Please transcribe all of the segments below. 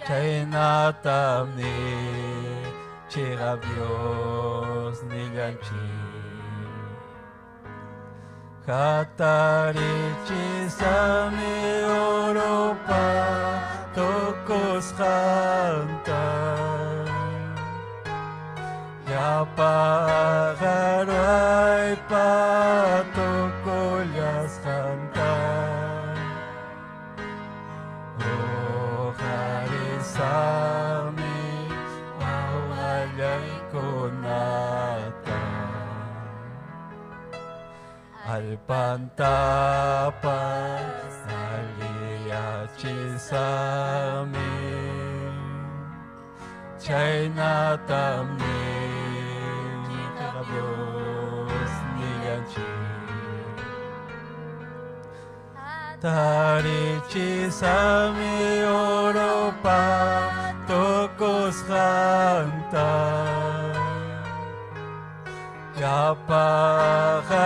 Chainatamni Chirabios Nilyanchi Katarichi Sami Europa Tokos Hanta Yapagaray Patokolyas Hanta Sami awalay kunata alpantapas aliyachi sami chainatamni Chirabios Nilyanchi Tarichi Sami Europa Tokos Hanta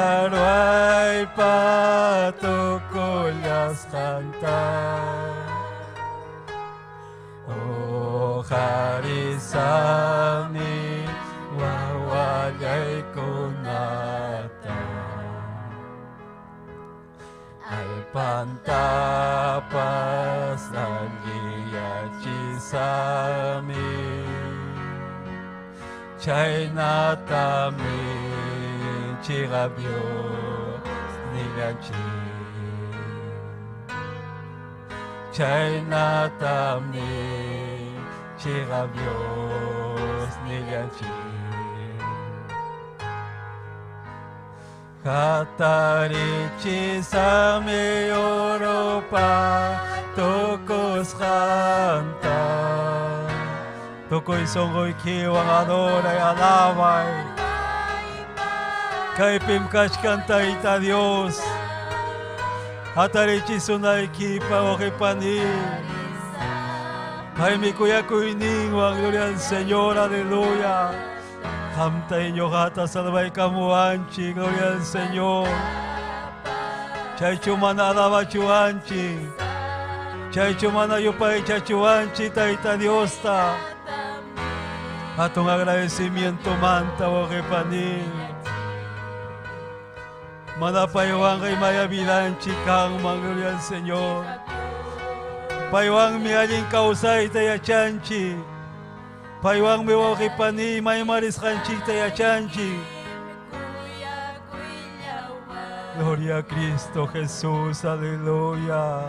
Yapagaray Patokolyas Hanta O Harisami Wawalay Kunata Alpantapas aliyachi sami Chainatami Chirabios Nilyanchi Chainatami Chirabios Nilyanchi Katarichi Sami Europa Tokos Hanta Tokoy songoy kiwang adoray alabay Kay pimkash kantay ta Dios Atarichi sunay kipa o kipani Kay mi kuya kuiningwang gloria al Señor, aleluya Hamtay nyo kata salvay kamuanchi, gloria al Señor. Chay chumana alaba chuanchi. Chay chumana yupay chachuanchi taita Dios ta. Atong agradecimiento manta o kepani. Manapayawang kay mayabilanchi kang gloria al Señor. Paywang mi aling kausay tayo chanchi. Paywang mi wakipani may maris kanchi tayo chanchi. Gloria a Cristo Jesús, aleluya.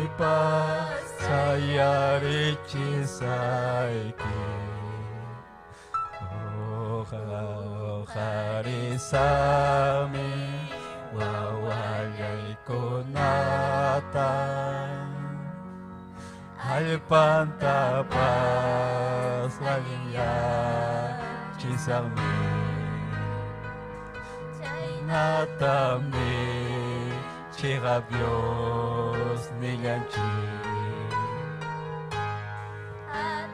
Ipa sayarichi saiki. Harisami wawagay kunatan alpantapas laliya chisami natami Chirabios Nilyanchi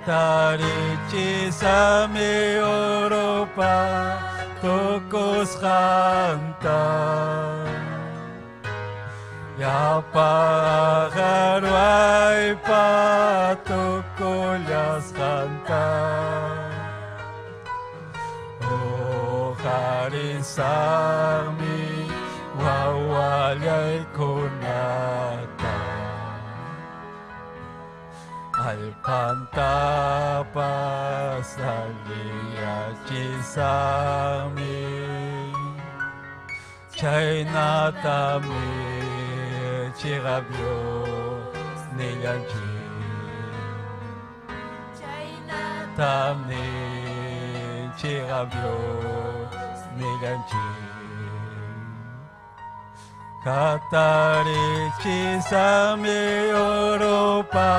Tarichi Sami Europa Tokos Hanta Yapagaray Patokolyas Hanta O Harisami Wawalay kunata Alpantapas aliyachi sami Chainatami Chirabios Nilyanchi Chainatami Chirabios Nilyanchi Katarichi Sami Europa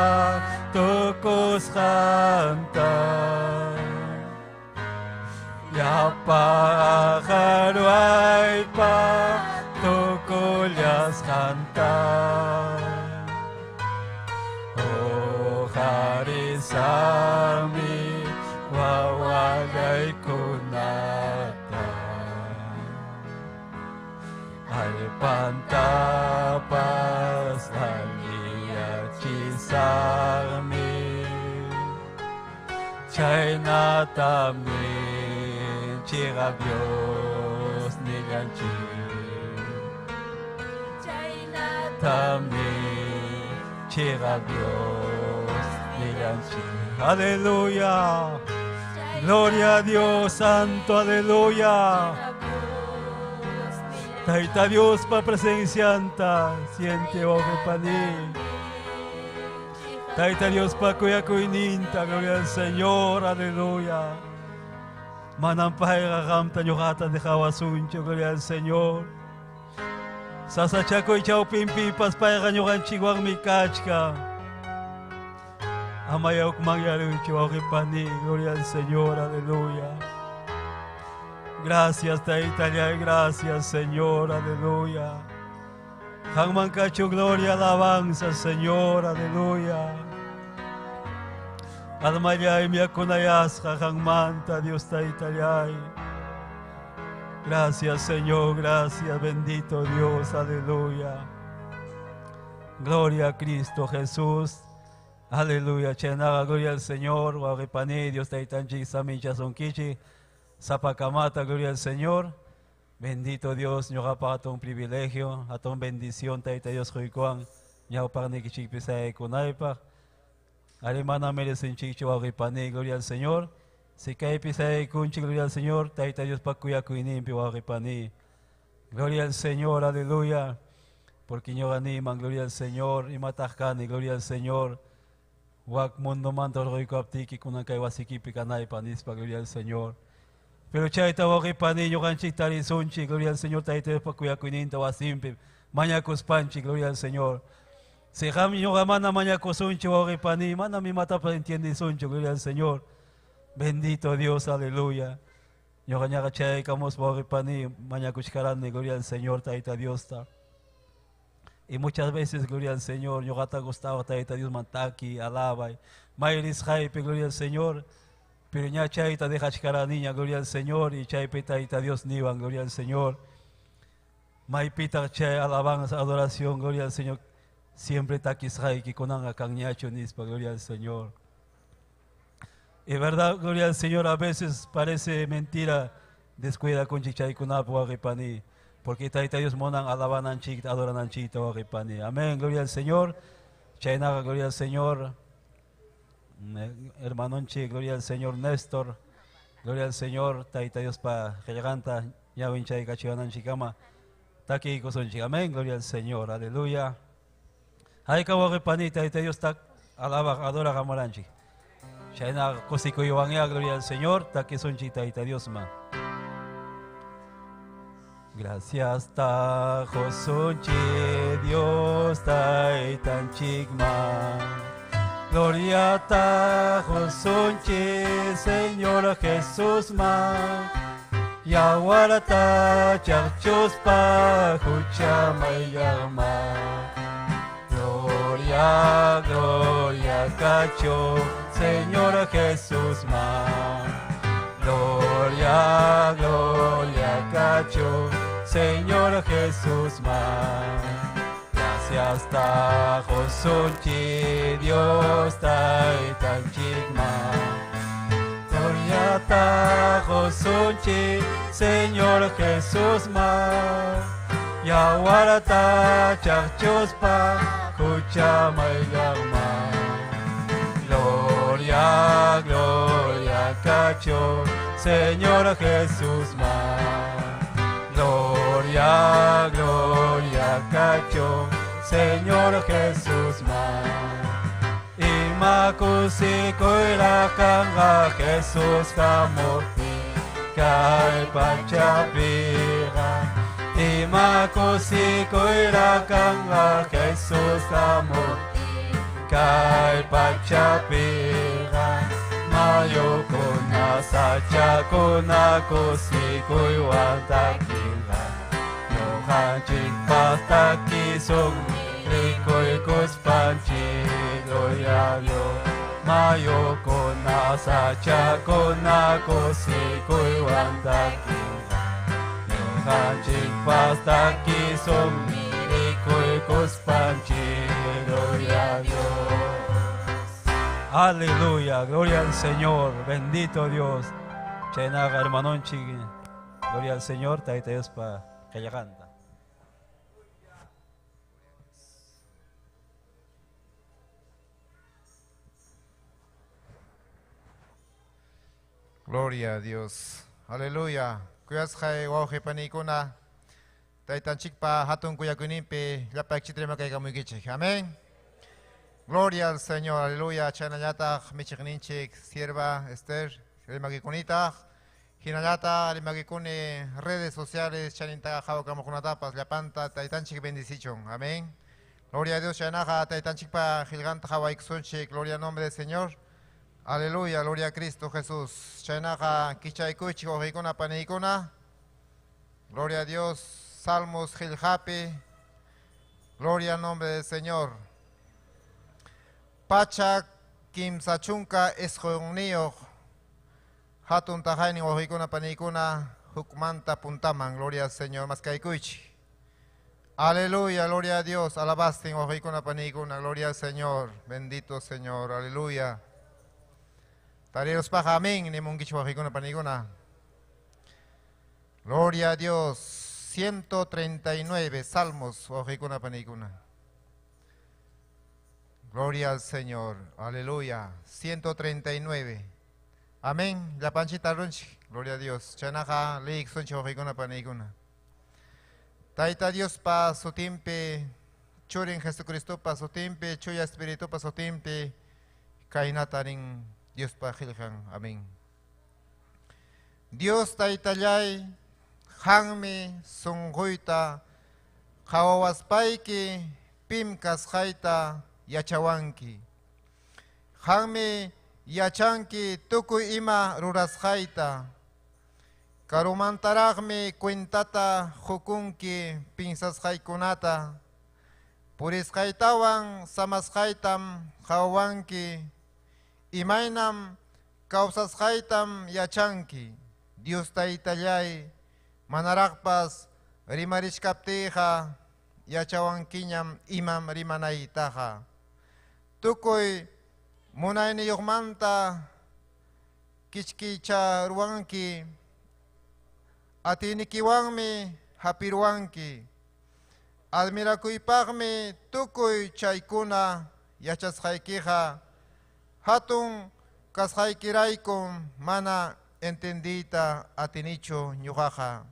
Tokos Hanta Yapagaray Patokolyas Hanta O Harisami wawagay kunata Alpantapas aliya sarmi Chayna también Dios niganchi también Dios niganchi. Aleluya, gloria a Dios santo, aleluya. Taita Dios pa presencianta siente oje paní. Taita Dios pa cuya cuininta, gloria al Señor, aleluya. Manampay ragamta nyogata de jawasuncho, gloria al Señor. Sasachaco y chau pimpipas pa ganyogan chiguang mikachka. Amayauk mangyaruncho oje paní, gloria al Señor, aleluya. Gracias, Taita, gracias, Señor, aleluya. Hangman cacho, gloria, alabanza, Señor, aleluya. Almayay, miakunayasja, hangmanta, Dios Taita. Gracias, Señor, gracias, bendito Dios, aleluya. Gloria a Cristo Jesús, aleluya. Chenaga, gloria al Señor, Wagipani, Dios Taita, Samincha Sonkichi. Zapacamata, gloria al Señor. Bendito Dios, ñoga a un privilegio, a tu bendición, Taita Dios Juicuan, ñao parne que chipisay kunaipa. Alemana merecen chicho agipane, gloria al Señor. Si cae pisay kunchi, gloria al Señor, Taita Dios pacuya cuinimpi agipane. Gloria al Señor, aleluya. Porque ñoga animan, gloria al Señor, y matajcani, gloria al Señor. Wak mundo manto roico aptiki kunakay wasikipi kanaipa nispa, gloria al Señor. Pero chaita waqipani ñuqanchik tarisunchik, gloria al Señor, taitaypa kuyakuininta wasimpi, mañakuspanchik, gloria al Señor. Si ham ñuqa mana mañakusunchik waqipani, mana mimatapa entiendisunchik, gloria al Señor. Bendito Dios, aleluya. Ñuqa ñaqa chaykamos waqipani, mañakushkarani, gloria al Señor, taita Diosta. Y muchas veces, gloria al Señor, ñuqata gustaba taita Dios mantaki, alabay, mayris jaipe, gloria al Señor. Pero ya chaita deja chicara niña, gloria al Señor, y chaipita ita Dios nivan, gloria al Señor. Maipita chay alabanza, adoración, gloria al Señor. Siempre taquisray que conanga cañacho nispa, gloria al Señor. Y verdad, gloria al Señor, a veces parece mentira, descuida con chichay kunapo agipani, porque taita Dios monan alabanan chik, adoranan chito agipani. Amén, gloria al Señor. Chaynaga, gloria al Señor. Hermanonchi, gloria al Señor Néstor, gloria al Señor, Taita Dios pa Giganta, Yawinchay Cachivanan Chicama, Taki Kosonchi, amén, gloria al Señor, aleluya. Hay Kawagipani, Taita Dios tak, alaba, adora Gamoranchi. Shaina Kosiko Yowania, gloria al Señor, Taki Sonchi, Taita Dios ma. Gracias, Tajo Sonchi, Dios Taitan Chigma. Gloria a Tajo Sonchi, Señor Jesús ma. Yawarata Charchos pa Juchama y Yama. Gloria, gloria Cacho, Señor Jesús ma. Gloria, gloria Cacho, Señor Jesús ma. Gracias Tajo Sonchi, Dios Taitan Chigma. Gloria Tajo Sonchi, Señor Jesús ma. Yawarata Charchospa, Juchama y Yama. Gloria, gloria Cacho, Señor Jesús ma. Gloria, gloria Cacho, Señor Jesús ma. Imakusi koira kanga Jesús kamuti kai pachapira. Imakusi koira kanga Jesús kamuti kai pachapira. Mayo kuna sacha kuna kusi kuiwatakinga. Yohanchik pastaki sumi rikoy kuspanchi. Gloria a Dios. Mayo kuna sacha kuna kusi kuiwatakinga. Yohanchik pastaki sumi rikoy kuspanchi. Gloria a Dios. Aleluya, gloria al Señor, bendito Dios. Chenaga hermanon chigi. Gloria al Señor, taita Dios pa que ella canta. Gloria a Dios. Aleluya. Kuyas kay wahe panikuna. Taitan chikpa hatun kuya kunimpe lapak chitrema kay kamugichik. Amén. Gloria al Señor. Aleluya. Chanayata michikninchik sierva Esther limagikunita. Hinayata limagikune redes sociales chaninta hawakamukunatapas lapanta taitanchik bendicichon. Amén. Gloria a Dios. Chanaja taitanchikpa giganta hawaiksunchik. Gloria al nombre del Señor. Aleluya, gloria a Cristo Jesús. Chainaja kichaykuchi ojikuna panikuna. Gloria a Dios. Salmos Giljapi. Gloria al nombre del Señor. Pacha Kim Sachunka Esjonio. Hatun Tajaini ojikuna panikuna. Hukmanta puntaman. Gloria al Señor. Maskaikuchi. Aleluya, gloria a Dios. Alabastin ojikuna panikuna. Gloria al Señor. Bendito Señor. Aleluya. Tarios paja amén, ni mungichwajikuna paniguna. Gloria a Dios. 139 salmos wajikuna paniguna. Gloria al Señor. Aleluya. 139. Amén. La panchita runchi. Gloria a Dios. Chanaja leik sunchi wajikuna paniguna. Taita Dios pa su timpe. Churin Jesucristo pa su timpe. Chuya Espíritu pa su timpe. Kainataring Dios pahilhan, amén. Dios taitallay, hangmi sunghuita, hawawaspayki, pimkas haita, yachawanki. Hangmi yachanki tukuy ima rurashaita. Karumantaragmi cuentata hukunki pinsashaykunata. Puriskaitawan samashaitam hawanki. Imaynam kawsashaytam yachanki. Dios taitallay manarakpas rimarishkaptiqa yachawankiñam imam rimanaytaqa. Tukuy munayniyuqmanta kichkicha ruwanki atinikiwanmi hapirwanki. Admirakuypaqmi tukuy chaykuna yachashaykiqa. Hatun kashaykiraykum mana entendita atinicho ñuqaqa.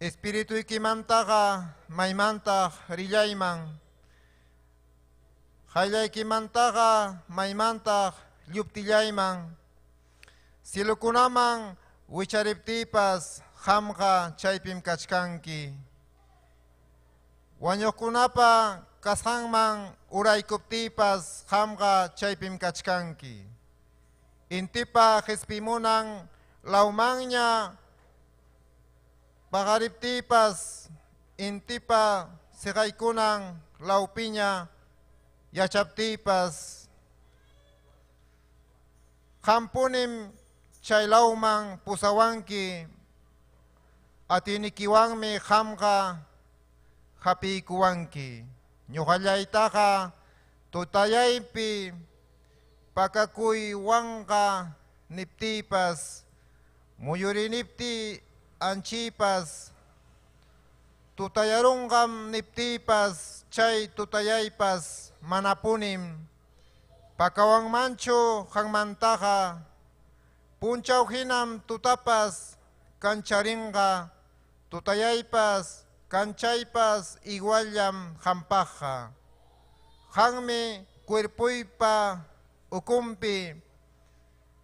Espirituykimantaq maymantaq rillayman. Hayllaykimantaqa maymantaq lluptillayman. Cielukunaman wichariptipas hamqa chaypim kachkanki. Wañuqkunapa kashanman uraykuptipas hamqa chaypim kachkanki. Intipa hispimunan laumanña pagariptipas intipa siqaykunan laupiña yachaptipas hampunim chay lauman pusawanki atinikiwanmi hamqa hapikuwanki. Ñuqallaytaqa tutayaypi pakakuywanqa niptipas muyurinipti anchipas tutayarunqam niptipas chay tutayaypas manapunim pakawanmanchu hanmantaqa punchaw hinam tutapas kancharinqa tutayaypas kanchaypas iguallam hampaqa. Hanmi cuerpuypa ukumpi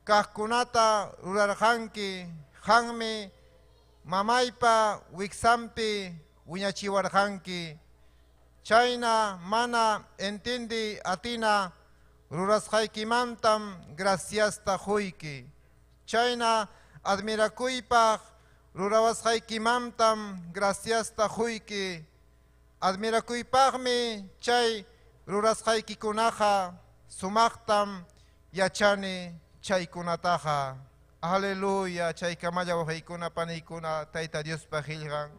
kaqkunata rurarqanki. Hanmi mamaypa wiksampi wiñachiwarqanki. Chayna mana entindi atina rurasqaykimantam graciasta huyki. Chayna admirakuypaq rurawasqaykimantam graciasta huyki. Admirakuypaqmi chay rurasqaykikunaqa sumaqtam yachani chaykunataqa. Aleluya, chay kamalla wahaykuna panaykuna Tayta Dios pajilgan.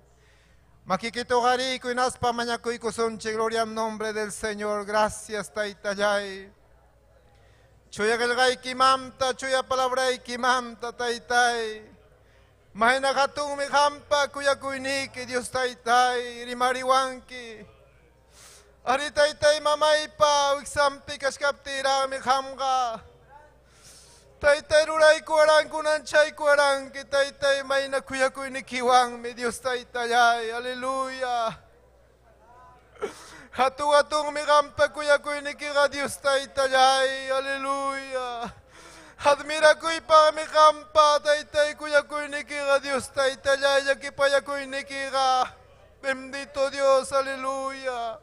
Makikituqariykuy naspa mañakuykusunchik, gloria al nombre del Señor. Gracias Taytallay. Chuya galgay kimamta, chuya palabray kimamta, taytay. Mahina katung mi hampa, kuya kuyniki, Dios taytay, rimariwanki. Ari taytay mamaypa, wiksampi kaskaptira mi hamga. Taytay ruray kuarang kunan chay kuarang ki taytay mahina kuya kuynikiwang mi Dios taytay, aleluya. Hatung mi hampa kuya kuynikiga Dios taytay, aleluya. Admira kuy pa mi hampa taytay kuya kuynikiga Dios taytay, yakipaya kuynikiga. Bendito Dios, aleluya.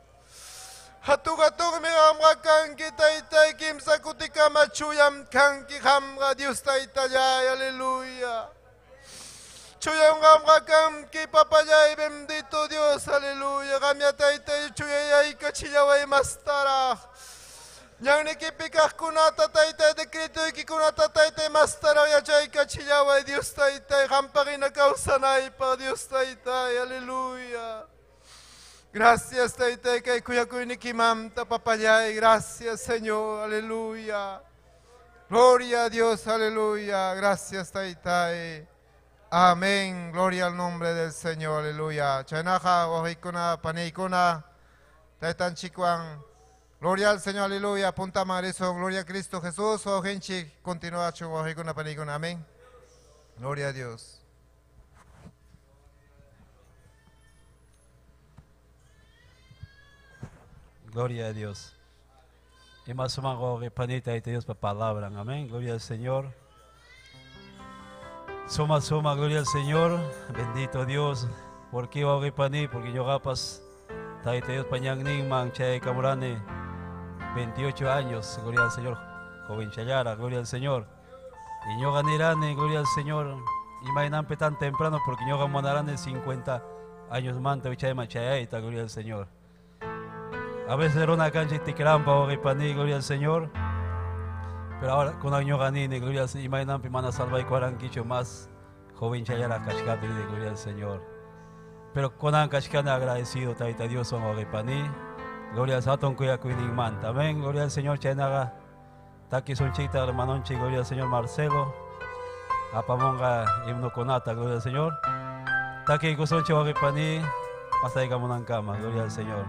Hatung mi hamga kanki taytay kimsa kutika machuyam kanki hamga Dios taytay, aleluya. Chuyam hamga kanki papayay, bendito Dios, aleluya. Gamya taytay chuyayay kachiyaway mastara. Yang nikipikah kunata taytay dekreto ikikunata taytay mastara yachay kachiyaway Dios taytay. Hampagin na kausanay pa Dios taytay, aleluya. Gracias, taytay, kay kuya kuynikimam tapapayay. Gracias, Señor, aleluya. Gloria a Dios, aleluya. Gracias, taytay. Amén. Gloria al nombre del Señor, aleluya. Chaynaja, ojikuna, panikuna, taytan chikwang. Gloria al Señor, aleluya. Punta mariso, gloria a Cristo Jesús. Ojenchik, continúa chu, ojikuna, panikuna. Amén. Gloria a Dios. Gloria a Dios. Y más sumango que panita y Dios para palabra. Amén. Gloria al Señor. Suma, gloria al Señor. Bendito Dios. Porque yo hago paní, porque yo gapas. Taite Dios pañang ning mang chay kamurane. 28 años. Gloria al Señor. Joven chayara. Gloria al Señor. Y yo ganirane. Gloria al Señor. Y mainampe tan temprano porque yo gamonarane 50 años manta. Vichay machayaita. Gloria al Señor. A veces era una cancha y te crampa o paní, gloria al Señor. Pero ahora con año ganine, gloria al Señor. Y mañana pimana salva y cuaranquicho más joven chayara cascate, gloria al Señor. Pero con an cascane agradecido, taita Dios son o paní. Gloria al Satón cuya cuinin manta. Amén. Gloria al Señor chaynaga. Taki son chita hermanonchi, gloria al Señor Marcelo. Apamonga himno conata, gloria al Señor. Taki son chihuahua paní. Hasta llegamos a cama, gloria al Señor.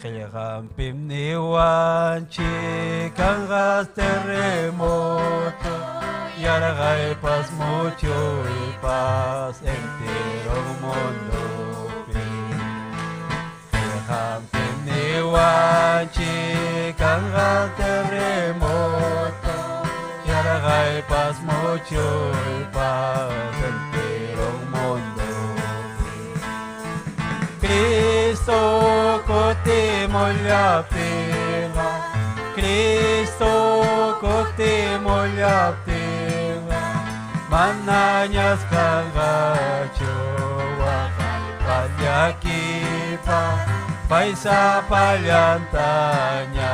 Kayakam pimniwan chikangas terremoto yaragay paz mucho y paz entero mundo. Kayakam pimniwan chikangas terremoto yaragay paz mucho y paz entero mundo. Cristo cotemo la pena, Cristo cotemo la pena, mananyas kangacho payakipa, paisa palyantanya,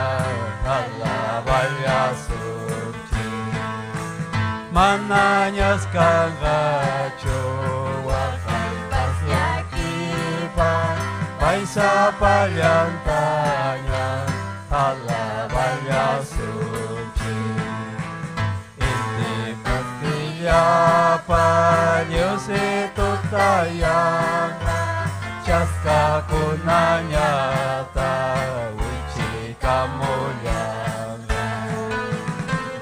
alabaya suci, mananyas kangacho paisa palyantanya alabaya suci. Ini pastinya pa Dios itu tayang Chaska kunanya tawichi kamulyanga.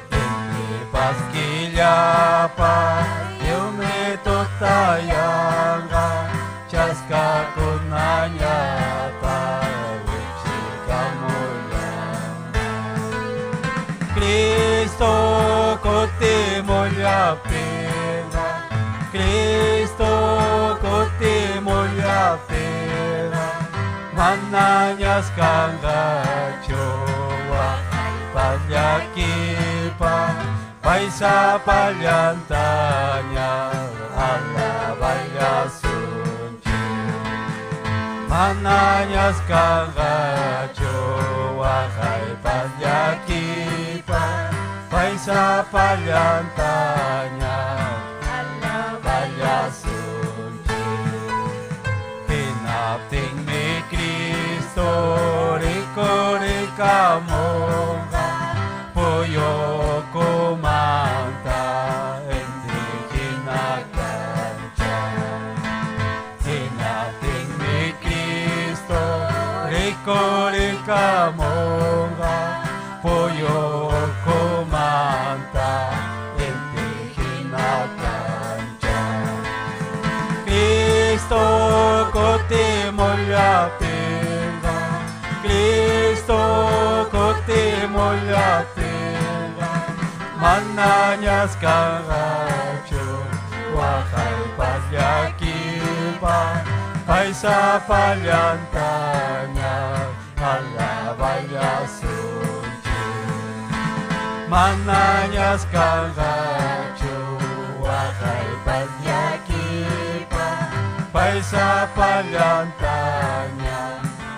Ini pastinya pa Dios itu tayang Chaska kunanya tawichi kamulyanga. Cristo kotemo la pena, Cristo kotemo la pena, mananyas kangachowa palyakipa, paisa palyantanya alabaya suci. Mananyas kangachowa palyakipa, paisa palyantanya alabaya suci. Pinapting mi Cristo, rikore kamonga poyoko manta enti kinakancha hinating mi Kristo rikori kamonga poyoko manta enti kinakancha Kristo kote molyapinga Kristo kote molyapinga mananyas karacho wakay pagyakipa kaysa palyantanya alabaya suci mananyas karacho wakay pagyakipa kaysa palyantanya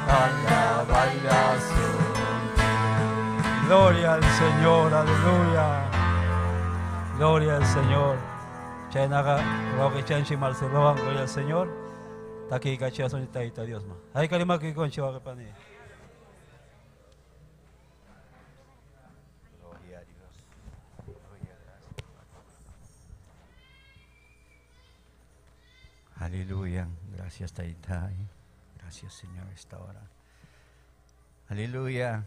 alabaya suci. Gloria al Señor, aleluya. Gloria al Señor. Chainaga, roque chanchi marceloan, gloria al Señor. Taki kachia son taita Dios ma. Hay kalima que con chiva pani. Gloria a Dios. Aleluya. Gracias taita. Gracias Señor esta hora. Aleluya.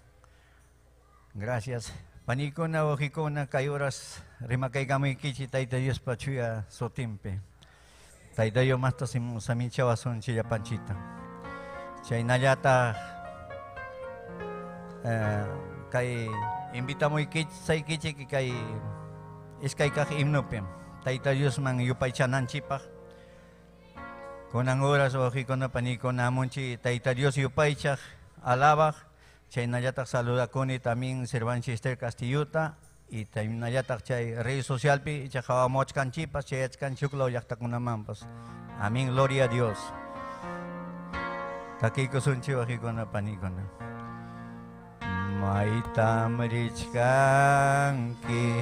Gracias. Panikona o hikona kayuras rimakay kami kichi taita Dios pachuya sotimpe. Taita yo masta samin chawason chilla panchita. Chay nayata kay invitamo ikich say kichi kay iskay kak imnopem. Taita Dios mang yupay chanan chipak. Kunang oras o hikona panikona monchi taita Dios yupay chak alabak. Chay nayatak saluda kuni también Servanchi Esther Castillota y también nayatak chay redes social pi chay hawamoch kanchipas chay achkan chuklo yaktak unamampas. Amén, gloria a Dios. Takiko sunchi wajikona panikona. Maitam richkanki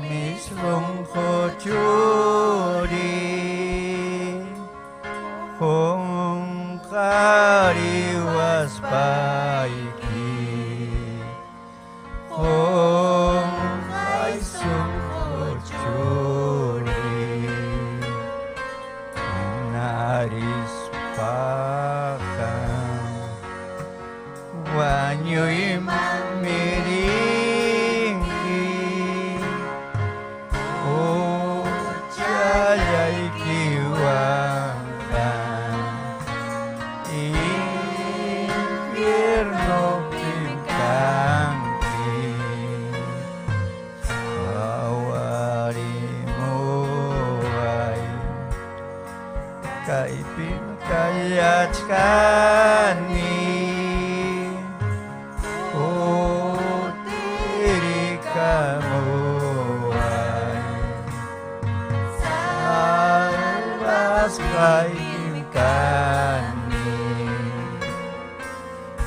mislong kochuri hong kariwas paiki hong kaisong kochuri naris pakan wanyoy mamiringi o chayay kiwangkan infierno pingkangki awari mo ay kaipin kayat kani kani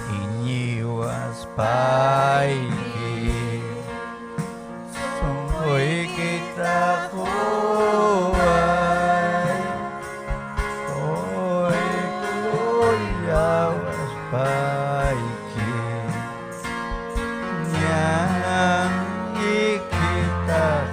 iniwas paiki sungkoy kita kuway oy kuyawas paiki nyang ikita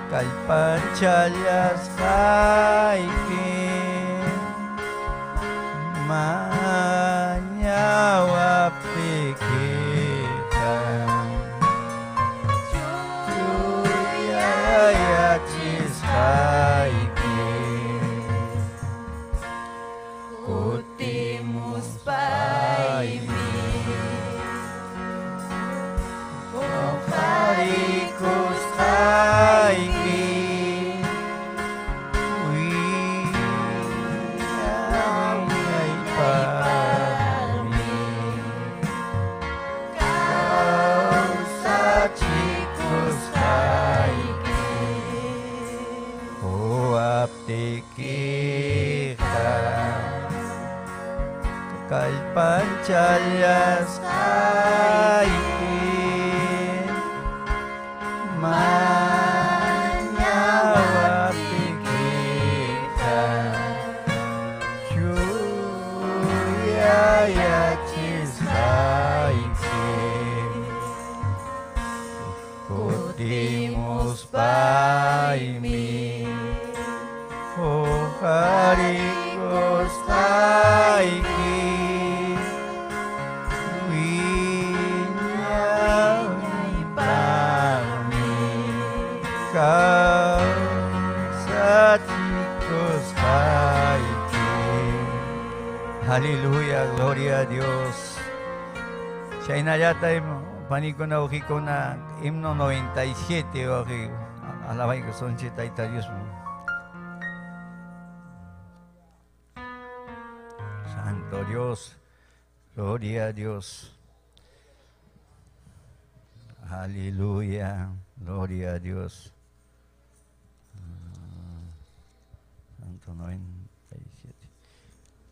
Kalpachalyas kaikin manyawa pikitan Chuyayachis kaikin Kutimus paimin Kokarikus kaikin Wiyay pamin Kau sa chikus kaikin Huwap tikikan Kalpachalyas kaikin dimos paimi. Oh hari kostaiki, winyai pami, kau sati kostaiki. Haleluya, gloria a Dios. Shainayatay panikuna ujikuna himno 97 oji alabay ko son chitaita Dios mo. Santo Dios, gloria a Dios. Aleluya, gloria a Dios. Santo 97.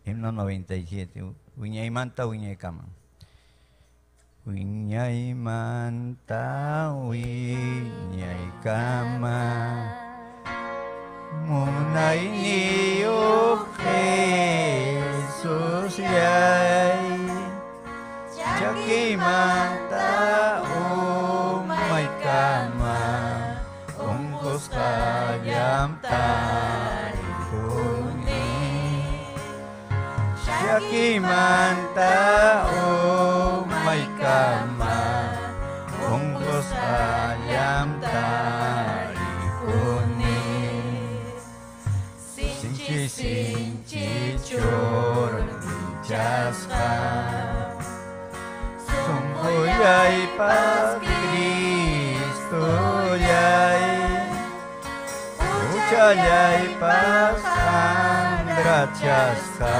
Himno 97. Wiñay manta, wiñay kama. Wiñay manta, wiñay kama. Munay niyo Jesus yay. Chaki manta, umay kama. Ungkos kayam tarikuni. Chaki manta, umay kama. Ungkos kayam tarikuni. Sinchi choron jaska. Sungkoyay pas Kristo yay. Uchayay pas Andra jaska.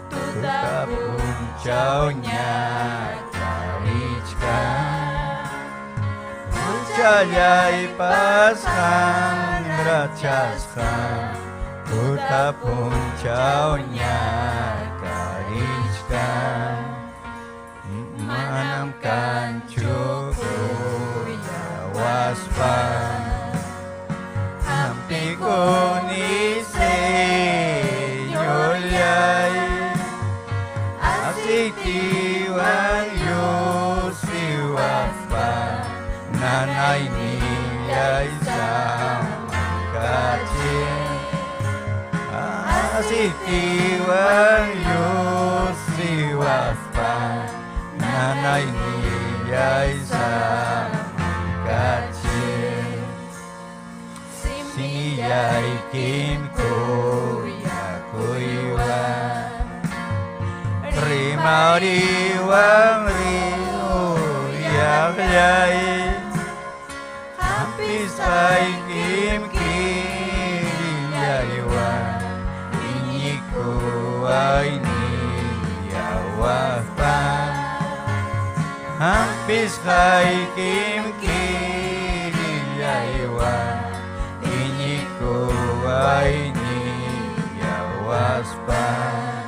Tuta puncaw niya karichka. Uchayay pas Andra jaska. Tuta puncaw niya karichka. Manam kancho yawas pa. Hampi ko ni Señor yay. Asitiwan yusiwas pa. Nanay niyay sa kachin. Asitiwan yusiwas pa. Nanay niyay sa kachin. Siniyay kin ko yakuywan. Rimariwang riuyakyay. Hampisay kim kiriyaywan. Inyiko ay niyawapan. Hampis kay kim kiriyaywan. Inyiko ay niyawaspan.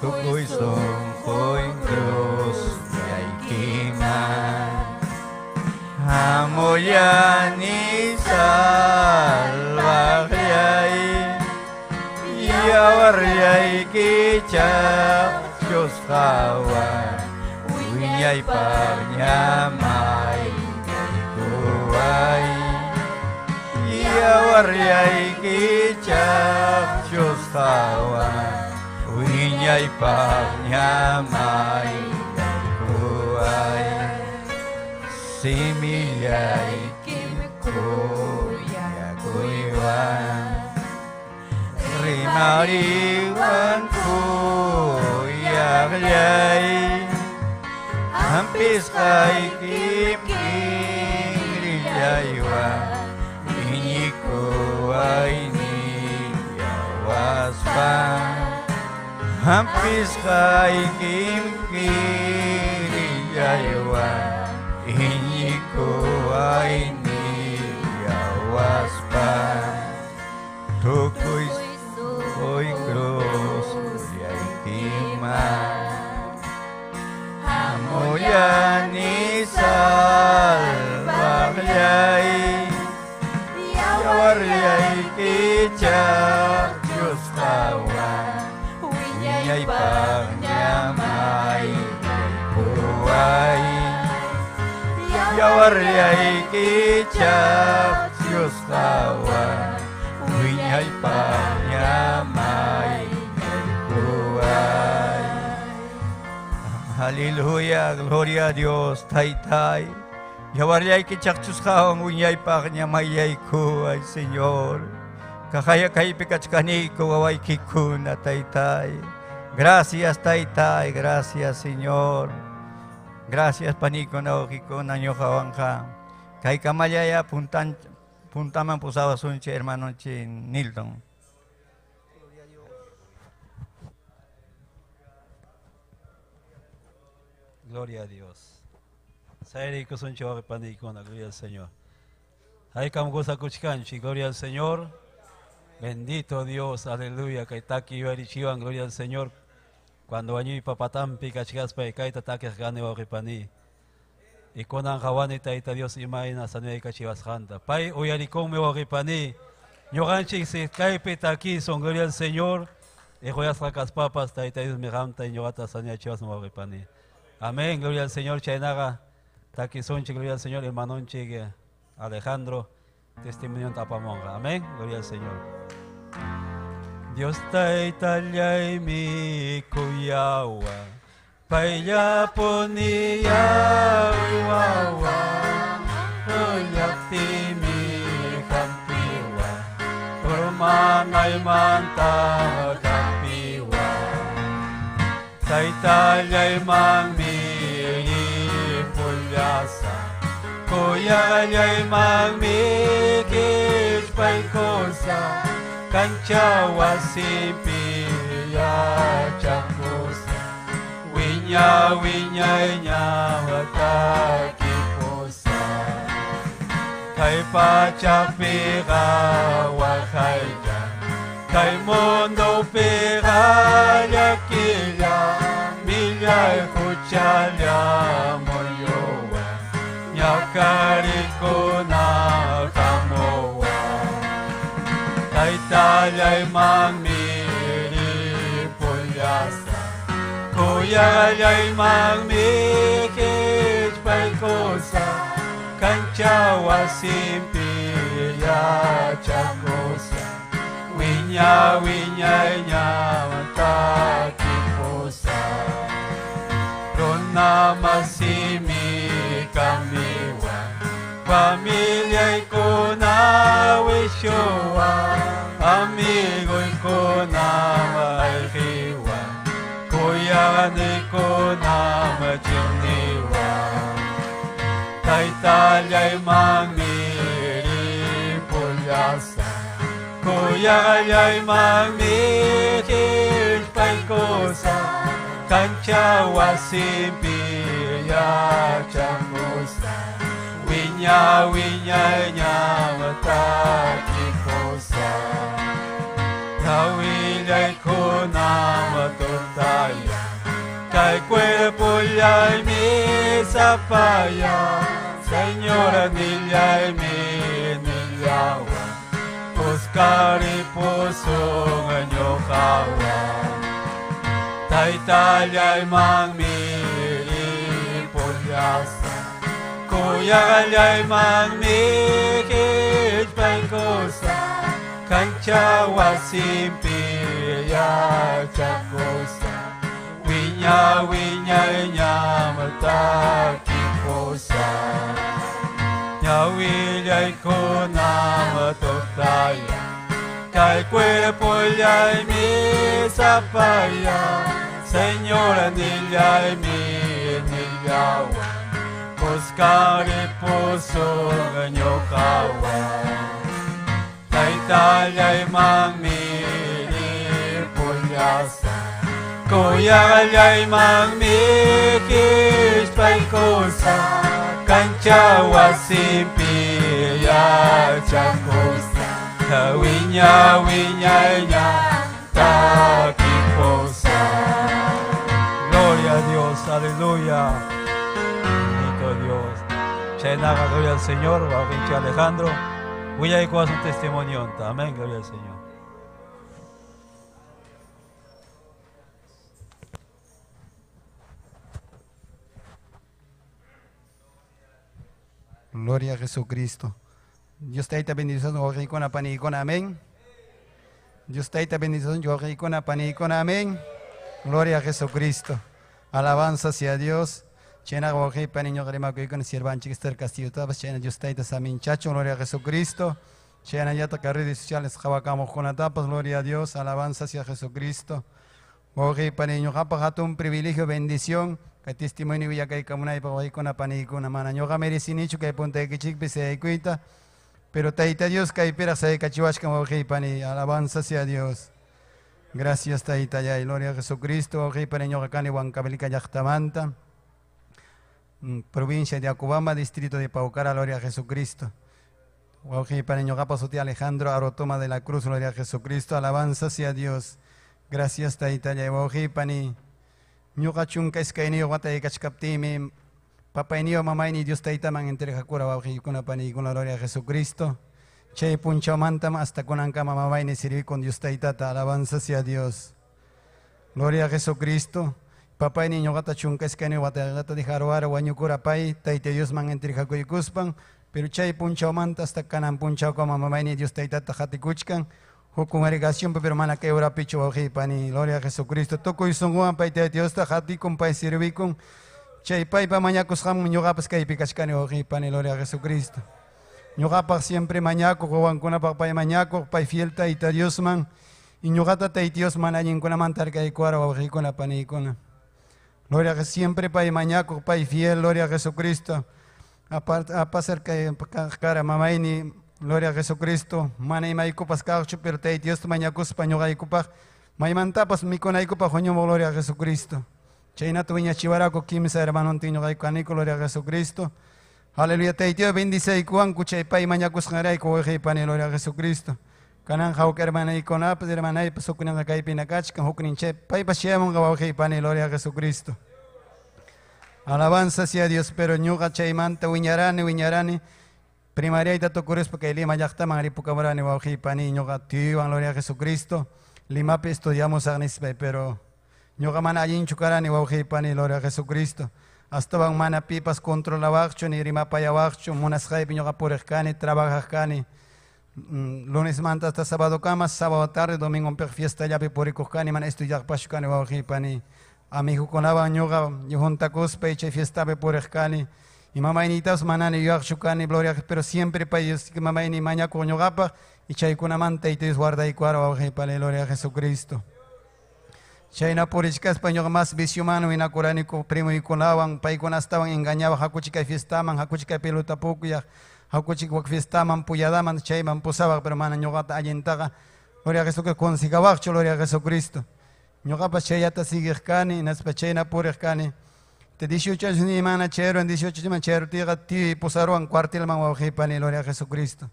Tukoy songkoy krus yay kiman. Hamoyan isalwakyay. Yawaryay kicak Diyos kawan. Winyay pagnyamay kuway. Yawaryay kicak Diyos kawan. Winyay pagnyamay kuway. Simiyay kuyakuywan. Rimariwan kuyakyay. Hampis kay kim kiriyaywan. Inyiko ay niyawaspan. Hampis kay kim kiriyaywan. Inyiko ay niyawaspan. Tukoy krus yay kiman. Hamoyan isalwakyay. Yawaryay kicak Diyos kawan. Winyay pagnyamay kuway. yawaryay kichap Diyos kawan Winyay panyamay buhay. Haleluya, gloria a Dios, Taytay. Yawaryay kichak Diyos kawan winyay panyamay kuhay, Señor. Kakaya kay pikachkani ko waway kikuna, Taytay. Gracias, Taytay, gracias, Señor. Gracias, paniko na okiko na nyo kawangka. Kay kamayaya puntaman po sa wasunche, hermano Chin Nilton. Gloria a Dios. Saeri kusunche wa paniko na, gloria al Señor. Hay kamugosa kuchkanchi, gloria al Señor. Bendito Dios, aleluya. Kaitaki yuarichivan, gloria al Señor. Cuando añui papatampi kachgaspa kaita takes gane wa ripani. Y con anjawani taita Dios imaina sanei kachivas janta. Pai uyarikon me wa ripani. Ñoganchi si kaipe taki son gloria al Señor. Y joyas racas papas taita Dios me ramta y ñogata sanei chivas wa ripani. Amén, gloria al Señor. Chainaga taki sonchi, gloria al Señor. Hermanonchi Alejandro. Testimonio tapamonga. Amén, gloria al Señor. Dios taitallay mi kuyawa Paya poniya wiwawa Uyakti mi kampiwa Urmanay manta kampiwa Taitallay mang mi pulyasa Kuyayay mang mi kishpay kosa Kanchawa simpiya chakusa Winya watakipusa Kay pachapira wakaya Kay mundo pira yakila Milyay kuchalya moyowa Nyakariko na kamowa Taitallay mang miri pulyasa Kuyayay mang mikich paikosa Kanchawa simpiya chakosa Winya matakipusa Rona masimi kamiwa Pamilya'y ko na wisyowa Amigo'y ko na maihiwa Kuyan'y ko na machiniwa Taitalya'y mangmiri pulyasa Kuyan'y mangmikis paikosa Kanchawa simpiya chamusa Winya matakikosa Nawilya'y ko na matutaya Kay cuerpo'y misapaya Señora nilya'y minilyawa Puskari pusong anyokawa Taitalya'y mangmiri pulyasa Kuyayay mang mikit paikosa Kanchawa simpiya chakosa Winya matakikosa Nyawilya'y ko na matutaya Kay cuerpo'y misapaya Señora nilya'y minilyawa Puskari pusong anyokawa Taitalya'y mangmiri pulyasa Kuyayay mangmikis paikosa Kanchawa simpiya chakosa Winya takiposa. Gloria a Dios, aleluya. Dios. Chainaga, gloria al Señor, Babenchi Alejandro. Voy a ir con su testimonio. Amén, gloria al Señor. Gloria a Jesucristo. Dios te da bendición, oje con apani con amén. Dios te da bendición, oje con apani con amén. Gloria a Jesucristo. Alabanza sea Dios. Chena oje paniño grema que con sirvan chiquester castillo tabas chena Dios te da samin chacho, gloria a Jesucristo. Chena ya ta redes sociales jabacamos con etapas, gloria a Dios, alabanza sea Jesucristo. Oje paniño japa un privilegio, bendición. Que testimonio ya que hay como una época con la pánico una mano yo mereci nicho que ponte que chic se hay cuenta pero taita Dios que hay pera se cachivash como oje pani alabanza sea Dios. Gracias taita ya gloria a Jesucristo. Oje pani yo acá ni Huancavelica Yachtamanta, provincia de Acubamba, distrito de Paucara, gloria a Jesucristo. Oje pani yo acá sotia Alejandro Arotoma de la Cruz, gloria a Jesucristo, alabanza sea Dios. Gracias taita ya oje pani Nyuka chunka iskaini wata ikachkaptimi papa inio mamá ni Dios taita man entre hakura waji kuna pani kuna gloria a Jesucristo. Che puncha mantam hasta kunanka mamá ni sirvi con Dios taita alabanza sea Dios. Gloria a Jesucristo. Papa ni nyuka chunka iskaini wata gata di haruara wanyukura pai taita Dios man entre hakui kuspan pero che puncha manta hasta kanan puncha como mamá ni Dios taita hati kuchkan. Hukum irrigación pero mana que ora picho oji pani gloria a Jesucristo toko isunguan pai te Dios ta hati kum pai sirvi kum chay pai pa mañacos ham ñoga pas kai pikashkani oji pani gloria a Jesucristo ñoga pa siempre mañaco gowan kuna pa pai mañaco pai fiel ta ita Dios man y ñoga ta Dios man allin kuna mantar kai kuara oji kuna pani kuna gloria a siempre pai mañaco pai fiel gloria a Jesucristo a pasar que cara mamaini gloria a Jesucristo. Mana y maikupas kauchu pero te Dios mañacus pañoga ikupa. Maimantapas mikona ikupa joño gloria a Jesucristo. Chaina tu viña chivaraco kimsa hermano tiño gaikani gloria a Jesucristo. Aleluya te Dios bendice ikuan kuchay pai mañacus ngarai ko pani gloria a Jesucristo. Kanan hau hermana ikona pues hermana y pasukuna kai pinakach kan huknin che pai pasiamon gawa pani gloria a Jesucristo. Alabanza sea Dios pero ñuga chaimanta viñarani primaria ita tokuris porque lima yakta mangari pukamara ni wauji pani ñoga tiwan gloria a Jesucristo. Lima pe estudiamos agnispe pero ñoga mana allin chukara ni wauji pani gloria a Jesucristo. Hasta van mana pipas controla wakcho ni rima paya wakcho munas jaipi ñoga purejkani trabajajkani. Lunes manta hasta sábado camas, sábado tarde, domingo per fiesta ya pe purikujkani man estudiar pashkani wauji pani. Amigo konaba ñoga junta kuspe che fiesta pe purejkani. Y mamá initas manani yo chukani gloria pero siempre pa Dios que mamá ni maña coño gapa y chay kuna manta y te guarda y cuara oje para gloria a Jesucristo. Chay na purichkas paño más vicio humano y na coranico primo y conaban pa y con estaban engañaban hakuchika y fiestaman hakuchika pelota pukuya hakuchika fiestaman puyadaman chay man posaba pero mana ñogata allentaga gloria a Jesucristo con sigabacho gloria a Jesucristo. Ñogapa chay ata sigirkani naspa chay na purikani. Te 18 años ni mana chero, en 18 años chero, tiga ti pusaruan cuartil man wauji pani gloria a Jesucristo.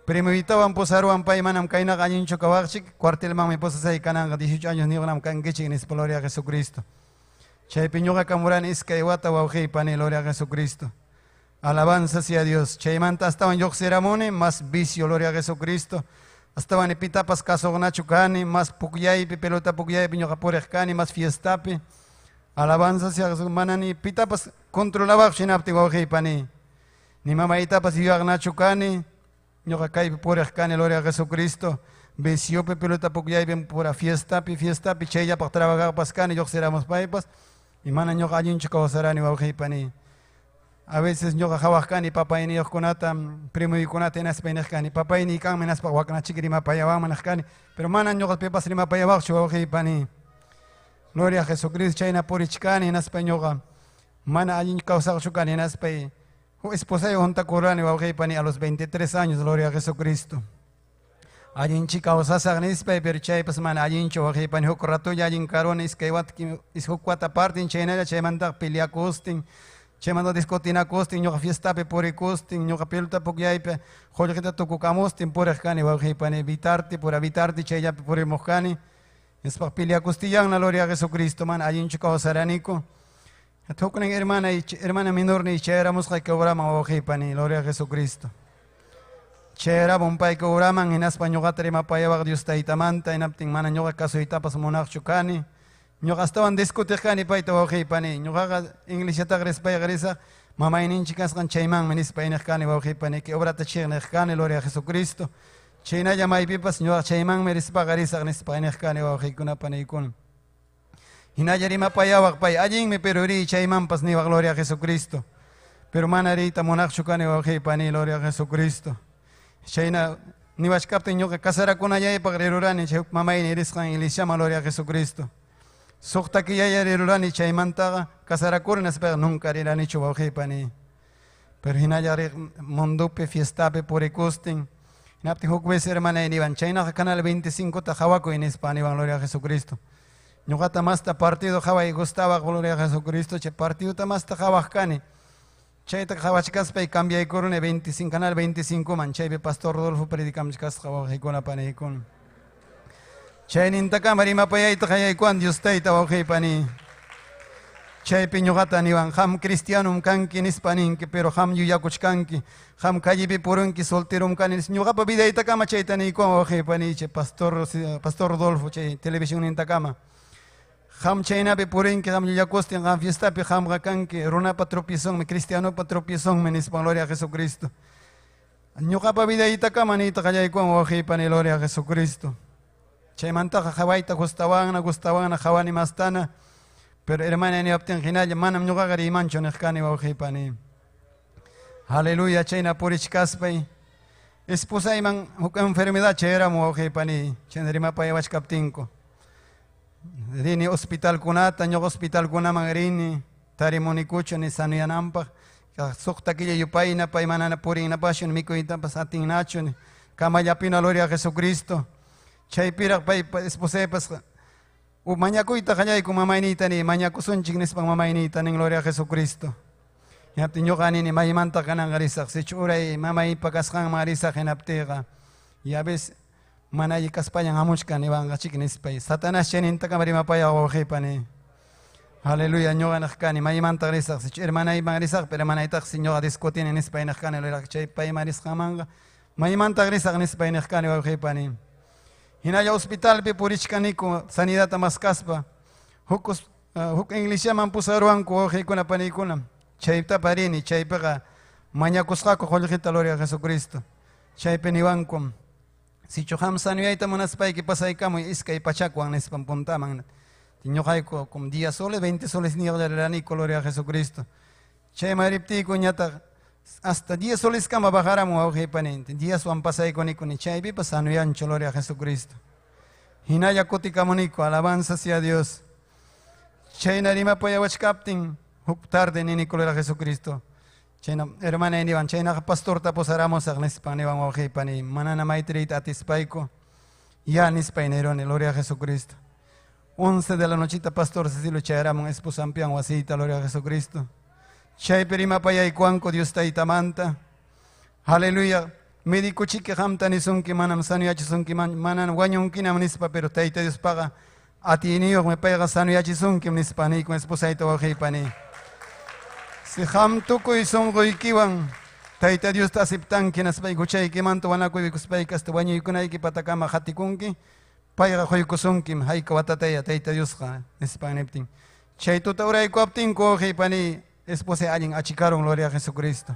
Primo itaban pusaruan pa manam kaina gañincho kawachik, cuartil man me posasay kananga 18 años ni gonam kangichik ni gloria a Jesucristo. Chay piñoga kamuran iska iwata wauji pani gloria a Jesucristo. Alabanza sea Dios. Chay manta estaban yoxeramone, más vicio gloria a Jesucristo. Estaban epitapas kasognachucani, más pukyay, pelota pukyay, piñoga porejkani, más fiestapi. Alabanza sea Jesús, manani pitapas controlaba chinapti wauji pani. Ni mama itapas yagna chukani, ñoka kai porejkani gloria a Jesucristo. Besiope pelota pukyay ben pura fiesta pi cheya para trabajar pascani yo seramos paipas. Y mana ñoka allin chukawasarani wauji pani. A veces ñoka hawakani papa ini yokunata primo y kunata enas penejkani papa ini kan menas pa wakna chikiri mapayawa manajkani. Pero mana ñoka pepas rima payawa wauji pani. Gloria a Jesucristo, chayna purichkani en española. Mana allin causa chukani en español. Esposa y junta curani wauji pani a los 23 años, gloria a Jesucristo. Allin chica osasa gnispe pero chay pas mana allin wauji pani hukuratu ya allin karon iskaiwat is hukwata partin chayna ya chaymanta pilia kustin. Chaymanta discotina kustin, ñoka fiesta pe puri kustin, ñoka pelota pukyay pe joljita tukukamustin purejkani wauji pani vitarti pura vitarti chayya pe puri mojkani. Es para pilia costillán la gloria a Jesucristo, man, allí en Chicago Saranico. Atokunen hermana menor ni éramos que obrama oji pani, gloria a Jesucristo. Chera bompay que obraman en español gatrema payaba Dios taitamanta en aptin mana ñoga caso itapas monach chukani. Ñoga estaban discutirkani paita oji pani, ñoga iglesia ta gresa Mamainin chicas kan chayman menis painekani wauqipani que obra tachirnekani gloria a Jesucristo. Chayna llamay pipas ñuqa chayman meris pagarisaq nis painekani wauqikuna panikun. Hinayarima payawaq pay allinmi pero ri chaymanpas niwa gloria a Jesucristo. Pero manarita monaqchukani wauqipani gloria a Jesucristo. Chayna niwachkaptin ñuqa kasarakunallaypaq rirurani chay mamayni irisqan Iglesiama gloria a Jesucristo. Suqtaki yaya rirurani chaymantaqa kasarakurinaspaq nunca riranichu wauqipani. Pero hinayari mundupi fiestapi purikustin. Hinaptin huk vez hermana iniwan chaynaqa canal 25 ta hawaku inispaniwan gloria a Jesucristo. Ñuqata masta partido haway gustawaq gloria a Jesucristo chay partido ta masta hawaq kani. Chayta hawachkaspay cambiaykuruni 25 canal 25 man chaypi Pastor Rodolfo predikamchkasqa wauqikuna panikun. Chaynintaka marimapayayta qayaykuan Dios tayta wauqipani. Chaypi ñuqata niwan ham cristianum kanki nispaninki pero ham yuyakuchkanki ham callipi purunki solterum kani ñuqapa vidaytakama chayta niykuan wauqipani chay Pastor Rodolfo chay televisión nintakama. Ham chaynapi purinki ham yuyakustin ham fiestapi hamqa kanki runapa tropiezonmi cristianopa tropiezonmi nispan gloria a Jesucristo. Ñuqapa vidaytakama niyta qallaykuan wauqipani gloria a Jesucristo. Chaymantaqa hawayta gustawanna hawani mastana. Pero hermana ni obten hinalla manam ñuqaqa rimanchu niqkani wauqipani. Aleluya chayna purichkaspay. Esposayman huk enfermedad chayramu wauqipani. Chayna rimapay wachkaptinku. Rini hospital kunata, ñuqa hospital kunaman rini. Tarimunikuchu ni sanuyananpaq. Suqtakilla yupayna pay manana purinapashun mikuytapas atinnachun. Kamayapina gloria a Jesucristo. Chaypiraq pay esposaypas mañakuyta qallayku mamaynitani mañakusunchik nispan mamaynitani gloria a Jesucristo. Hinaptin ñuqanini maymanta kananqa risaq sichu uray mamaypa kasqanman risaq hinaptiqa. Y a veces manalli kaspayan hamuchka niwanqachik nispay. Satanás chaynintaka rimapayaq wauqipani. Aleluya ñuqanaq kani maymanta risaq sichu hermanayman risaq pero hermanaytaq si ñuqa discutini nispaynaq kani liraq chay payman risqamanqa maymanta risaq nispaynaq kani wauqipani. Hinaya hospitalpi purichkaniku sanidad maskaspa. Huk Iglesiaman pusaruanku wauqikuna panikuna. Chayta parini, chaypiqa mañakusqaku qullqita gloria a Jesucristo. Chaypi niwanku. Sichu ham sanuyayta munaspayki pasaykamuy iskay pachakwan nispan puntaman. Ñuqayku como 10 soles, 20 soles niqllaraniku gloria a Jesucristo. Chay mariptiku ñataq hasta 10 soles kama bajaramu wauqipani. 10 wan pasaykuniku ni chaypi sanuyanchu gloria a Jesucristo. Hinaya kutikamuniku, alabanza sea Dios. Chayna rimapaya wachkaptin huk tarde nini gloria a Jesucristo. Chayna hermana iniwan chayna pastor taposaramos nispan niwan wauqipani. Manana maitrita atispayku. Ya nispay nironi gloria a Jesucristo. 11 de la nochita pastor Cecilio chayaramun esposampian wasita gloria a Jesucristo. Chaypi rimapayaykuanku Dios taytamanta. Aleluya. Médico chique hamta nisunki manam sanuyachisunki manan wañunkinam nispa pero tayta Dios paga atiniyoq me payqa sanuyachisunki nispa niykun esposayta wauqipani. Si ham tukuy sunquykiwan tayta Dios ta aceptanki naspayku chaykimanta wanakuykuspayki hasta wañuykunayki patakama hatikunki payqa quykusunkim hayka watataya tayta Diosqa nispa niptin. Chay tuta uraykuaptinku wauqipani esposa allin achikarun gloria a Jesucristo.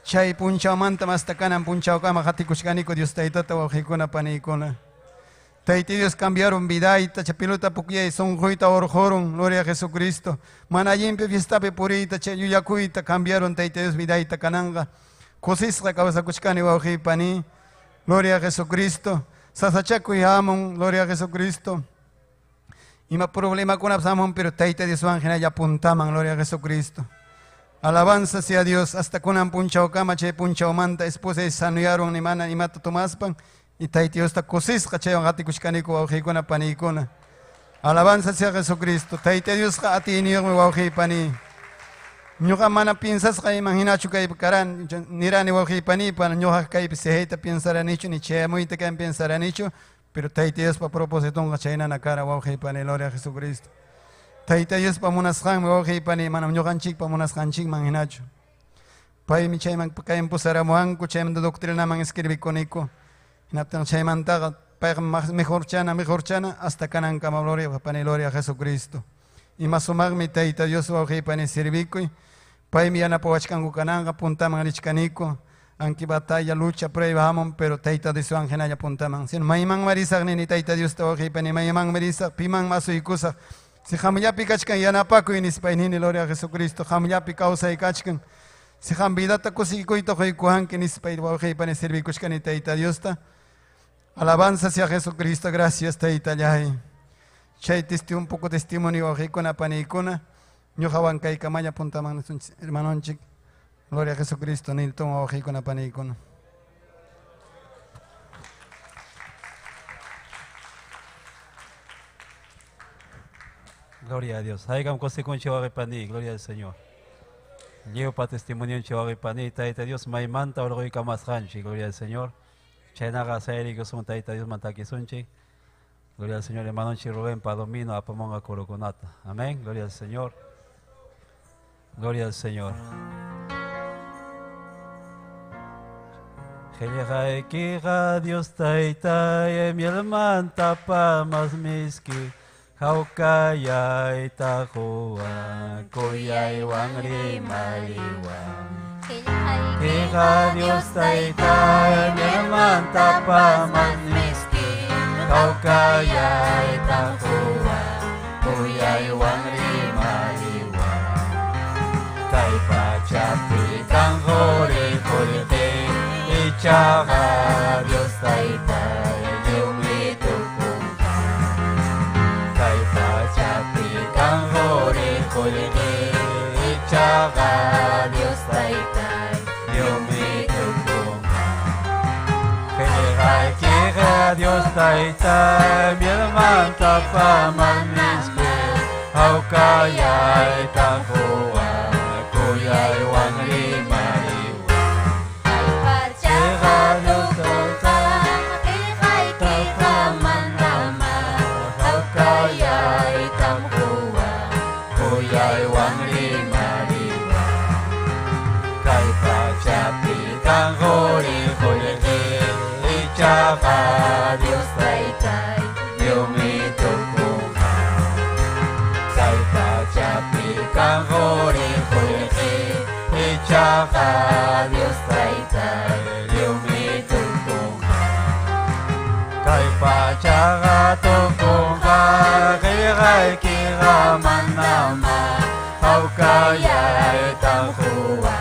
Chay punchawmanta hasta kanan punchawkama hatikushkaniku Dios taytata wauqikuna panikuna. Tayta Dios cambiaron vidayta, chay pilota pukyay sunquyta orjorun gloria a Jesucristo. Mana allinpi fiestapi puriyta chay yuyakuyta cambiaron tayta Dios vidayta kananqa. Kusisqa kawsakuchkani wauqipani gloria a Jesucristo. Sasachakuy hamun gloria a Jesucristo. Ima problema kunapas hamun pero tayta Dios wanhinaya puntaman gloria a Jesucristo. Alabanza sea Dios, hasta kunan punchawkama chay punchawmanta esposa sanuyaron ni mana imata tomaspan y tayta Dios ta kusisqa chaywan hatikushkaniku wauqikuna panikuna. Alabanza sea Jesucristo. Tayta Diosqa atiniyoqmi wauqipani. Ñuqa mana piensasqa iman hinachu kaypi karan nirani wauqipanipa ñuqa kaypi sihayta pensaranichu ni chayamuyta kaypi pensaranichu pero tayta Diospa propósitonqa chaynana kara wauqipani gloria a Jesucristo. Tayta Diospa munasqanmi wauqipani manam ñuqanchikpa munasqanchikman hinachu. Paymi chayman kayman pusaramuwanku chaymanta doctrinaman escribikuniku. Hinaptin chaymantaqa payqa mejorchana hasta kanankama gloria a Jesucristo. Y más sumagmi tayta Dios wauqipani sirvikuy. Pai miana powachkan kukananga puntaman richkaniko. Anki batalla, lucha, prueba, amon, pero taita de su angenaya puntaman. Sin maimang marisak ni taita Dios tawakipani, maimang marisak, pimang masu ikusak. Si hamyapi kachkan yanapaku inis painini gloria a Jesucristo. Hamyapi causa ikachkan. Si hambidata kusikuito koikuhan kinis paitawakipani servikushkan taita Dios ta. Alabanza sea Jesucristo, gracias taita yahay. Chay un poco testimonio wajikuna panikuna. Ñujawan kay kamaya puntaman hermanonchik. Gloria a Jesucristo, ni tomo wajikuna panikuna. Gloria a Dios. Haigam consecuencia wajipani, gloria al Señor. Llevo para testimonio en wajipani, taita Dios, maimanta oroika más hanchi, gloria al Señor. Chainaga sairi que son taita Dios mantaki sunchi. Gloria al Señor, hermano Rubén Padomino, apamonga coroconata. Amén. Gloria al Señor. Gloria al Señor. Gelejai kira Dios taita mi hermano tapa más miski. Haukaya itahoa koyai wangri maiwa. Kira Dios taita mi hermano tapa más miski. Haukaya itahoa koyai wangri maiwa. Kay pachapi kang hori hori ichaga Dios taita yumitukungka. Kay pachapi kang hori hori ichaga Dios taita yumitukungka. Kaya Dios taita mi hermano tapa manmiske. Haukaya itahoa koyai wangri maiwa. Kaya Dios taita tapa manama. Haukaya itahoa koyai wangri maiwa. Kay pachapi kang hori hori ichaga Dios taita yumitukungka. Kay pachapi kang hori hori ichaga Dios taita yumitukungka. Kay pachaga tukungka kay kira manama. Haukaya itahoa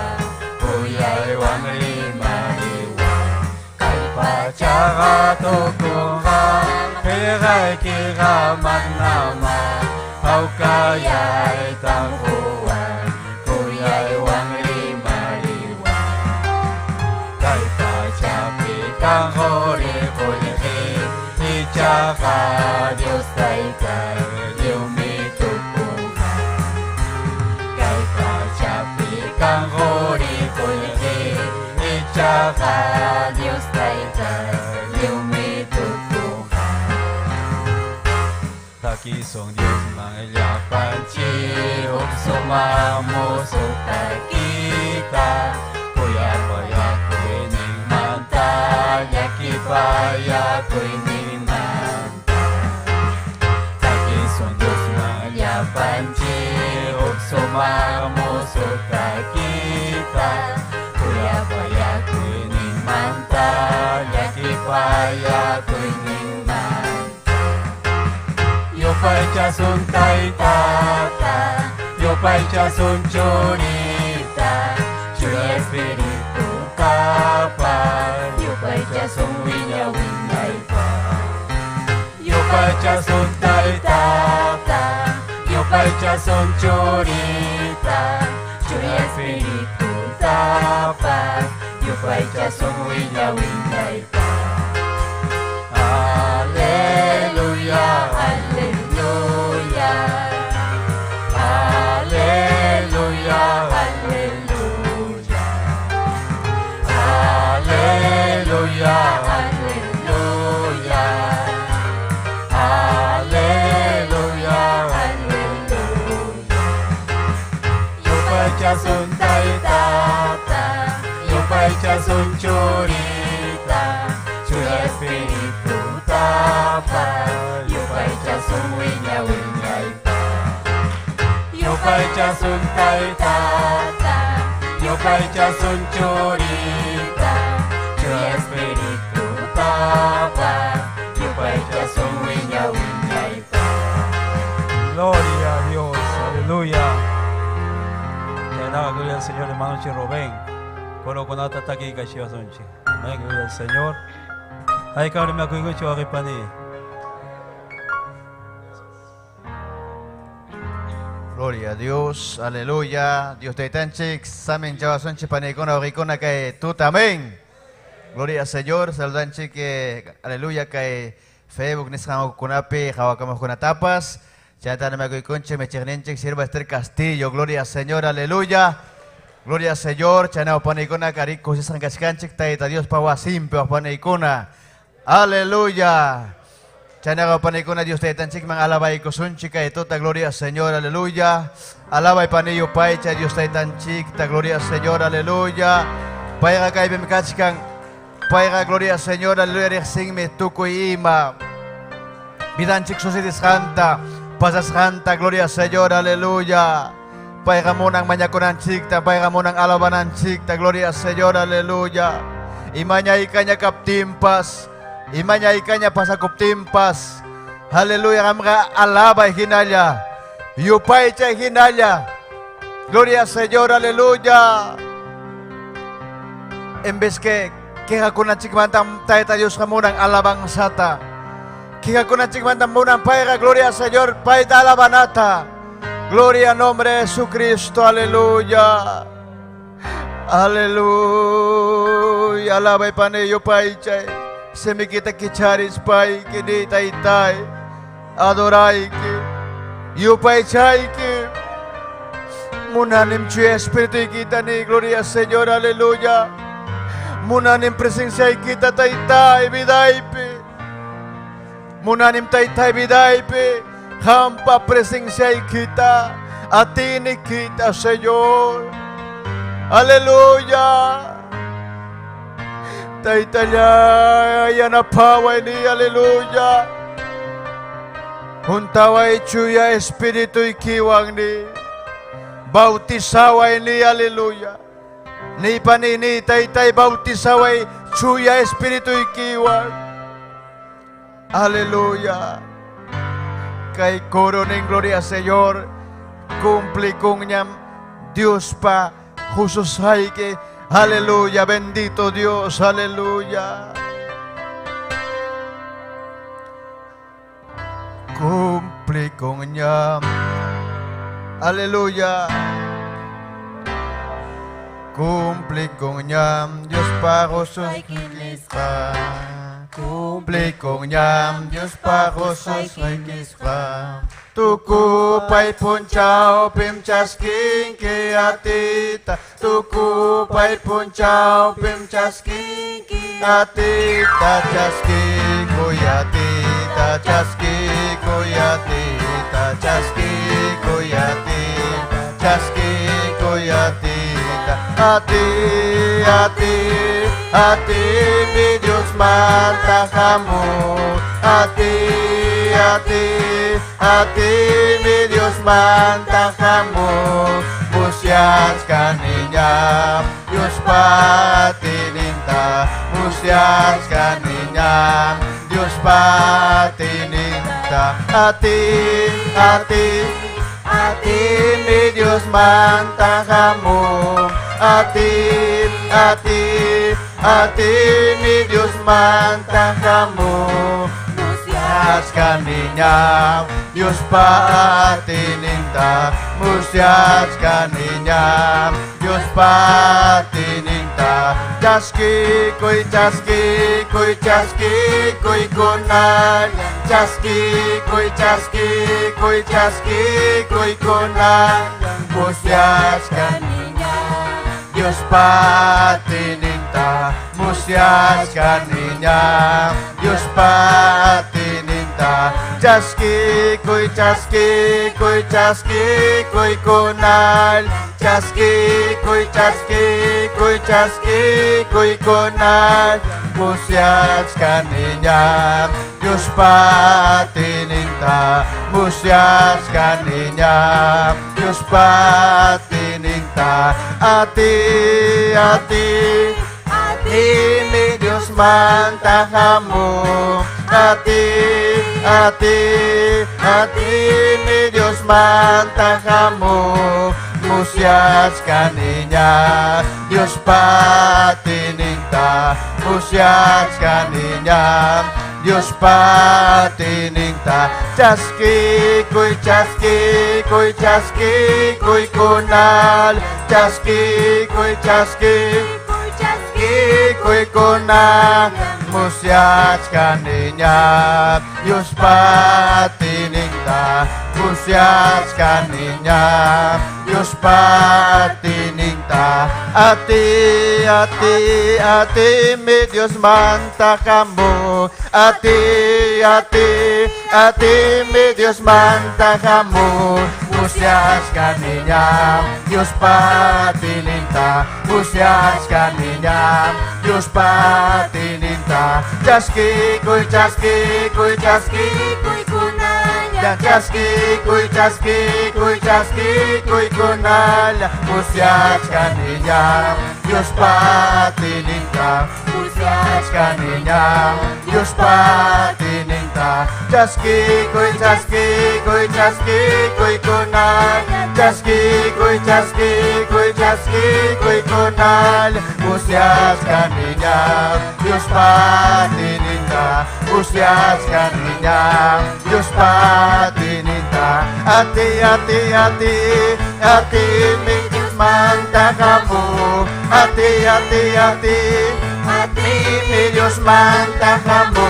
koyai wangri maiwa. Kay pachaga tukungka kay kira manama. Haukaya itahoa koyai wangri maiwa. Kay pachapi kang hori hori ichaga Dios taita yumitukungka. Kay pachapi kang hori hori ichaga Dios taita yumitukungka. Takisong Dios mangilapan chiok sumamo kita. Kuya paya kuining manta yakipaya kuining manta. Takisong Dios mangilapan chiok sumamo kita. Kuya paya kuining manta yakipaya kuining manta. Yo pacha sun taitata, yo pacha sun chorita, chura espiritu kapa, yo pacha sun winya winyaipa. Yo pacha sun taitata, yo pacha sun chorita, chura espiritu kapa, yo pacha sun winya winyaipa. Aleluya, aleluya, aleluya, aleluya, aleluya, aleluya, aleluya, aleluya. Yo pacha sun taitata, yo pacha sun chorita, chura espiritu tapa, yo pacha sun winya winyaipa. Yo pacha sun taitata, Yupaicha Sunchurita, Chua Espíritu Papa, Yupaicha Sun Wiña Wiña y Paz. Gloria a Dios, aleluya. Le daba gloria al Señor, hermano Chirrobén. Cuando con ata taki Kashia Sunchi. Amén, gloria al Señor. Ay, cabrón, me acuerdo que Aripani. Gloria a Dios, aleluya. Dios te tanchik, samen jawason chipanekona orikona kay tut, amén. Gloria al Señor, saludan que aleluya kay Facebook nisang kunapi, hawakamos con tapas. Chata na magoy conche me chernenchik sirva Esther Castillo. Gloria al Señor, aleluya. Gloria al Señor, chana opanikona kariko si sangaskanchik taita Dios pawa simpe opanikona. Aleluya. Chana opanikona Dios te tanchik mang alabay ko sunchika ito ta gloria al Señor, aleluya. Alabay paniyo paicha Dios te tanchik ta gloria al Señor, aleluya. Paiga kay bimkachkan. Paiga gloria al Señor, aleluya. Rexing me tukoy ima. Bidanchik susidis hanta. Pasas hanta, gloria al Señor, aleluya. Paiga munang manyakunan chikta, paiga munang alabanan chikta, gloria al Señor, aleluya. Imanya ikanya kaptimpas. Imanya ikanya pasakuptimpas. Aleluya, kamga alabay hinalya. Yupay chay hinalya. Gloria al Señor, aleluya. En vez que hakunan chikmantam taita Dios kamunang alabang sata. Kika kuna chikmantam munang paiga, gloria al Señor, paita alabanata. Gloria al nombre de Jesucristo, aleluya. Aleluya. Alabay paneyo paichay. Se me quita kicharis pai, que ni taitai. Adorai que. Yo paichay que. Munanim chu espíritu y quita ni, gloria al Señor, aleluya. Munanim presencia y quita taitai, vidaipe. Munanim taitai, vidaipe. Hampa presencia y quita. A ti ni quita, Señor. Aleluya. Taitaya yanapaway ni, aleluya. Huntaway chuya espíritu y kiwang ni. Bautisaway ni, aleluya. Ni panini taitay bautisaway chuya espíritu y kiwang. Aleluya. Kay koroning gloria Señor. Cumple con ñam Dios pa Jesús hay que. Aleluya, bendito Dios, aleluya. Cumple con ñam. Aleluya. Cumple con ñam Dios pa Jesús Cristo. Cumple con ñam Dios pa Jesús Cristo. Tuku pai punchao pim chasking ke atita. Tuku pai punchao pim chasking ke atita. Chasking kuyatita. Chasking kuyatita. Chasking kuyatita. Chasking kuyatita. Ati mi Dios mata kamu. Ati mi Dios manta kamu. Musias kaninya Dios patininta. Musias kaninya Dios patininta. Ati mi Dios manta kamu. Ati mi Dios manta kamu. Musias kaninya Dios patininta. Musias kaninya Dios patininta. Chaski koi kunal. Chaski koi kunal. Musias kaninya Dios patininta. Musias kaninya Dios patininta. Chaski koi kunal. Chaski koi kunal. Musias kaninya Dios patininta. Musias kaninya Dios patininta. manta, a ti, mi Dios manta kamu, a ti, mi Dios manta kamu, musyas kaninya, Dios patininta, musyas kaninya, Dios patininta, chaski, kuy kunal, chaski, kuy kunal, musyas kaninya, Dios patininta, musyas kaninya, Dios patininta, a ti, mi Dios manta kamu, a ti, mi Dios manta kamu, musyas kaninya, Dios patininta, musyas kaninya, Dios patininta, chaski, kuy kunal, chaski, kuy kunal, musyas kaninya, Dios patininta, musyas kaninya, Dios patininta, chaski, kuy kunal, chaski, kuy kunal, musyas kaninya, Dios patininta, musyas kaninya, Dios patininta, a ti, mi Dios manta kamu, a ti, mi Dios manta kamu,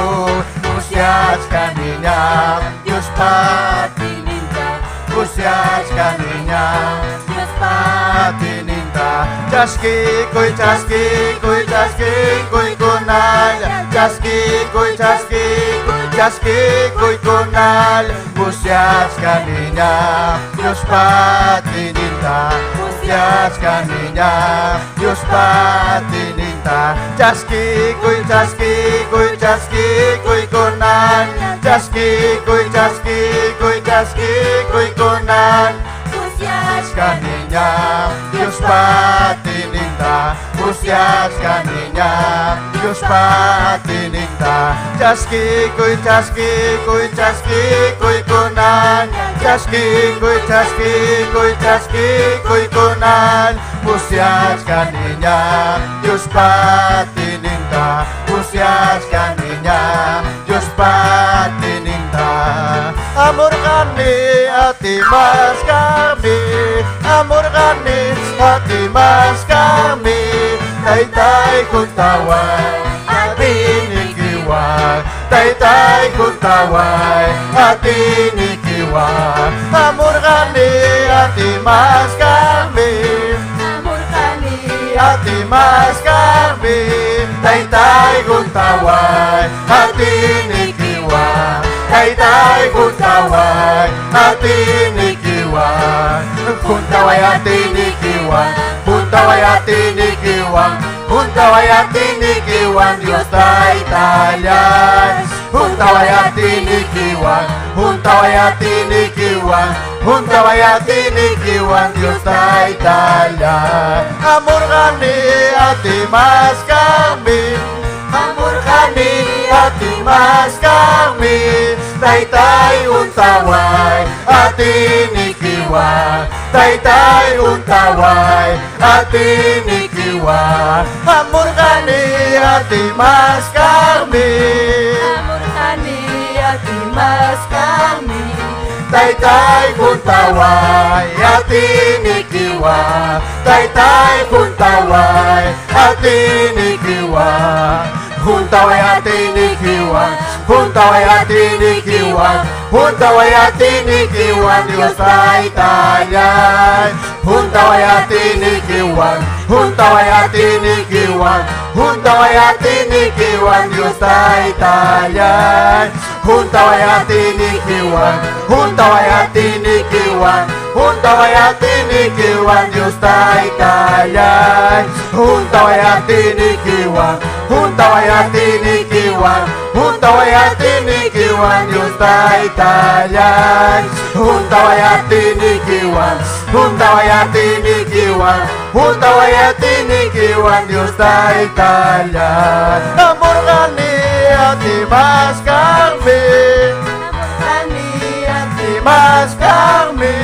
musyas kaninya, Dios patininta, musyas kaninya, Dios patininta, chaski, kuy kunal, chaski, kuy kunal, musyas kaninya, Dios patininta, musyas kaninya, Dios patininta, chaski, kuy kunal, chaski, kuy kunal, musyas kaninya, Dios patininta, musyas kaninya, Dios patininta, chaski, kuy kunal, chaski, kuy kunal, musyas kaninya, Dios patininta, musyas kaninya, Dios patininta, amor kami, hati mas kami, amor kami, hati mas kami, tay kuntaway, hati nikiwag, tay kuntaway, hati nikiwag, amor kami, hati mas kami, amor kami, hati mas kami, tay kuntaway, hati nikiwag, tay kuntaway, hati nikiwag, kuntaway hati nikiwag, kuntaway hati nikiwag, kuntaway hati nikiwag, Dios taytayan, kuntaway hati nikiwag, kuntaway hati nikiwag, kuntaway hati nikiwag, Dios taytayan, amor kami, hati mas kami, amor kami, hati mas kami, tay untaway, hati nikiwag, tay untaway, hati nikiwag, amor kami, hati mas kami, amor kami, hati mas kami, tay untaway, hati nikiwag, tay untaway, hati nikiwag, Huntaway hati ni Kiwan, huntaway hati ni Kiwan, huntaway hati ni Kiwan, Dios taytayan. Huntaway hati ni Kiwan, huntaway hati ni Kiwan, huntaway hati ni Kiwan, Dios taytayan. Huntaway hati ni Kiwan, huntaway hati ni Kiwan, huntaway hati ni Kiwan, Dios taytayan. Huntaway hati ni Kiwan, huntaway hati ni Kiwan, huntaway hati ni Kiwan, Dios taytayan. Huntaway hati ni Kiwan, Huntawayatinikiwan, huntawayatinikiwan Dios Taytaya. Amor kami ati mas kami, mas kami,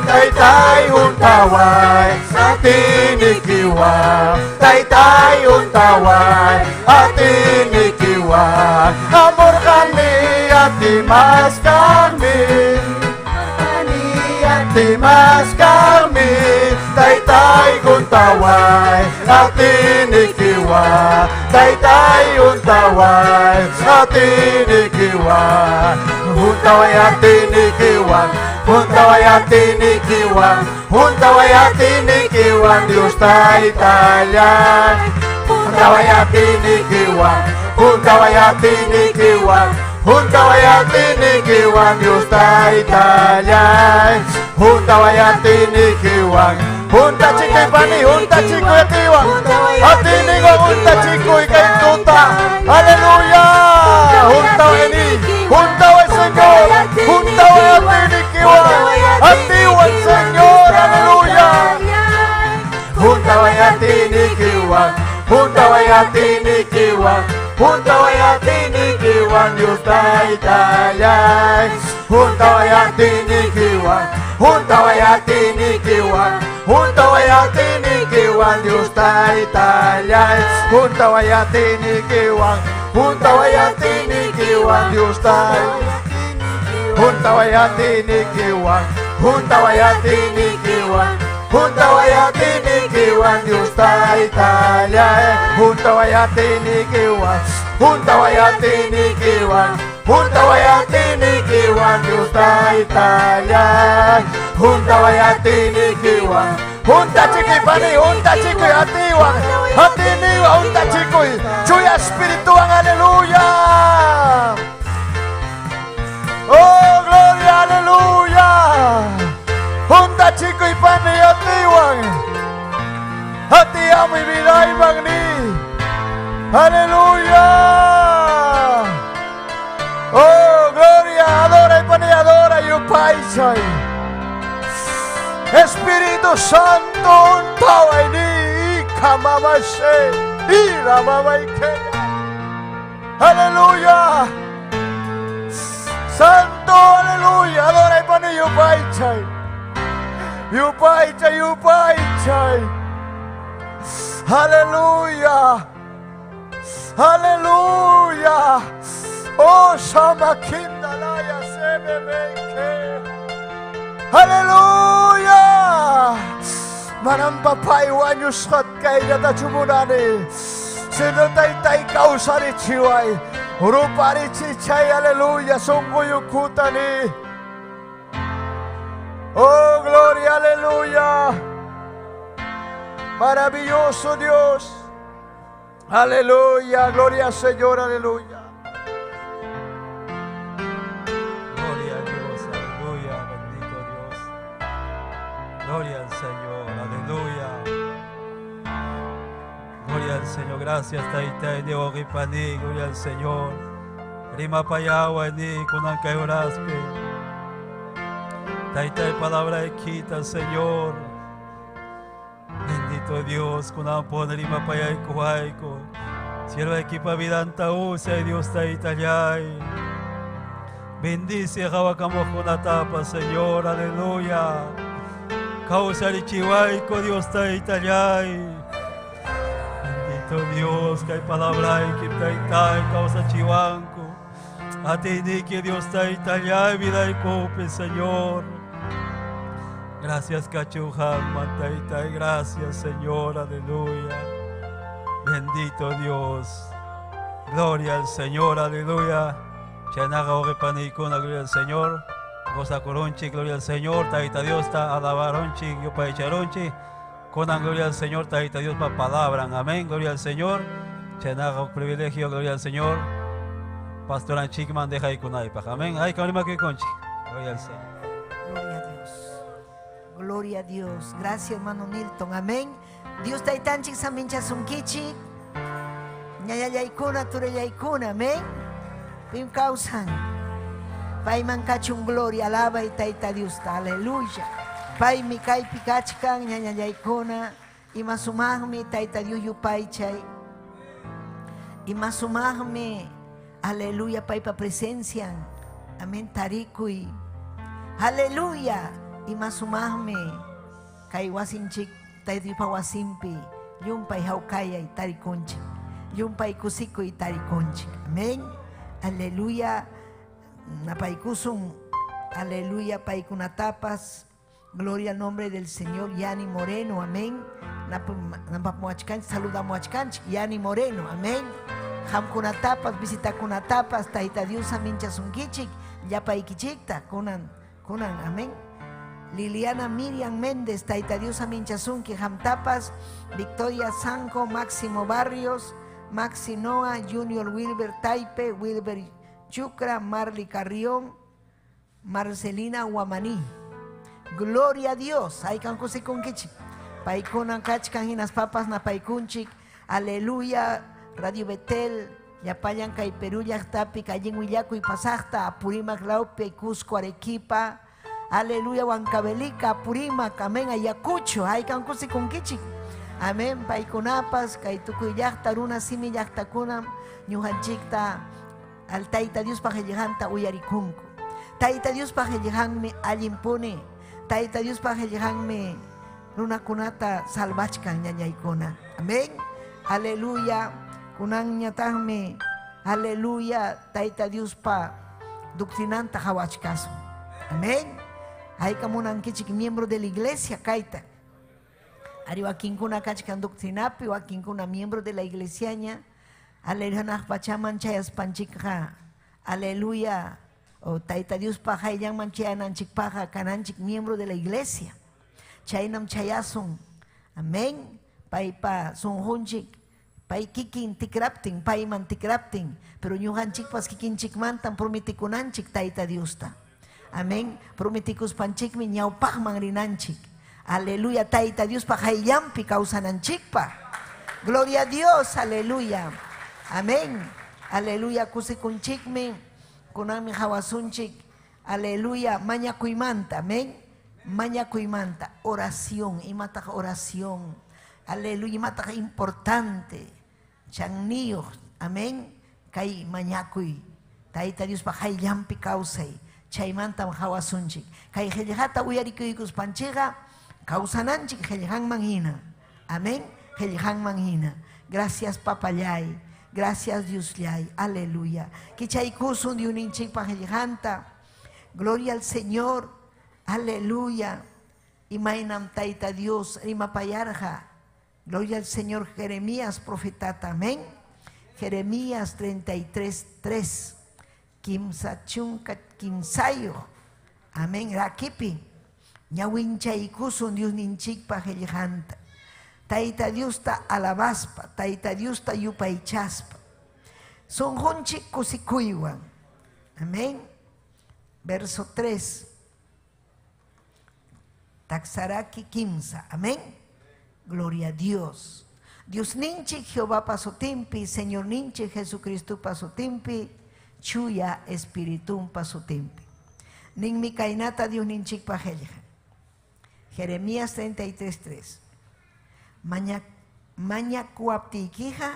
Taytay huntaway atinikiwan, Taytay huntaway atinikiwan. Amor kami ati mas kami, mas kami, Taytay huntaway atinikiwan, Taytay huntaway atinikiwan. Huntaway atinikiwan, huntaway atinikiwan, huntaway atinikiwan Dios Taytaya. Huntaway atinikiwan, huntaway atinikiwan, huntaway atinikiwan Dios Taytaya. Huntaway atinikiwan, hunta chikoy pani, hunta chikoy atiwan, atinikiwan hunta chikoy kay tuta. Aleluya. Huntaway ni, huntaway Señor, huntaway atinikiwan, atiwan Señor. Aleluya. Huntaway atinikiwan, huntaway atinikiwan, huntaway atinikiwan Dios Taytaya. Huntaway atinikiwan, huntaway atinikiwan, huntaway atinikiwan Dios Taytaya. Huntaway atinikiwan, huntaway atinikiwan Dios Taytaya. Huntaway atinikiwan, huntaway atinikiwan, huntaway atinikiwan Dios Taytaya. Huntaway atinikiwan, huntaway atinikiwan, huntaway atinikiwan Dios Taytaya. Huntaway atinikiwan, hunta chikoy pani, hunta chikoy atiwan, atiniwan hunta chikoy Chuya espirituan. Aleluya. Oh gloria, aleluya. Hunta chikoy pani atiwan, atiamoy bilay magni. Aleluya. Oh gloria, adora y pani, adora y upaisay. Espíritu Santo untaway ni ikamamase iramamaykeya. Aleluya. Santo, aleluya, adora y pani upaisay, upaisay, upaisay. Aleluya. Aleluya. Oh Shamakindalaya sebebeke. Aleluya. Manampapaywan yung skat kay natachumunan sino Taytay kausari chiway urupari chichay. Aleluya. Sungko yung kutani. Oh gloria, aleluya. Maravilloso Dios. Aleluya, gloria al Señor, aleluya. Gloria a Dios, aleluya, bendito Dios. Gloria al Señor, aleluya. Gloria al Señor, gracias Taytay de Oripani, gloria al Señor. Rima payawa ni kunan kayo raspe. Taytay palabra equita, Señor. Bendito Dios, kunan po na rima payay kuhay ko. Sierva equipa vidanta usa Dios Taytayay. Bendice Jawakamo Kunatapa, Señor, aleluya. Kausari chiway ko Dios Taytayay. Bendito Dios, kay palabra equip Taytay, kausa chiwanko. Atiniki Dios Taytayay, vida y cope, Señor. Gracias, Cachuhan, Taytay, gracias, Señor, aleluya. Bendito Dios. Gloria al Señor, aleluya. Chanaga Orepanicuna, gloria al Señor. Goza Coronchi, gloria al Señor. Taita Dios, ta alabaronchi, yo pa echaronchi. Conan, gloria al Señor, taita Dios pa palabra. Amén, gloria al Señor. Chanaga privilegio, gloria al Señor. Pastoran Chikman, deja y kunaipa. Amén. Ay, kalima que conchi. Gloria al Señor. Gloria a Dios. Gloria a Dios. Gracias, hermano Nilton. Amén. Dios taitanchik samincha sunkichi. Ñayayaykuna, tureyaykuna. Amén. Pim causan. Paiman kachun gloria. Alaba y taita Dios. Aleluya. Pai mi kay pikachkan ñañallaykuna ima sumaqmi Tayta Dios yupaychay ima sumaqmi aleluya paypa presencian amén tarikuy aleluya ima sumaqmi kay wasinchik Tayta Diospa wasinpi yumpay hawkayay tarikunchik yumpay kusikuy tarikunchik amén aleluya napaykusun aleluya paykunatapas. Gloria al nombre del Señor. Yani Moreno, amén. Saluda Moachkanch, Yani Moreno, amén. Ham kunatapas, visita kunatapas, Tayta Dios amincha sunkichik, yapa ikichikta, kunan, amén. Liliana Miriam Méndez, Tayta Dios amincha sunki, ham tapas, Victoria Sanco, Máximo Barrios, Maxi Noa, Junior Wilber Taipe, Wilber Chucra, Marley Carrión, Marcelina Guamaní. Gloria a Dios. Hay can kusi kunkichik. Paikunan kachkan hinas papas na paikunchik. Aleluya. Radio Betel. Yapayan kay Perú yaktapi kayin Huillaco y Pasajta. Apurimac Laupe, Cusco, Arequipa. Aleluya. Huancavelica, Apurimac. Amén. Ayacucho. Hay can kusi kunkichik. Amén. Paikunapas kay Tukuy yakta runa simi yaktakunam. Ñujanchikta. Al Tayta Dios pajellejanta uyarikunku. Tayta Dios pajellejangmi allimpuni. Tayta Dios pajellejangmi runa kunata salvachkan ñañaykuna. Amén. Aleluya. Kunan ñatangmi. Aleluya. Tayta Dios pa doctrinanta hawachkaso. Amén. Hay kamunan kichik miembro de la iglesia kaita. Ari wakinkuna kachkan doctrinapi wakinkuna miembro de la iglesiaña. Aleluya pachaman chayas panchikha. Aleluya. O Tayta Dios paja y llaman chayananchik paja kananchik miembro de la iglesia. Chaynam chayasun. Amén. Pai pa sunjunchik. Pai kikin tikrapting. Pai man tikrapting. Pero ñuhanchik pas kikinchik mantan prometikunanchik Tayta Dios ta. Amén. Prometikus panchik mi ñaupaj manrinanchik. Aleluya. Tayta Dios paja y yampi causananchik pa. Gloria a Dios. Aleluya. Amén. Aleluya. Kusikunchik mi. Kunami hawasunchik, aleluya, maña kuimanta, amén, maña kuimanta, oración, imata oración, aleluya, imata importante, channiyo, amén, kay maña kui, Tayta Dios pa hay yampi causay, chaymanta hawasunchik, kay helijata uyarikuikus panchiga, causananchik helijan manhina, amén, helijan manhina, gracias papayay. Gracias Dios Yay, aleluya. Kichaykusun de un inchik pajelijanta. Gloria al Señor, aleluya. Imainam Tayta Dios, rimapayarja. Gloria al Señor, Jeremías, profetata, amén. Jeremías 33:3. Kimsachunka kimsayo. Amén. Rakipi. Ñawinchaykusun de un inchik pajelijanta. Tayta Dios ta alabaspa, Tayta Dios ta yupaychaspa. Son honchik kusikuywan. Amén. Verso 3. Taxaraki kimsa. Amén. Gloria a Dios. Dios ninchi Jehová pasotimpi, Señor ninchi Jesucristo pasotimpi, chuya espiritum pasotimpi. Nin mi kainata Dios ninchik pajelja. Jeremías 33:3. Maña kuaptikija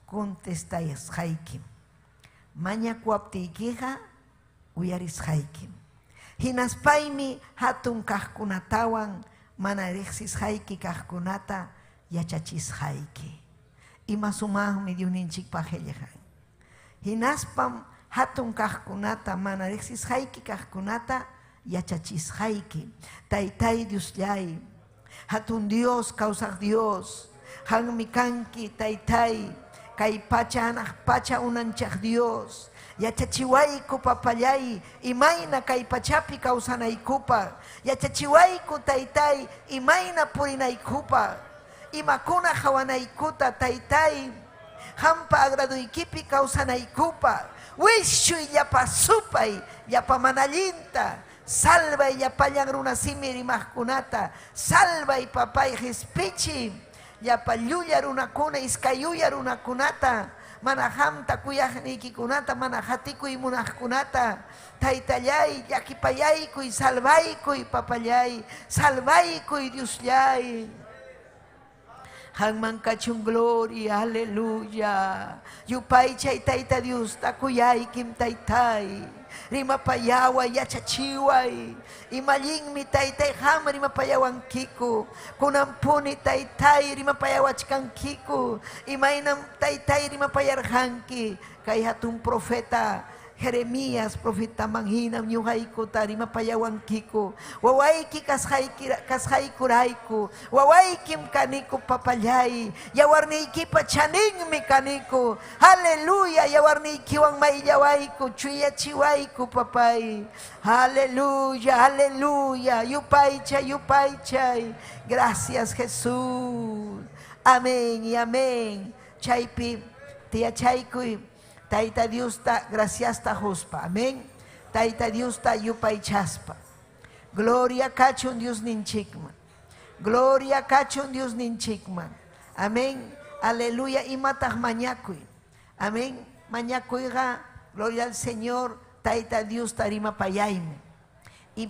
contestáis haikim. Maña kuaptikija uyaris haikim. Hinaspaimi hatun kahkunatawan manarexis haiki kahkunata yachachis haiki. Imasumahmi diuninchik pajellejan. Hinaspam hatun kahkunata manarexis haiki kahkunata yachachis haiki. Taytay Dios yay. Hatun Dios, causa Dios, han mikanki, taytay, kay pacha anak pacha unanchak Dios, yachachiwayku papayay, imayna kay pachapi causanaykupa, yachachiwayku taytay, imayna purinaykupa, imakuna hawanaykuta taytay, hampa agraduykipi causanaykupa, wishuy yapa supay, yapa manalinta, salva y yapayang runa simiri mahkunata. Salva y papay hispichi. Yapayuya runa kuna iskayuya runa kunata. mana hamta kuyaqnikikunata mana hatikuy munaqkunata taytallay llakipayaykuy salvaykuy papallay salvaykuy Diosllay hangman kachun gloria aleluya yupay chay tayta Dios takuyaykim taytay rimapayawa yachachiway imallinmi taytay hama rimapayawankiku kunampuni taytay rimapayawachkankiku imaynam taytay rimapayarhanki kay hatun profeta Jeremías profeta manghinam nyuhayku tarimapayawankiku wawayki kasqaykurayku wawaykim kaniku papallay yawarniykipa chaninmi kaniku aleluya yawarniykiwan mayllawayku chuyachiwayku papay aleluya aleluya yupaychay gracias Jesús amén y amén chaypi tiyachaykuy Tayta Dios ta gracias ta hospa. Amén. Tayta Dios ta yupay chaspa. Gloria kachun Dios ninchikman. Gloria kachun Dios ninchikman. Amén. Aleluya. Imatah mañakuy. Amén. Mañakuyga. Gloria al Señor. Tayta Dios tarima payayme. Y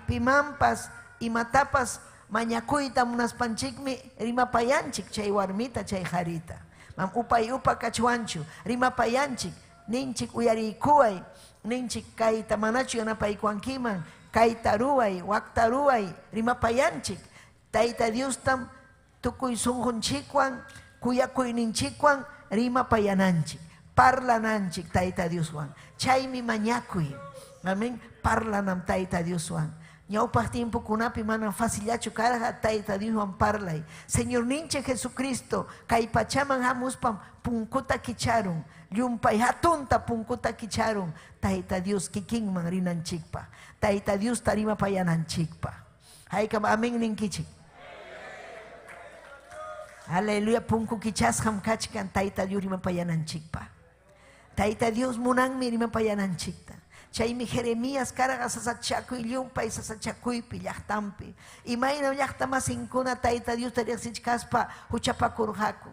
pimampas imatapas mañakuyta munas panchikmi rima payanchik chay warmita chay jarita. Mam upay kachwanchu rimapayanchik ninchik uyarikuay ninchik kayta manachu yanapaykuankiman kaytaruay waktaruay rimapayanchik tayta Dios tam tukuy sunqunchikwan kuyakuyninchikwan rimapayananchik parlananchik tayta Dioswan chaymi mañakuy amén parlanam tayta Dioswan ñawpaq tiempokunapi mana facillachu karqa tayta Dioswan parlay Señor ninche Jesucristo kay pachaman hamuspam punkuta kicharun llumpay hatunta punkuta kicharun tayta Dios kikinman rinanchikpa tayta Dios tarima payananchikpa haykam amén ninkichik aleluya punku kichasham kachkan tayta Dios rima payananchikpa tayta Dios munanmi rima payananchikta chaymi Jeremías karqa sasachakuy llumpay sasachakuypi llaqtampi imayna llaqtamasinkuna tayta Dios tariqsichkaspa huchapakurqaku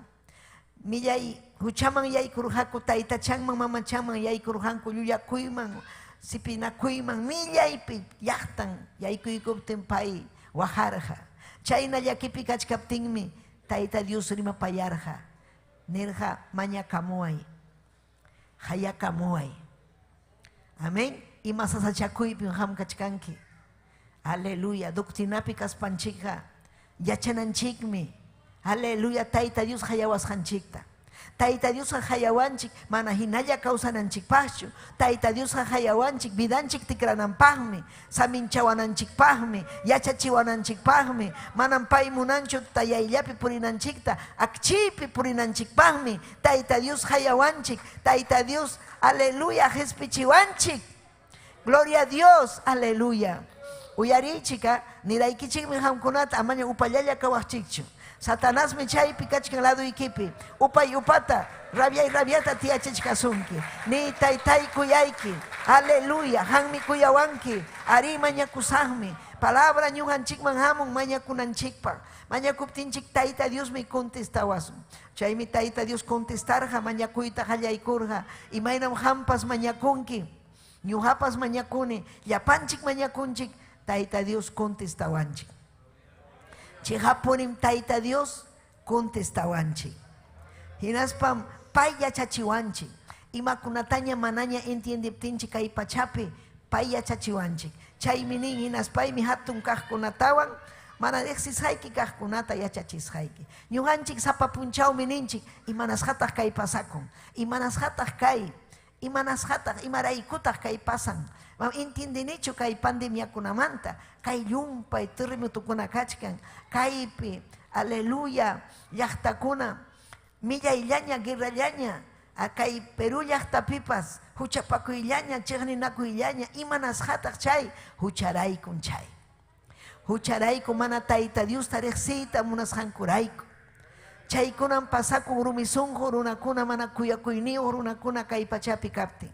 millay huchaman yaykurqaku taytachanman mamachanman yaykurqanku llulakuyman sipinakuyman millaypi llaqtan yaykuykuptin pay wajarqa chayna llakipi kachkaptinmi tayta Dios rimapayarqa nirqa mañakamuay hayakamuay amén y más asachakuypi ham kachkanki aleluya doctrinapi kaspanchikqa yachananchikmi aleluya tayta Dios hayawasqanchikta tayta Dios hayawanchik mana hinalla kawsananchikpaqchu tayta Dios hayawanchik vidanchik tikrananpaqmi saminchawananchikpaqmi yachachiwananchikpaqmi manan pay munanchu tayayllapi purinanchikta akchiypi purinanchikpaqmi tayta Dios hayawanchik tayta Dios aleluya jespichiwanchik gloria a Dios aleluya uyarichika niraykichikmi hamkunata amaña upallalla kawaqchikchu Satanás me chaypi kachkan lado ikipi upay upata rabiata tiyachichkasunki ni taytay kuyayki aleluya hanmi kuyawanki ari mañakusaqmi palabra ñuqanchikman hamun mañakunanchikpaq mañakuptinchik tayta Dios mi contestawasun chaymi tayta Dios contestarqa mañakuyta qallaykurqa imaynam hampas mañakunki ñuqapas mañakuni llapanchik mañakunchik tayta Dios contestawanchik chihapunim tayta Dios contestawanchik hinaspam pay yachachiwanchik imakunataña manaña entiendiptinchik kay pachapi pay yachachiwanchik chaymi nin hinaspaymi hatun kaqkunatawan mana riqsisqayki kaqkunata yachachisqayki ñuqanchik sapa punchawmi ninchik imanasqataq kay pasakun imanasqataq kay imanasqataq imaraykutaq kay pasan mam intindinichu kay pandemiakunamanta kay llumpay terremotukuna kachkan kaypi aleluya llaqtakuna millayllaña guerrallaña kay Perú llaqtapipas huchapakuyllaña chiqninakuyllaña imanasqataq chay hucharaykun chay hucharayku mana tayta Dios tariqsiyta munasqankurayku chaykunan pasakun rumisunqu runakuna mana kuyakuyniyuq runakuna kay pachapi kaptin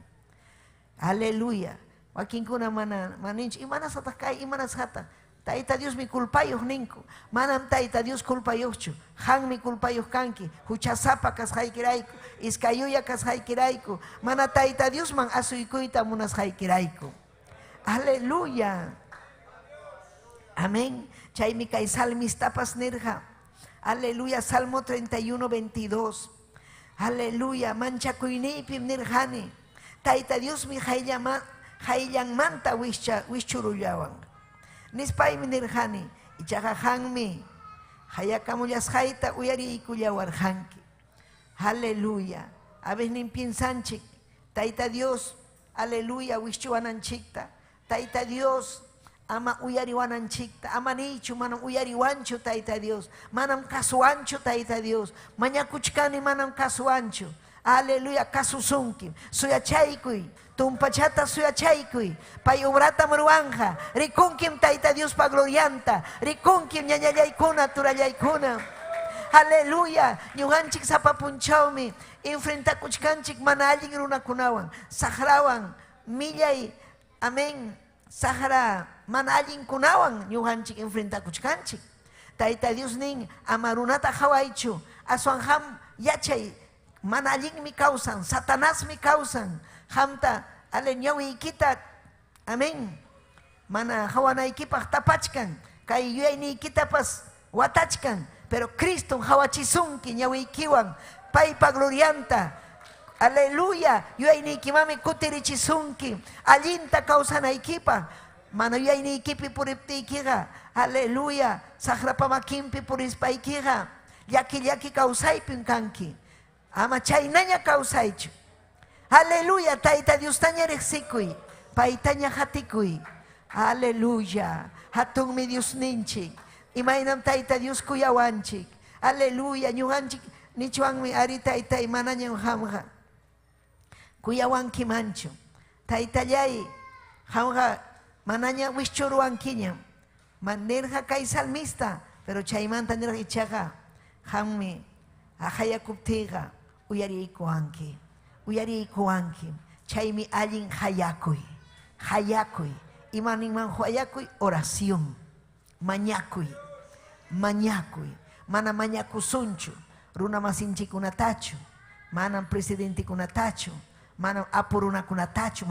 aleluya wakinkuna mana maninch imanasqataq kay imanasqataq Taita Dios mi culpayuq ninku. Manam Taita Dios culpayuqchu. Han mi culpayuq kanki. Huchasapa kasqaykirayku. Iskayuya kasqaykirayku. Mana Taita Dios man asuykuyta munasqaykirayku. Aleluya. Amén. Chaymi kay salmistapas nirja. Aleluya. Salmo 31, 22. Aleluya. Manchakuynipi nirjani. Taita Dios mi hayllan manta wischurullawan. Nispaymi nirjani. Ichaqa hanmi. Hayakamullasqayta uyariykullawarjanki. Aleluya. A veces nin piensanchik. Taita Dios. Aleluya. Wischuwananchikta. Taita Dios. Ama uyariwananchikta. Ama nichu manam uyariwanchu Taita Dios. Manam kasuanchu Taita Dios. Mañakuchkani manam kasuanchu. Aleluya, kasusunki. Suyachaykuy. Tumpachata suyachaykuy. Pay obrata maruanja. Rikunkim Taita Dios pa glorianta. Rikunkim ñañallaykuna turallaykuna. Aleluya. Ñuqanchik sapapunchawmi. Enfrentakuchkanchik mana allin runakunawan. Sahrawan. Millay. Amén. Sahara. Mana allin kunawan. Ñuqanchik enfrentakuchkanchik. Taita Dios nin. Amarunata hawaychu. Aswanham yachay. Mana allin mi causan, Satanás mi causan. Hamta aleñawiykita, amén. Mana hawanaykipaq tapachkan, kay yuyayniykitapas watachkan, pero Cristo hawachisunki ñawiykiwan, paypa glorianta. Aleluya, yuyayniykimami kutirichisunki, allinta kawsanaykipaq. Mana yuyayniykipi puriptiykiqa, aleluya, saqrapamakinpi purispaykiqa, llaki kawsaypin kanki. Ama chaynaña kawsaychu. Aleluya, Taita Dios taña riqsikuy. Paytaña hatikuy. Aleluya. Hatunmi Dios ninchik. Imaynam Taita Dios kuyawanchik. Aleluya. Ñuqanchik nichuwanmi ari Taytay manañam hamqa. Kuyawanki manchu. Taytallay hamqa manaña wischuruwankiñam. Manirqa kay salmista. Pero chaymanta nirqa ichaqa hammi ahayakuptiqa. Uyariykuwanki, chaymi allin hayakuy, imaninman hayakuy oración, mañakuy, mana mañakusunchu, runa masinchikunatachu, manam presidentikunatachu, manam apurunakunatachu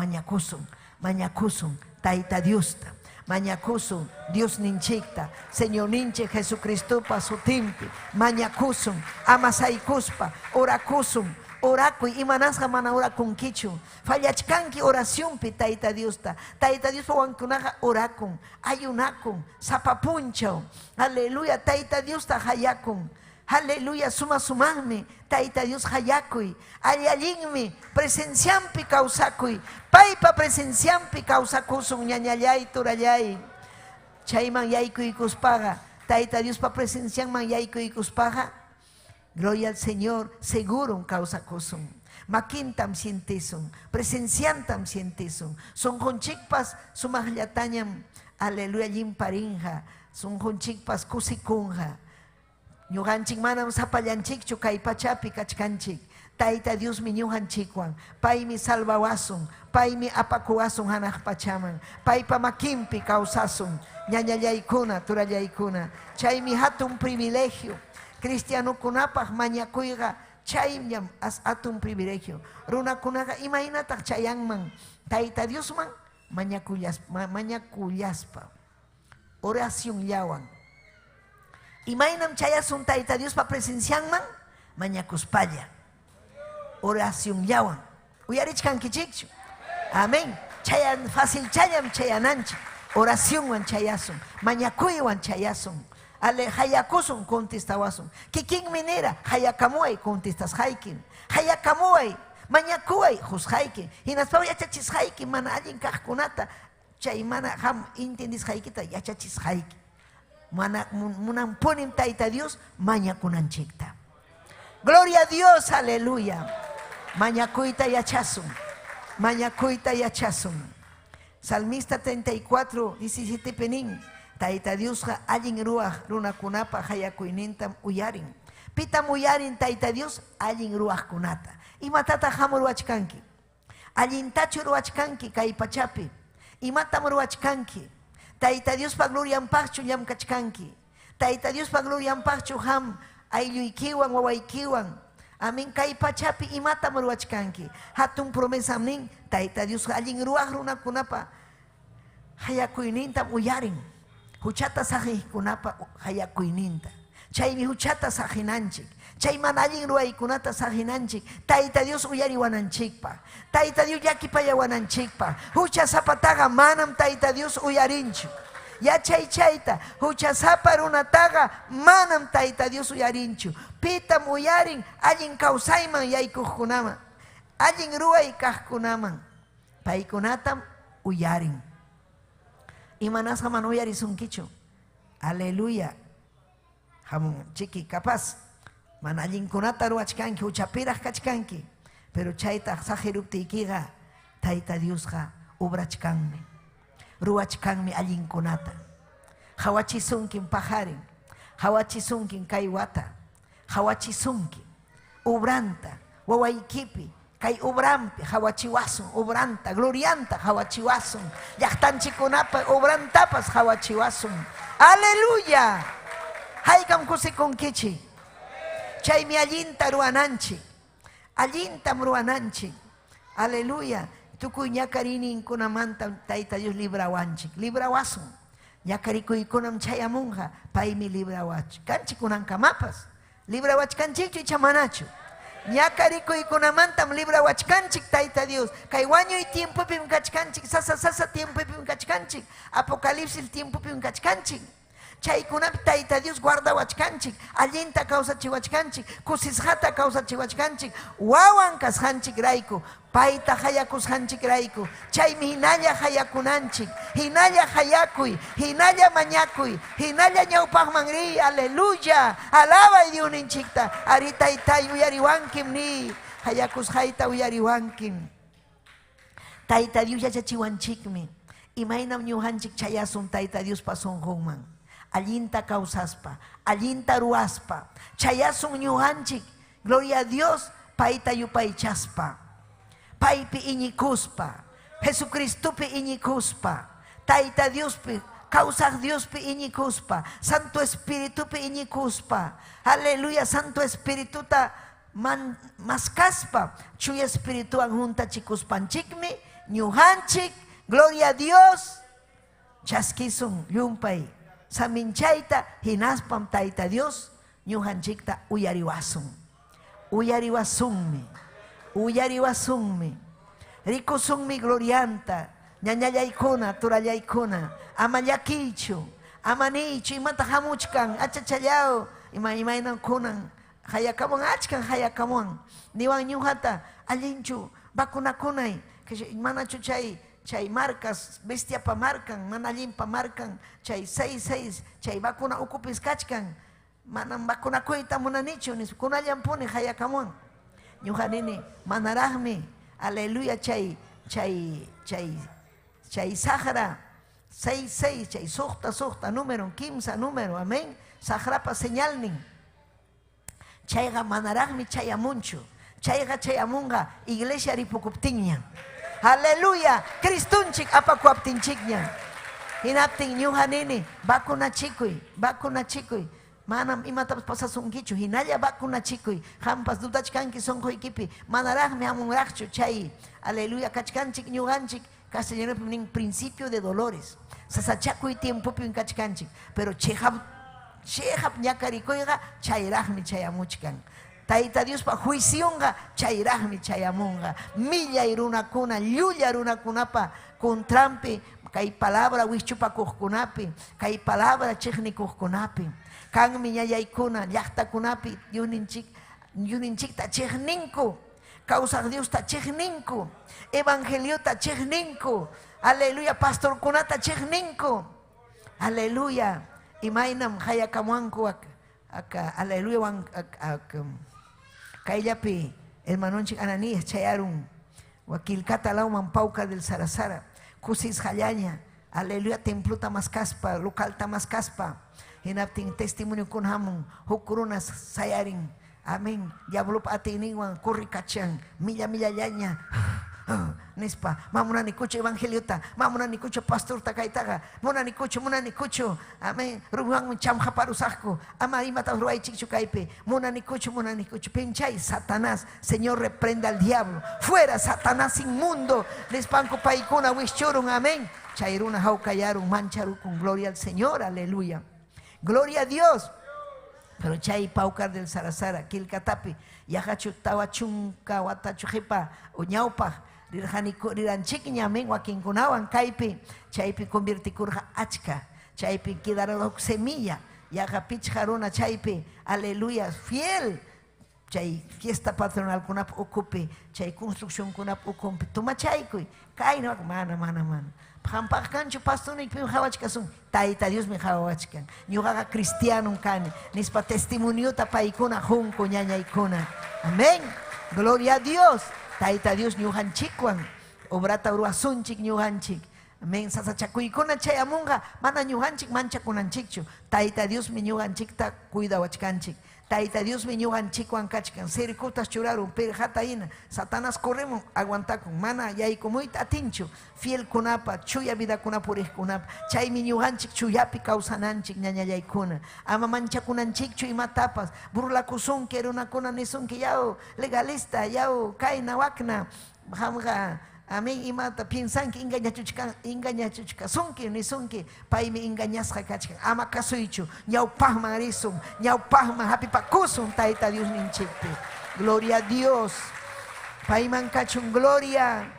mañakusun, Taita Diosta. Mañakusun, Dios ninchikta, Señor ninche Jesucristo pa su timpi, mañakusun, amasaykuspa, orakusun, orakuy, imanasqa mana orakunkichu, fallachkanki oración pi Taita Diosta, Taita Dios pawankunaqa orakun, ayunakun, sapapunchaw, aleluya, Taita Diosta hayakun, aleluya, sumanmi, Taita Dios hayakuy, allallinmi, presenciampi kawsakuy, paypa presenciampi kawsakusun ñañallay turallay. Chayman yaykuykuspaqa, Taita Dios pa presencianman yaykuykuspaqa, gloria al Señor, seguro kawsakusun. Makintam sientisun, presenciantam sientisun. Sunqunchikpas sumaqllatañam, aleluya, llimparinja, sunqunchikpas kusikunja. Ñuqanchik manam sapallanchikchu kay pachapi kachkanchik. Taita Dios mi ñuqanchikwan. Paymi salvawasun. Paymi apakuwasun hanaq pachaman. Paypa makinpi kawsasun. Ñañallaykuna, turallaykuna. Chaymi hatun privilegio. Cristianukunapaq mañakuyqa chaymñam hatun privilegio. Runakunaqa imaynataq chayanman. Taita Diosman mañakullaspa. Oración llawan. Imaynam chayasun Taita Dios pa presencianman mañakuspalla. Oración llawan. Uyarichkankichikchu. Amén. Chayan fácil chayam chayananchik. Oraciónwan chayasun. Mañakuywan chayasun. Ale hayakusun contestawasun. Kikin minera hayakamuay contestas haykin. Hayakamuay mañakuay juzhaykin. Hinaspaw yachachis haykin mana allin kaqkunata. Chay mana ham intendis haykita yachachis haykin. Munan ponen Taita Dios mañakunanchikta. Gloria a Dios, aleluya. Mañakuyta yachasun. Salmista 34, 17 penin. Taita Dios allin ruach runakunapa hayakuynintam uyarin. Pitam uyarin Taita Dios allin ruach kunata. Imatata hamur wachkanki. Allintachu ruachkanki kay pachapi. Imatam ruachkanki. Taita Dios pa gloria ampachu yam kachkanki. Taita Dios pa gloria ampachu ham aylluykiwan wawaykiwan. Amin kay pachapi imata maruachkanki. Hatun promesa amin. Taita Dios allin ruach runakunapa hayakuyninta uyarin. Huchata sajikunapa hayakuyninta. Chaymi huchata sajinanchik. Chay manallin ruaykunata sajinanchik. Taita Dios uyariwananchikpa. Taita Dios yakipayawananchikpa. Hucha zapataga manam Taita Dios uyarinchu. Ya chayta. Hucha zapa runataga manam Taita Dios uyarinchu. Pitam uyarin allin kausayman yaykukunaman. Allin ruay kajkunaman. Paykunatam uyarin. Imanasqa man uyarisunkichu. Aleluya. Hamun chiki capaz. Man allinkunata ruachkanki, uchapiraj kachkanki. Pero chayta sajiruptikiga, Taita Diosqa ubrachkanmi. Ruachkanmi allinkunata. Hawachisunkin pajarin. Hawachisunkin kaywata. Hawachisunkin ubranta. Wawaykipi. Kay ubrampi, hawachiwasun, ubranta, glorianta, hawachiwasun. Llaqtanchikunapa ubrantapas hawachiwasun. Aleluya. Haykam kusikunkichi. Chaymi allinta ruananchik. Allintam ruananchik. Aleluya. Tukuy ñakarinikunamanta Taita Dios librawanchik. Librawasun. Ñakarikuykunam chayamunqa paymi librawach. Kanchikunankamapas. Librawachkanchikchu chamanachu. Ñakarikuykunamantam librawachkanchik Taita Dios. Kay wañuy tiempopim kachkanchik. Sasa tiempopim kachkanchik. Apocalipsis tiempopim kachkanchik. Chaykunapi Taita Dios guardawachkanchik. Allinta kawsachiwachkanchik. Kusisqata kawsachiwachkanchik. Wawan kasqanchik rayku. Payta hayakusqanchik rayku. Chaymi hinalla hayakunanchik. Hinalla hayakuy. Hinalla mañakuy. Hinalla ñawpaqman riy. Aleluya. Alaba Diosninchikta. Ari Taytay uyariwankim ni. Hayakusqayta uyariwankim. Taita Dios yachachiwanchikmi. Imaynam ñuqanchik chayasun Taita Dios pasunqunman. Allinta causaspa, allinta ruaspa, chayasun ñuqanchik, gloria a Dios, payta yupaychaspa, paypi iñikuspa, Jesucristupi iñikuspa, Taita Diospi, causas Diospi iñikuspa, Santo Espiritupi iñikuspa, aleluya, Santo Espirituta maskaspa, chuya espirituan junta chikuspanchikmi, ñuqanchik, gloria a Dios, chaskisun yumpay. Saminchayta hinaspam Taita Dios ñuqanchikta uyariwasun. Uyariwasunmi. Rikusunmi glorianta. Ñañallaykuna, turallaykuna. Ama llakichu, ama nichu, imanta hamuchkan, achachallao, imaynan kunan. Hayakamun achkan hayakamun. Niwan ñuqata allinchu vacunakunay. Manachu chay marcas, bestia pa marcan, manallin pa marcan, chay 6, chay vacuna ukupis kachkan, manam vacuna kuita munanichu, ni kunallan puni hayakamun. Ñuqanini manarahmi, aleluya, chay sahara, 6, chay suqta número, 15 número, amén, sahrapa señalnin. Chayga manarahmi chayamunchu, chayga chayamunga, iglesia ripukuptinña. Aleluya, Cristunchik apakuaptinchikña. Hinaptin ñuqanini vacunachikuy. Manam imatapas pasasunkichu, hinalla vacunachikuy. Hampas dudachkanki sonquykipi, manaraqmi hamunraqchu chay. Aleluya, kachkanchik ñuqanchik castellanopi nin principio de dolores. Sasachakuy tiempopin kachkanchik, pero chejap ñakarikuyqa chayraqmi chayamuchkan. Taita Dios pa juicionga chayraqmi chayamunga. Millay runakuna, llulla runakunapa contrampi kay palabra wichupakuqkunapi, kay palabra chiqnikuqkunapi. Kanmi ñayaykuna llaqtakunapi Diosninchikta chiqninku. Causaq Diosta chiqninku. Evangeliota chiqninku. Aleluya, pastorkunata chiqninku. Aleluya. Imaynam hayakamuanku aka aleluya kayllapi hermanonchik Ananías chayaron wakilkata lauman pauka del Sarasara kusis hallaña, aleluya, templuta maskaspa, localta maskaspa, hinaptin testimonio kun hamun hukurunas sayarin, amén, diablo atiniwan kurrikachan, milla llaña, Nispa, mamuna nikucho evangeliota, mamuna nikucho pastor takaitaga, muna nikucho, amén, ruang cham japarusasco, ama imata ruay chichu kaipe, muna nikucho, pinchay, Satanás, Señor reprenda al diablo, fuera Satanás inmundo, despanco paikuna wischurun, amén, chairuna jaucayarun, mancharu con gloria al Señor, aleluya, gloria a Dios. Pero chay paucar del Sarasara, kilkatapi, yahachu tawachunka, watachujipa, uñaupa, riranchik ñamen, wakinkunawan kaipi, chaypi convirtikurja achka, chaypi quedaron semilla, yaha pichjaruna chaypi, aleluya, fiel, chay fiesta patronal kunap ocupe, chay construcción kunap ocupe, toma chaykuy, kaino, mana. Hampag kancho pastor ni pim hawachkasun taita Dios me hawachkan nyuga cristiano kani nispa testimonio ta paikuna junko ñaña ikuna amén gloria a Dios taita Dios nyuhan chikwan obrata uruasunchik nyuhanchik amén sasa chakuikuna chay amunga mana nyuhanchik mancha kunanchikchu taita Dios mi nyuhanchik ta cuida wachkanchik taita Dios me ñugan chikwan kachkan serikutas churaron pero jataina Satanás corremos aguanta con mana yai como atincho fiel kunapa chuya vida kunapurih kunap chay mi ñugan chik chuyapi causananchik ñaña yai kuna ama mancha kunanchik chuy matapas burla kusun que era una kuna nesun que yao legalista yao kaina wakna hamga amén imata piensan que engaña chuchka sunki ni sunki pai me engañas kachkan ama kasuichu nyau pahma arisum nyau pahma happy pakusum taita Dios ninchikte gloria a Dios pai man kachun gloria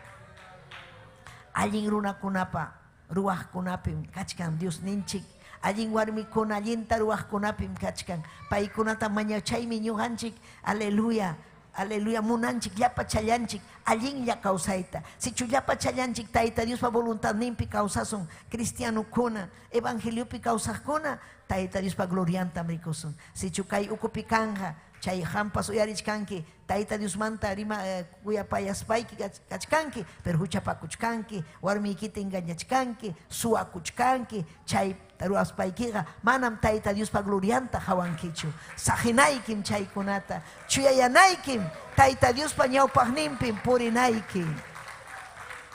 allin runa kunapa ruah kunapim kachkan Dios ninchik allin warmi kuna allin taruah kunapim kachkan pai kunata maña chay mi ñuhanchik aleluya aleluya munanchik llapa chayanchik allin ya causaita si chuyapa chayanchik taita Dios pa voluntad nimpi causason cristiano kuna evangelio pi causas kuna taita Dios pa glorianta mrikoson si chukay ukupikanja chay hampas uyarichkanki taita Dios manta rima kuyapayaspaiki kachkanki pero huchapakuchkanki warmikita engañachkanki suakuchkanki chay taruaspaikiga manam taita Dios pa glorianta hawankichu sahinaikim chay kunata chuyayanaikim taita Dios pa ñawpajnimpim purinaikim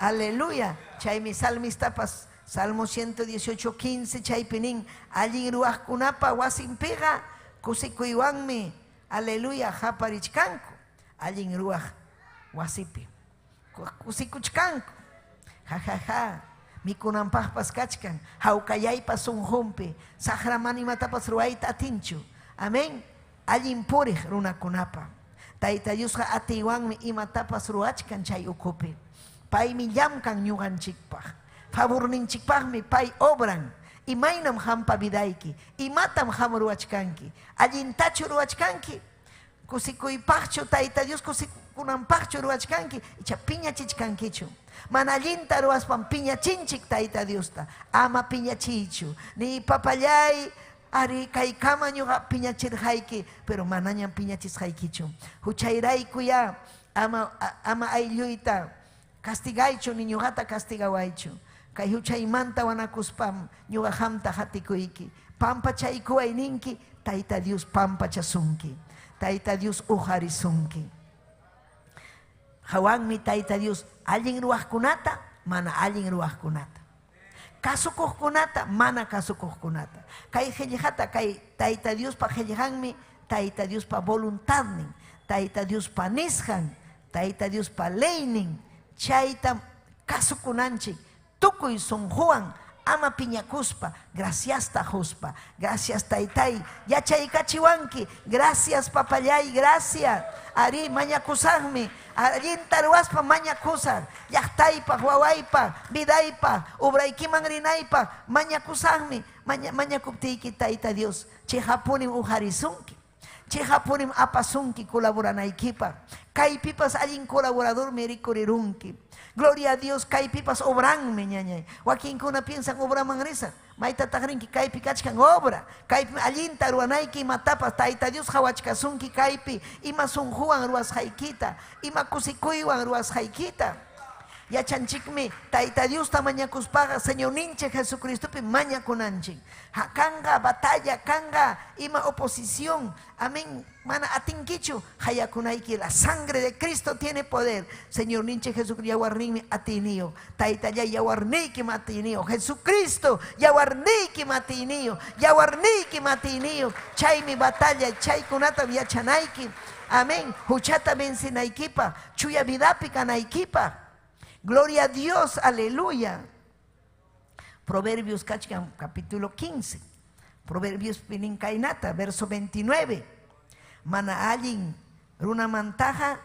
aleluya chay mi salmista pas Salmo 118:15 chay pinin allin ruaj kunapa wasimpiga kusikuywanmi aleluya haparichkanku allin ruaj wasipi kusikuchkanku jajaja mikunanpaqpas kachkan hawkallaypas sunqunpi saqramani matapas ruwayta atinchu amén allin puriq runakunapa tayta Diosqa atiywanmi imatapas ruwachkan chay ukupi paymi llamkan ñuqanchikpaq favorninchikpaqmi pay obran imaynam hampa vidayki imatam ham ruwachkanki allintachu ruwachkanki kusikuypaqchu tayta Dios kusikunanpaqchu ruwachkanki icha piñachichkankichu mana allinta ruwaspan piñachinchik tayta Diosta ama piñachiychu ni papallay ari kaykama ñuqa piñachirqayki pero manañam piñachisqaykichu huchayraykuya ama aylluyta castigaychu ni ñuqata castigawaychu kay huchaymanta wanakuspam ñuqa hamta hatikuyki pampachaykuway ninki tayta Dios pampachasunki tayta Dios ujarisunki hawanmi tayta Dios allin ruwaqkunata mana allin ruwaqkunata kasukuqkunata mana kasukuqkunata kay qillqata kay tayta Dios pa qillqanmi tayta Dios pa voluntadnin tayta Dios pa nisqan tayta Dios pa leynin chayta kasukunanchik tukuy sunquwan ama piñakuspa gracias tajuspa gracias taytay yachaykachiwanki gracias papallay gracias ari mañakusaqmi allinta ruwaspa mañakusaq llaqtaypaq wawaypaq vidaypaq ubraykiman rinaypaq mañakusaqmi mañakuptiyki tayta Dios chihapunim ujarisunki chihapunim apasunki colaboranaykipaq kaypipas allin colaborador merikurirunki gloria a Dios kaypipas obranmi ñañay wakinkuna piensan obraman risa mayta taqrinki kaypi kachkan obra kaypi allinta ruwanayki imatapas tayta Dios hawachkasunki kaypi ima sunquwan ruwasqaykita ima kusikuywan ruwasqaykita yachanchikmi Tayta Dios tamañakuspaga Señor ninche Jesucristo pi mañakunanchik. Kanga batalla, kanga ima oposición. Amén. Mana atinkichu hayakunaiki. La sangre de Cristo tiene poder. Señor ninche Jesucristo yawarnimi atinio. Tayta ya yawarniki matinio. Jesucristo yawarniki matinio. Yawarniki matinio. Chay mi batalla, chay kunata viachanaiki. Amén. Huchata bensinaikipa. Chuya vidapi kanaikipa. Gloria a Dios, aleluya. Proverbios capítulo 15. Proverbios pininkainata, verso 29. Mana allin runa mantaja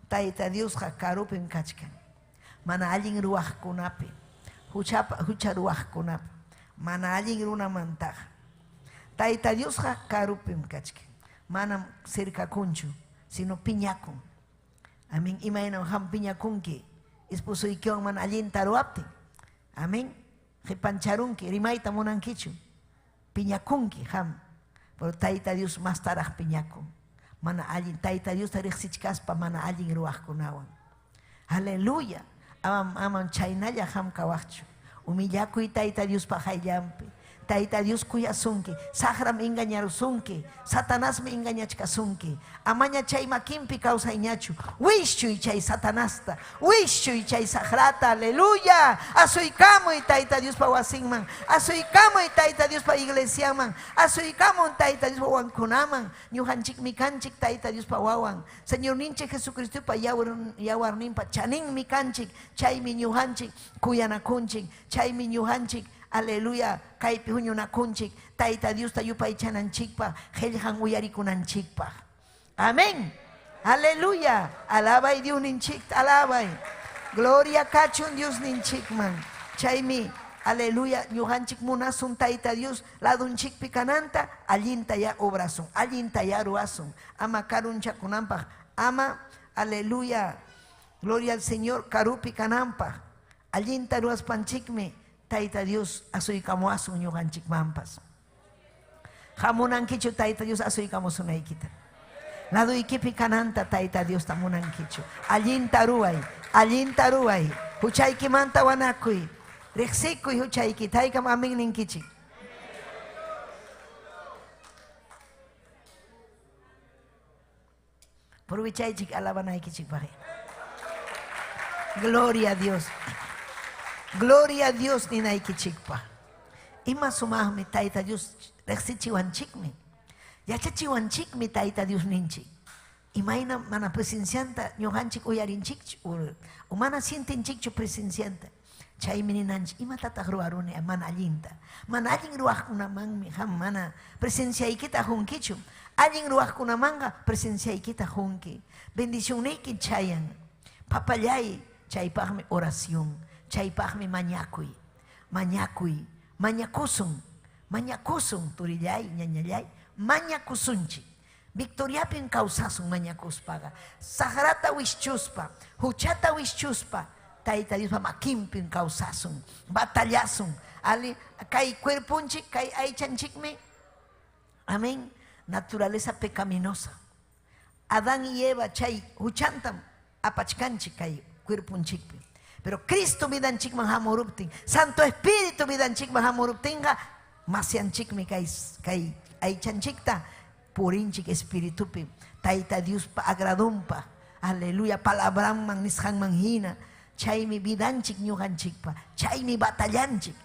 Tayta Dios jakarupin kachkan. Mana allin ruach kunapi. Hucha ruach kunapi. Mana allin runa mantaja. Tayta Dios jakarupin kachkan. Mana cerca kunchu, sino piñakun. Amén. Imaina ham piñakunki. Esposo y que man allin taruapti. Amén. Repancharunki, rimaita monankichu. Piñakunki ham. Pero Tayta Dios más taraj piñakun. Mana allin Tayta Dios tarij sichkaspa mana allin ruach kunawan. Aleluya. Aman chaynaya ham kawachu. Humillakuy Tayta Dios pajayampi. Tayta Dios kuyasunki, Sahram engañarusunki, Satanás me engañachkasunki, Amaña chay makimpi causaiñachu, Wischuy chay Satanasta, Wischuy chay Sahrata, aleluya, Asuikamo y Tayta Dios pa wasinman, Asuikamo y Tayta Dios pa iglesiaman, Asuikamo y Tayta Dios pa wankunaman, Ñuhanchik mikanchik Tayta Dios pa wawan, Señor ninche Jesucristo pa yawarnin pa chanin mikanchik, chay mi ñuhanchik, kuyanakunchik, chay mi ñuhanchik, aleluya, kaypi huñunakunchik, Tayta Dios tayupay chananchikpa, helhan uyarikunanchikpa. Amén. Aleluya. Alabay Dios ninchik, alabay. Gloria kachun Dios ninchikman. Chaymi, aleluya, ñuhanchik munasun Tayta Dios, ladunchik picananta, allinta ya obrasun, allinta ya ruasun, ama karunchakunampa, ama, aleluya, gloria al Señor, karupi kanampa, allinta ruas panchikme. Tayta Dios asuikamuasun ñuqanchik mampas. Hamunankichu Tayta Dios asuikamusunaykita. Laduykipi kananta Tayta Dios tamunankichu. Allinta ruay. Huchaykimanta wanakuy. Riqsikuy huchayki. Taykam amin ninkichik. Aprovechaychik alabanaykichik paje. Gloria a Dios. Gloria a Dios ni naikichikpa. Ima sumahmi Tayta Dios rexichiwanchikmi. Yachachiwanchikmi Tayta Dios ninchik. Imaina mana presencianta ñuqanchik uyarinchik o mana sientinchikchu presencianta. Chaymi ninanchik ima tataq ruwaruni mana allinta. Mana allin ruwaqkunamanmi ham mana presenciaykita hunkichu. Allin ruwaqkunamanga presenciaykita hunki. Bendicionniyki chayan. Papallay chaypaqmi oración. Chaypaqmi mañakusun turillay, ñañallay, mañakusunchi. Victoriapin causasun mañakuspaga. Sagrata wischuspa, huchata wischuspa, Tayta Dios makimpin causasun, batallasun. Ali, kay cuerpunchik, kay aychanchikme. Amén. Naturaleza pecaminosa. Adán y Eva chay huchantam apachkanchik kay cuerpunchikpi. Pero Cristo vidan chikman hamuruptin, Santo Espíritu vidan chikman hamuruptinga, masianchikmi kay aychanchikta, purinchik espiritupi, Tayta Dios pa agradumpa, aleluya, palabranman nishanman hina, chaymi vidanchik ñuqanchikpa, chaymi batallanchik,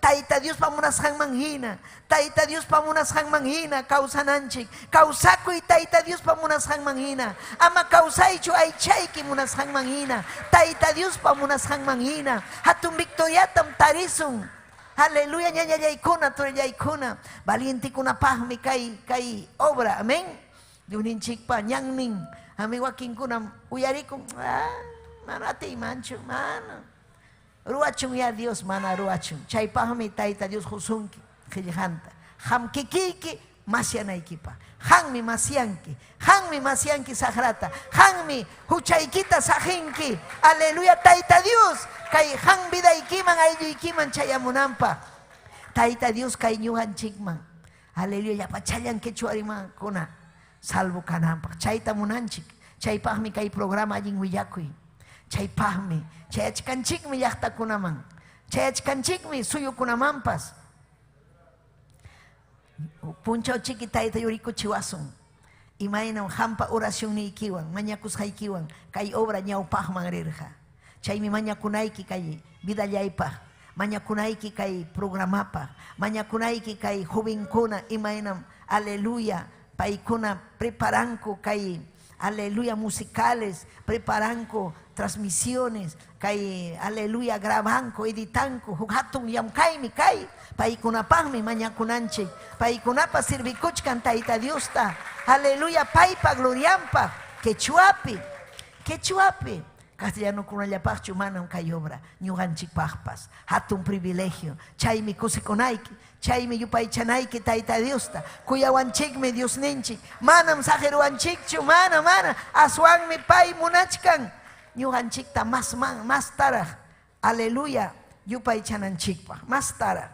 Tayta Dios pamunashanman hina, Tayta Dios pamunashanman hina, causananchik, causakuy Tayta Dios pamunashanman hina, ama causaychu aychayki munashanman hina, Tayta Dios pamunashanman hina, hatun victoriatam tarisun, aleluya, ñañallaykuna, turillaykuna, valientikunapaqmi kay obra, amén, diuninchikpa ñannin, ami wakinkunam uyarikun, mana atiymanchu, mana. Ruachun ya Dios mana ruachun. Chaypaqmi Tayta Dios husunki, qillqanta. Hamkikiki masyanaykipa. Hanmi masyanki sagrata. Hanmi huchaykita sajinki. Aleluya Tayta Dios. Kay han vidaykiman aylluykiman chayamunanpa. Tayta Dios kay ñuqanchikman. Aleluya yapachallan quechua salvo kananpaq. Chayta munanchik. Chaypaqmi kay programa allin willakuy. chaypaqmi chayachkanchikmi llaqtakunaman chayachkanchikmi suyukunamanpas punchawchiki tayta yurikuchiwasun imayna hampa oración niykiwan mañakusqaykiwan kay obra ñawpaqman rirqa chaymi mañakunayki kay vidallaypaq mañakunayki kay programapaq mañakunayki kay jovenkuna imaynam aleluya paykuna preparanku kay aleluya musicales preparanku transmisiones kay aleluya grabanku editanku hatun llamkaymi kay paykunapaqmi mañakunanchik paykunapas sirvikuchkan tayta Diosta aleluya paypa glorianpaq quechuapi castellano kunallapaqchu manam kay obra ñuqanchikpaqpas hatun privilegio chaymi kusikunayki chaymi yupaychanayki tayta Diosta kuyawanchikmi Diosninchik manam saqiruwanchikchu mana aswanmi pay munachkan ñuqanchikta más taraj aleluya yupaychananchikpaq más taraj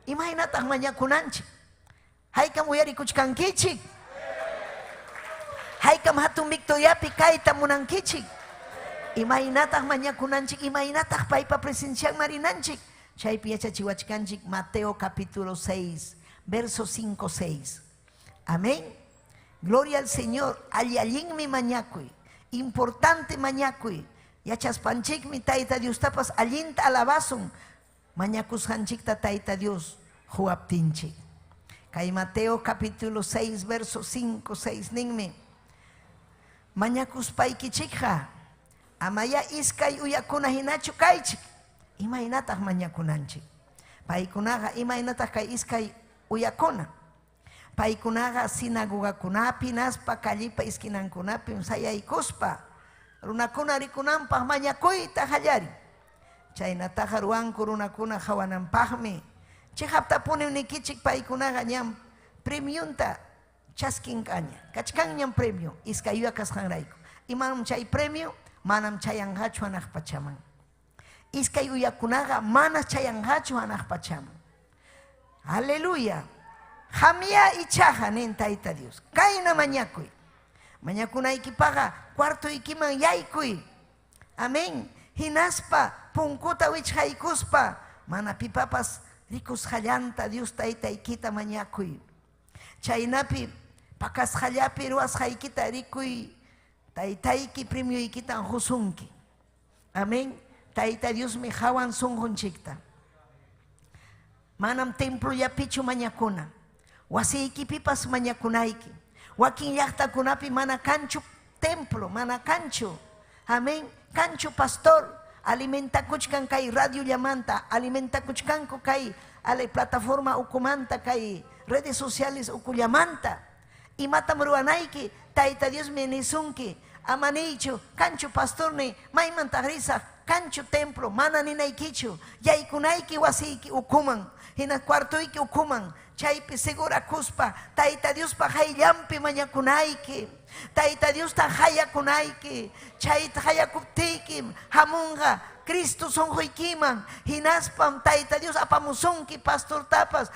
imaynataq mañakunanchik haykam uyarikuchkankichik haykam hatun victoriapi kayta munankichik imaynataq mañakunanchik imaynataq paypa presencian marinanchik chaypi yachachiwachkanchik Mateo capítulo 6 verso 5-6 amén gloria al Señor allinmi mañakuy importante mañakuy yachaspanchikmi tayta Diostapas allinta alabasun mañakusqanchikta tayta Dios huaptinchik kay Mateo capítulo 6 verso 5-6 ninmi mañakuspaykichikqa amaya iskay uyakuna hinachu kaychik imaynataq mañakunanchik paykunaqa imaynataq kay iskay uyakuna paykunaqa sinagogakunapi naspa kallipa iskinankunapi sayaykuspa runakuna rikunanpaq mañakuyta qallari chaynataqa ruwanku runakuna hawananpaqmi chay haptapunimnikichik paykunaqa ñam premiunta chaskinkaña kachkanñam premio iskay uyakasqanrayku imanam chay premio manam chayanqachu hanaq pachaman iskay uyakunaqa manas chayanqachu hanaq pachaman aleluya hamya ichaqa nin tayta Dios kayna mañakuy mañakunaykipaqa cuartoykiman yaykuy amén hinaspa punkuta wichqaykuspa mana pipapas rikusqallanta Dios taytaykita mañakuy chaynapi pakasqallapi ruwasqaykita rikuy taytayki premioykitan husunki amén tayta Dios mi hawan sunqunchikta manam templollapichu mañakuna wasiykipipas mañakunayki wakin llaqtakunapi mana kanchu templo mana kanchu amén kanchu pastor alimentakuchkan kay radio llamanta alimentakuchkanku kay plataforma ukumanta kay redes sociales ukullamanta imatam ruwanayki tayta Dios me nisunki amanichu kanchu pastorni maymanta risa kanchu templo mana ninaykichu yaykunayki wasiyki ukuman hina cuartoyki ukuman chaypi segura kuspa tayta Dios pa hayllampi mañakunayki tayta Dios ta hayakunayki chayta hayakuptiyki hamunqa Cristo sonquykiman hinaspam tayta Dios apamusunki pastor tapas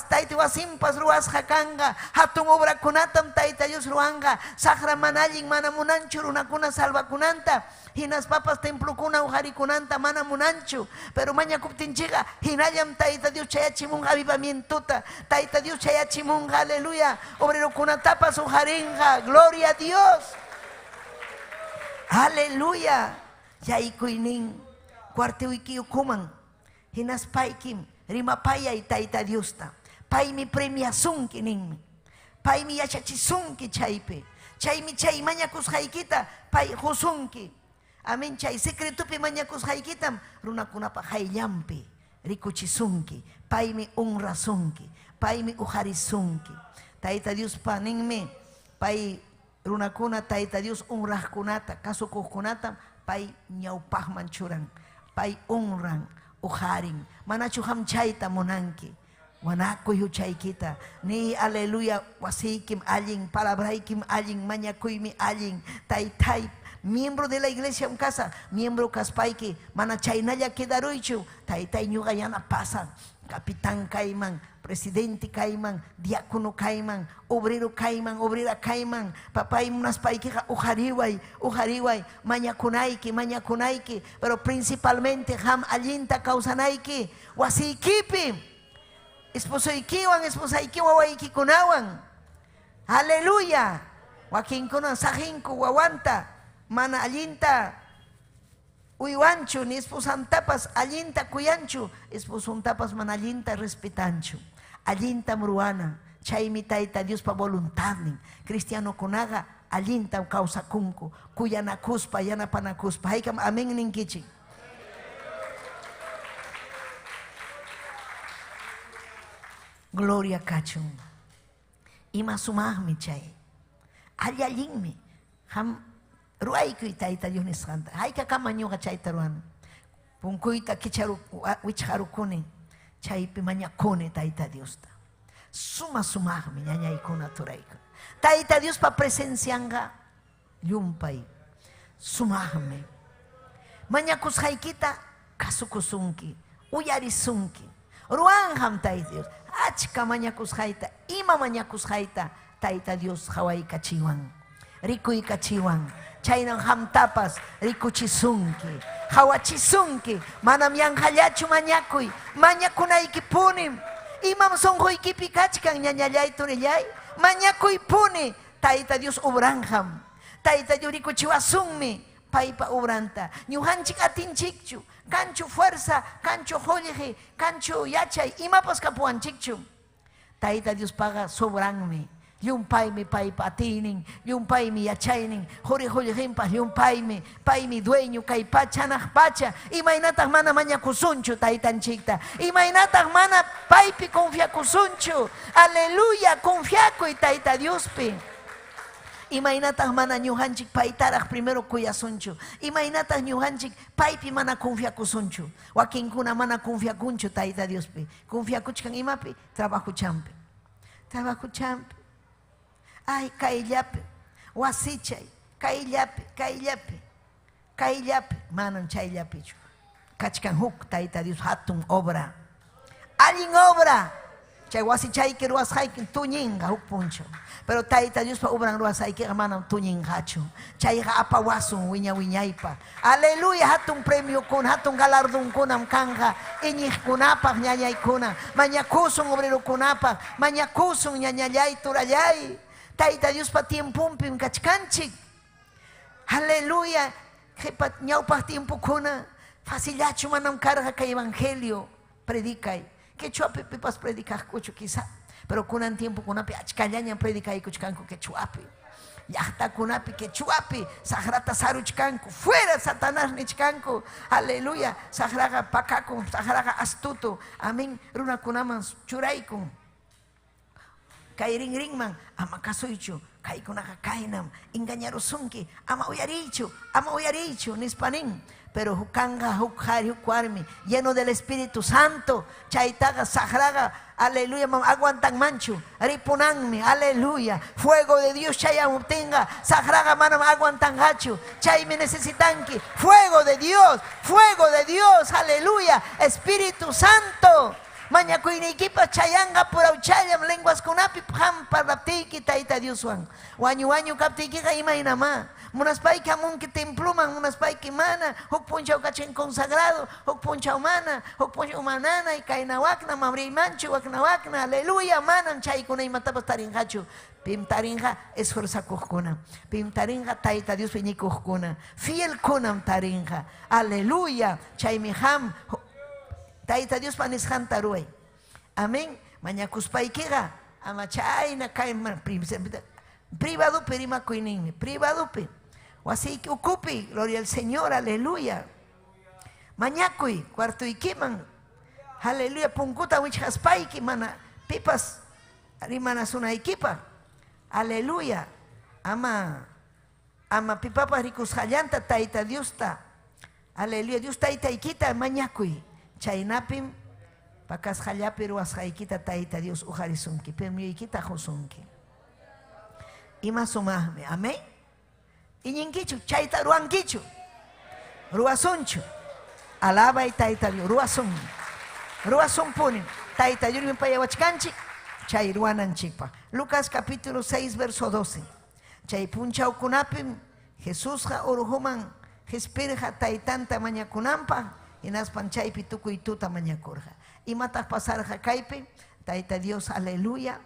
tayta wasimpas ruwasqa kanqa hatun obrakunatam tayta Dios ruwanqa saqra mana allin mana munanchu runakuna salvakunanta hinaspapas templokuna ujarikunanta mana munanchu pero mañakuptinchiqa hinallam tayta Dios chayachimunqa avivamientuta tayta Dios chayachimunqa aleluya obrerokunatapas ujarinqa gloria a Dios aleluya yaykuynin cuartewiki ukuman hinaspaykim rimapayay tayta Diosta paymi premiasunki ninmi paymi yachachisunki chaypi chaymi chay mañakusqaykita pay husunki amén chay secretopi mañakusqaykitam runakunapa hayllampi rikuchisunki paymi honrasunki paymi ujarisunki tayta Diospa ninmi pay runakuna tayta Dios honraqkunata kasukuqkunata pay ñawpaqman churan pay honran ujarin manachu hamchayta munanki wanakuy huchaykita ni aleluya wasiykim allin palabraykim allin mañakuymi allin taytay miembro de la iglesia casa miembro kaspayki mana chaynalla quedaruychu taytay ñuqa yana pasan capitán kaiman, presidente kaiman, diácono kaiman, obrero kaiman, obrera kaiman, papay unas paikija ujariway, mañakunaiki, pero principalmente ham allinta kausanaiki, wasiykipi, esposoykiwan, esposayki wawaiki kunawan. Aleluya. Wakinkunan sajinku wawanta, mana allinta uywanchu, ni esposantapas allinta kuyanchu, esposuntapas mana allinta respetanchu, allinta ruana, chaymi Tayta Dios pa voluntad nin, cristiano kunaga allinta kawsakunku, kuyanakuspa, yanapanakuspa, haykam amén ninkichik. Gloria kachun, ima sumahmi chay, allinmi, ham ruaykuy Tayta Dios nisqanta hayka kama ñuqa chayta ruana punkuyta wichqarukuni chaypi mañakuni Tayta Diosta sumaqmi ñañaykuna turayku Tayta Dios pa presencianga llumpay sumaqmi mañakusqaykita kasukusunki uyarisunki ruanham Tayta Dios achka mañakusqayta ima mañakusqayta Tayta Dios hawaykachiwan rikuykachiwan chaynan hamtapas rikuchisunki hawachisunki manam yanqallachu mañakuy mañakunaykipunim imam sonquykipi kachkan ñañallay turillay mañakuypuni Tayta Dios obranham Tayta Dios rikuchiwasunmi paypa obranta ñuqanchik atinchikchu kanchu fuerza kanchu qulli kanchu yachay imapas kapuwanchikchu Tayta Dios paga sobranmi Yumpaymi paypa atinin, yumpaymi yachaynin, jurijullejimpas yumpaymi, paymi dueño kay pachanaj pacha, imaynataq mana mañakusunchu taytanchikta, imaynataq mana paypi confiakusunchu, aleluya, confiakuy Tayta Diospi. Imaynataq mana ñuqanchik paytaraq primero kuyasunchu, imaynataq ñuqanchik paypi mana confiakusunchu, wakinkuna mana confiakunchu Tayta Diospi, confiakuchkan imapi, trabajuchampi. Ay, kayllapi, wasichay, kayllapi, manan chayllapichu. Kachkan huk Tayta Dios hatun obra. Allin obra. Chay wasichayki ruwasqayki tuñinqa huk puncho. Pero Tayta Dios pa obran ruwasqaykiqa manam tuñinqachu. Chayqa apawasun wiñaypa. Aleluya, hatun premio kun, hatun galardon kunam kanja. Iñiqkunapaq ñañaykuna. Mañakusun obrerokunapaq. Mañakusun ñañallay turallay. Tayta Dios pa tiempumpim kachkanchik. Aleluya. Ñawpaq tiempukuna facillachu manam karqa kay evangelio predicay. Quechuapi pipas predicajkuchu quizá. Pero kunan tiempukunapi achkallañan predicaykuchkanku quechuapi. Llaqtakunapi quechuapi sagrata saruchkanku. Fuera Satanás nichkanku. Aleluya. Sagraga pakaku, sagraga astuto. Amén. Runakunaman churayku. Kay ringman ama kasuychu kaykunaqa kaynam engañarusunki ama uyarichu nispanin pero hukanga hukari hukwarmi lleno del Espíritu Santo chaytaqa sagraga aleluya aguantan manchu ripunanmi aleluya fuego de Dios chayamuptinqa sagraga manam aguantangachu chaymi necesitanki fuego de Dios aleluya Espíritu Santo. Mañakuynikipa chayanga purauchayam lenguas kunapi ham parlaptiki Tayta Dioswan. Wañu kaptikiqa imaynama. Munaspayki amunki templuman, munaspayki mana. Huk punchaw kachin consagrado, huk punchaw mana, huk punchaw manana y kayna wakna, mamriymanchu wakna, aleluya, manan chaykuna imatapas tarinqachu. Pim tarinqa esforzakuqkuna. Pim tarinqa Tayta Dios piñikuqkuna. Fiel kunam tarinqa. Aleluya. Chaymi ham Tayta Dios panisqanta ruay. Amén. Mañakuspaykiqa ama chayna kayman privadupi rimakuyninmi. Privadupi. Wasiyki ukupi. Gloria al Señor. Aleluya. Mañakuy cuartuykiman. Aleluya. Punkuta wichqaspayki mana pipas rimanasunaykipa. Aleluya. Ama pipapas rikusqallanta Tayta Diosta. Aleluya. Dios Taytaykita mañakuy. Chaynapim pakasqallapi ruwasqaykita Tayta Dios ujarisunki premioykita qusunki ima sumaqmi amén iñinkichu chayta ruwankichu ruwasunchu alabay Tayta Dios ruwasunpuni Taita Dios mi payawachkanchik. Chay ruananchikpa. Lucas capítulo 6 verso 12. Chay punchaukunapim Jesús ha uruhuman Jespirja taitanta mañakunampa. Inaspan chaypi tukuy tuta mañakurja. Y matas pasarja kaipe. Taita Dios, aleluya.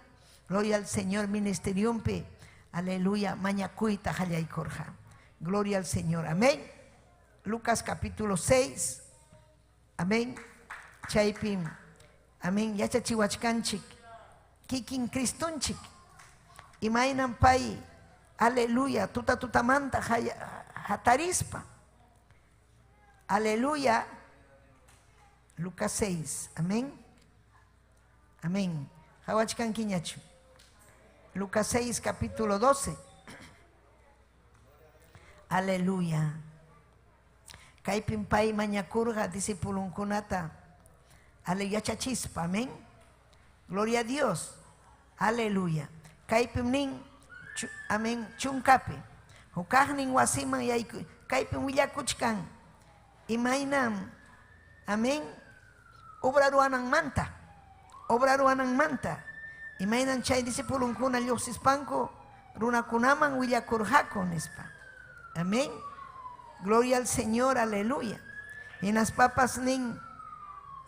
Gloria al Señor ministeriumpe. Aleluya. Mañakuita halaykurja. Gloria al Señor. Amén. Lucas capítulo 6. Amén. Chaypim. Amén. Yachachiwachkanchik. Kikin Kristunchik. Imainan pai. Aleluya. Tuta manta hatarispa. Aleluya. Lucas 6. Amén. Amén. Hawachkan kiñachu. Lucas 6 capítulo 12. Aleluya. Kaipin pai mañakurga disipulun kunata. Aleluya chachispa. Amén. Gloria a Dios. Aleluya. Kaipin nin. Amén. Chunkape. Hukahnin wasiman yaiku. Kaipin willakuchkan. Imainam. Amén. Obraruanang manta. Obraruanang manta. Imainan chay disipulun kuna liosispanko. Runa kunaman willakurjako nispa. Amén. Gloria al Señor, aleluya. Y en las papas nin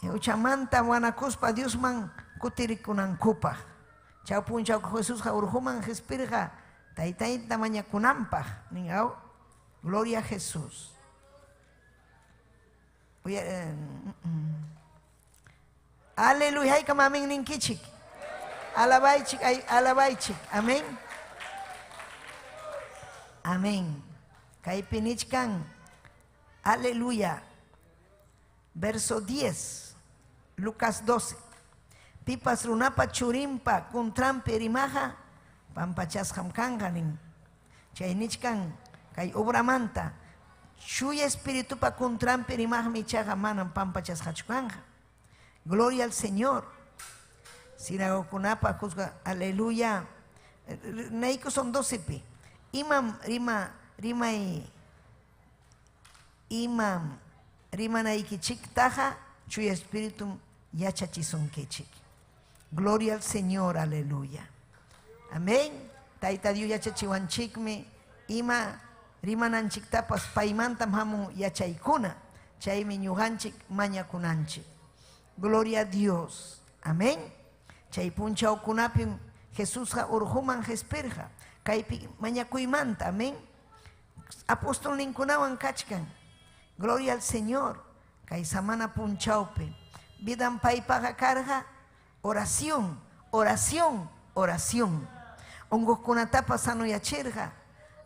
uchamanta wanakuspa Dios man kutirikunan kupa. Chau punchau Jesús jaurhuman jespirja taitaita mañakunampa nin au. Gloria a Jesús. Aleluya, hay kamamin nin kichik. Alabaichik, alabaichik. Amén. Amén. Kaipinichkan. Aleluya. Verso 10. Lucas 12. Pipas runapa churimpa kuntrampi rimaja. Pampachas hamkanganin. Chaynichkan. Kay obramanta. Chuya espíritu pa kuntrampi rimaja michaja manan pampachas hachukanja. Gloria al Señor. Sinagokunapa juzga. Aleluya. Neiko son 12 pi. Imam rima naikichik taja chuy espíritu yachachison kichik. Gloria al Señor, aleluya. Amén. Taita Dios yachachiwanchikme ima rima nanchik tapas paimantam hamu yachaykuna chaymi ñuqanchik mañakunanchik. Gloria a Dios. Amén. Chay punchawkunapim Jesúsqa urhuman jespirja. Kaypi mañakuymanta, amén. Apóstol ninkunawan kachkan. Gloria al Señor. Kay samana punchaupe. Vidan paypaga karga. Oración, oración, oración. Ongokunatapa sanuyachirja.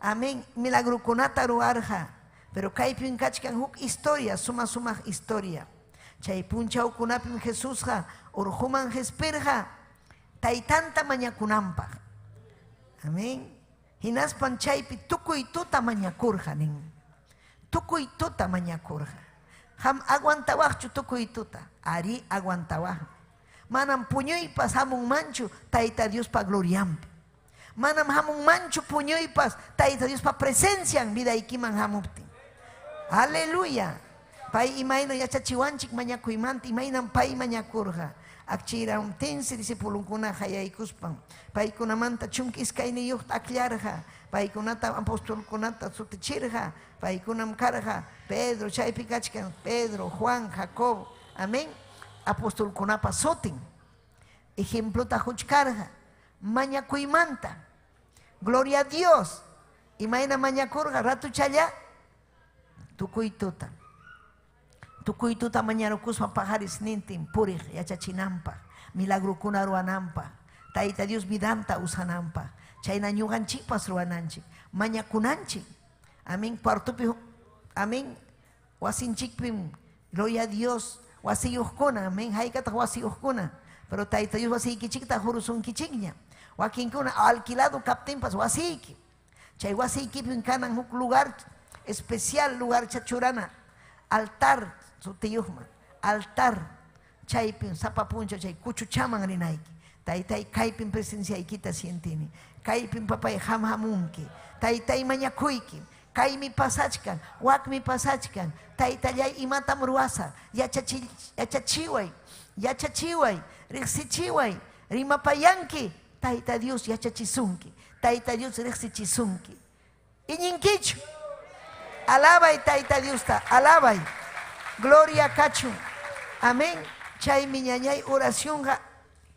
Amén. Milagrukunata ruarja. Pero kaypin kachkan huk historia, suma historia. Chay punchaukunapim Jesúsqa urhuman jespirja. Taitanta mañakunampa. Amén. Hinaspan chaypi tukuy tuta mañakurja nin. Tukuy tuta mañakurja. Ham aguantawahchu tukuy tuta. Ari aguantawah. Manam puñuypas hamun manchu taita Dios pa gloriampi. Manam hamun manchu puñuypas taita Dios pa presencian vida ikiman hamupti. Aleluya. Pai imaino yachachiwanchik mañakuymanti imainan pai mañakurja. Akchira tensi disipulunkuna hayaykuspan. Paykunamanta chunkiskayni yuqta aklarja. Paykunata apostolkunata sutichirja. Paykunam karja. Pedro, chaypi kachkan. Pedro, Juan, Jacob. Amén. Apostolkunapa sutin. Ejemplota huchkarja. Mañakuymanta. Gloria a Dios. Imayna mañakurja. Ratu chaya. Tukuytuta. Tukuytuta mañarukuspa pajaris nintin purij yachachinampa. Milagro kuna ruanampa. Taita Dios vidanta usanampa. Chayna ñuqanchikpas ruananchik. Mañakunanchik. Amén. Partupi. Amén. Wasinchikpim. Gloria a Dios. Wasiyuhkuna. Amén. Haykata wasiyuhkuna. Pero taita Dios wasiykichikta hurusunkichikña. Wakinkuna alquilado kaptimpas wasiyki. Chay wasiykipin kanan huk lugar especial, lugar chachurana. Altar. Sutiyuhman. Altar. Chaypin sapapuncha chay kuchuchaman rinayki. Taytay kaypin presenciaykita sientini. Kaypin papay hamhamunki. Taytay mañakuyki. Kaymi pasachkan. Wakmi pasachkan. Taytallay imatam ruasa. Yachachiway. yachachiway, riqsichiway, rimapayanki, Tayta Dios yachachisunki, Tayta Dios riqsichisunki. Iñinkichu, alabay Tayta Diosta, alabay, gloria kachun, amén. Chay miñañay oración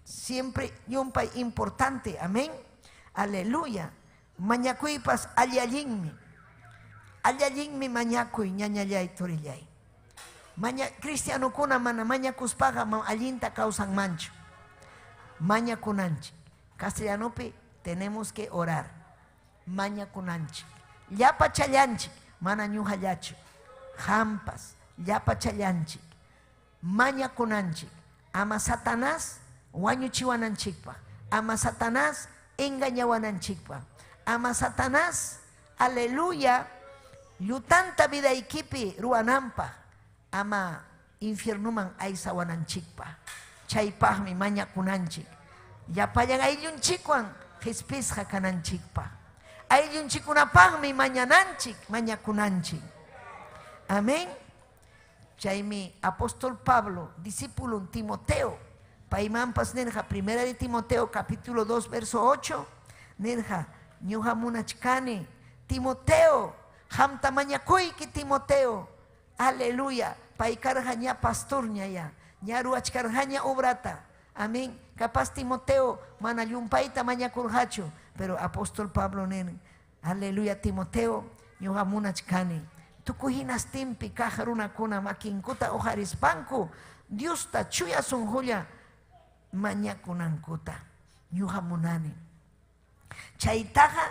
siempre yumpay importante, amén, aleluya. Mañakuypas allallinmi mañakuy ñañallay turillay. Cristiano kuna mana mañakuspaqa allinta causan mancho. Mañakunanchik. Castellanopi tenemos que orar. Mañakunanchik. Llapa challanchik mana ñujallachu. Hampas llapa challanchik. Mañakunanchik. Ama Satanás wañuchiwananchikpa. Ama Satanás engañawananchikpa. Ama Satanás, aleluya, llutanta vida ikipi ruanampa. Ama infiernuman aisawananchikpa. Chaypaqmi mañakunanchik. Yapallan ayllunchikwan qispisqa kananchikpa. Ayllunchikunapaqmi mañananchik, mañakunanchik. Amén. Chaymi apóstol Pablo, discípulo Timoteo, paymanpas nerja, primera de Timoteo capítulo 2 verso 8, nerja, ñuqa munachkani, Timoteo, hamta mañakuyki Timoteo, aleluya, paykarja ña pastor ñaya, ña ruachkarja ña obrata, amén. Capaz Timoteo mana llumpayta mañakurjachu, pero apóstol Pablo nen, aleluya, Timoteo, ñuqa munachkani. Tukuhinas timpi kaja runakuna makinkuta ojarispanku Diosta chuya sunjulla mañakunankuta ñuqa munani. Chaytaqa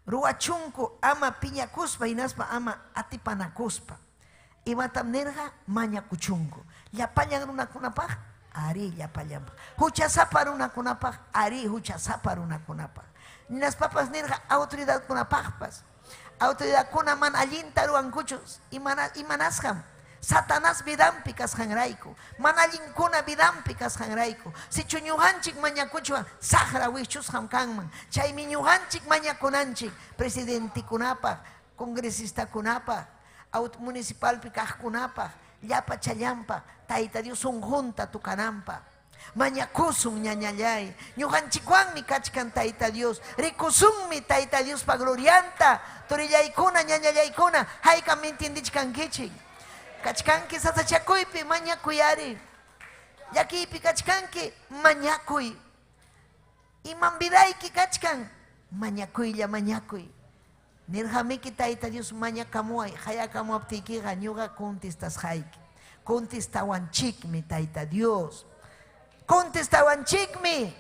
ruachunku ama piñakuspa hinaspa ama atipanakuspa. Imatam nerqa mañakuchunku. Llapallan runakunapaq ari llapallanpaq. Huchasapa runakunapaq ari huchasapa runakunapaq. Ninaspapas nerqa autoridad kunapaqpas. Autoridad kuna man allinta ruankuchus imanasham Satanás vidampi kasqanrayku man allinkuna vidampi kasqanrayku sichu ñuqanchik mañakuchwan saqra wichusqam kanman chaymi ñuqanchik mañakunanchik presidentikunapaq congresista-kunapaq municipalpi kaqkunapaq llapa challanpaq Tayta Dios unjunta tukananpaq mañakusun ñañallay ñuqanchikwanmi kachkan Tayta Dios rikusunmi Tayta Dios pa glorianta turillaykuna ñañallaykuna haykam entendichkankichik kachkanki sasachakuypi mañakuyari llakiypi kachkanki mañakuy iman vidayki kachkan mañakuylla mañakuy nirhamiki Tayta Dios mañakamuay hayakamuaptiykiqa ñuqa contestasqayki contestawanchikmi Tayta Dios contestawanchikmi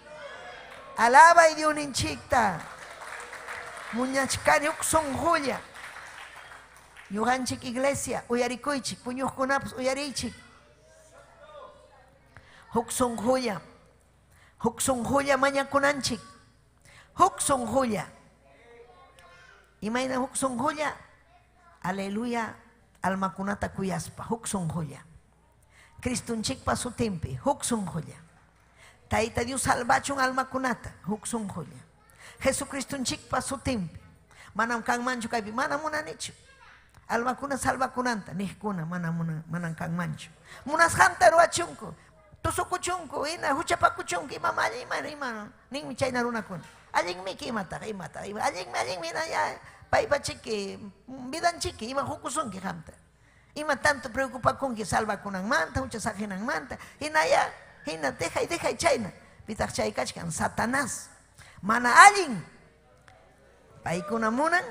alabay Dioninchikta muñachkani uksunjulla ñuqanchik iglesia uyarikuychik puñuqkunapas uyariychik uksunjulla mañakunanchik uksunjulla imayna uksunjulla aleluya almakunata kuyaspa uksunjulla Cristunchikpa sutimpi uksunjulla Tayta Dios salvachun almakunata uksunjulla Jesucristunchikpa sutimpi manam kanmanchu kaypi mana munanichu almakuna salvakunanta nijkuna manam kanmanchu munasqanta ruachunku tusukuchunku ina huchapakuchunku imama ima ninmi chayna runakuna allinmiki imataqa allinmi ya paypachiki vidanchiki ima hukusunki hamta ima tanto preocupakunki salvakunanmanta huchasaqinanmanta hina dejay chayna pitaq chay kachkan Satanás mana allin paykuna munan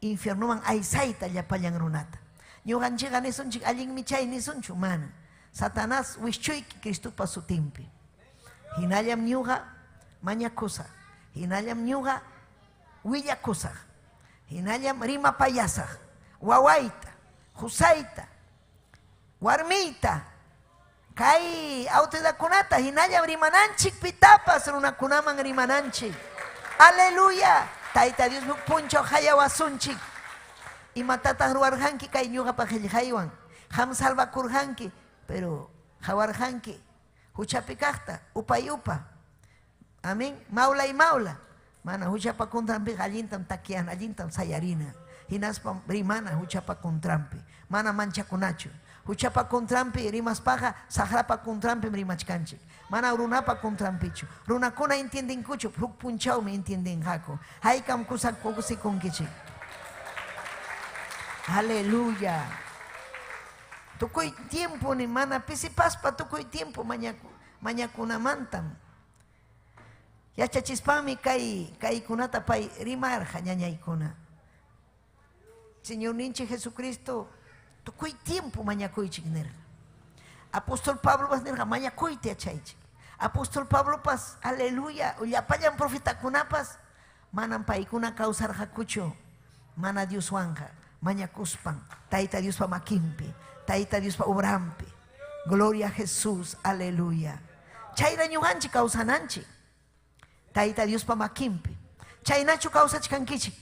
infiernuman aysayta llapallan runata ñuqanchikqa nisunchik allinmi chay nisunchu mana Satanás wischuyki Cristupa sutimpi hinallam ñuqa mañakusaq hinallam ñuqa willakusaq hinallam rimapayasaq wawayta husayta warmiyta kay autoridadkunata hinallam rimananchik pitapas runakunaman rimananchik aleluya Tayta Dios punchaw hayawasunchik imatataq ruwarqanki kay ñuqapa qillqaywan qam salvakurqanki pero hawarqanki huchapi kaqta upay amén maula mana huchapa kuntrampi allintam takiana allintam sayarina hinaspam rimana huchapa kuntrampi mana manchakunachu Huchapa kontrampi rimas paja, sahrapa kontrampi rimachkanchik. Mana runapa kontrampichu. Runakuna entienden kuchu, huk punchao me entienden hako. Haikam kusak kokusi konkichik. Aleluya. Tukuy tiempo ni mana pisipaspa tukuy tiempo mañakuna mantam. Yachachispami kay kunata pay rimarja ñañaykuna. Señor ninchi Jesucristo tukuy tiempo mañakuychik nirga. Apóstol Pablo vas nirga mañakuyte achaychik. Apóstol Pablo pas aleluya ullapayan profeta kunapas manan paykuna causarja kucho mana Dios wanja mañakuspan taita Dios pa makimpi taita Dios pa obrampi. Gloria a Jesús, aleluya. Chayra ñuganchik causananchik taita Dios pa makimpi. Chaynachu causachkankichik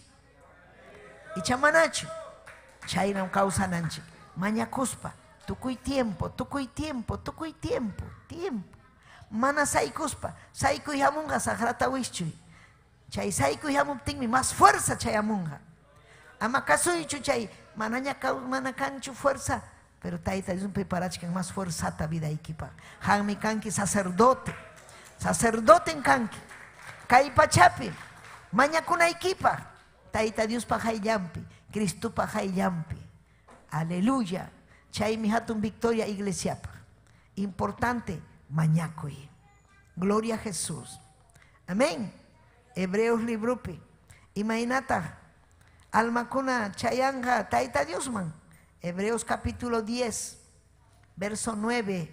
y chamanachu chayra causananchik mañakuspa tukuy tiempo mana saykuspa saykuy hamunga sagrata wischuy chay saykuy hamuptinmi más fuerza chay hamunga ama kasuychu chay mana kanchu fuerza pero taita Dios preparachkan más fuerzata vida ikipa hanmi kanki sacerdote kanki kay pachapi mañakunaykipa taita Dios pa hayllampi Cristo pa hayllampi aleluya chaymi hatun victoria iglesiapa importante mañakuy. Gloria a Jesús. Amén. Hebreos librupi. Imainata. Almakuna chayanga taita Diosman. Hebreos capítulo 10, verso 9,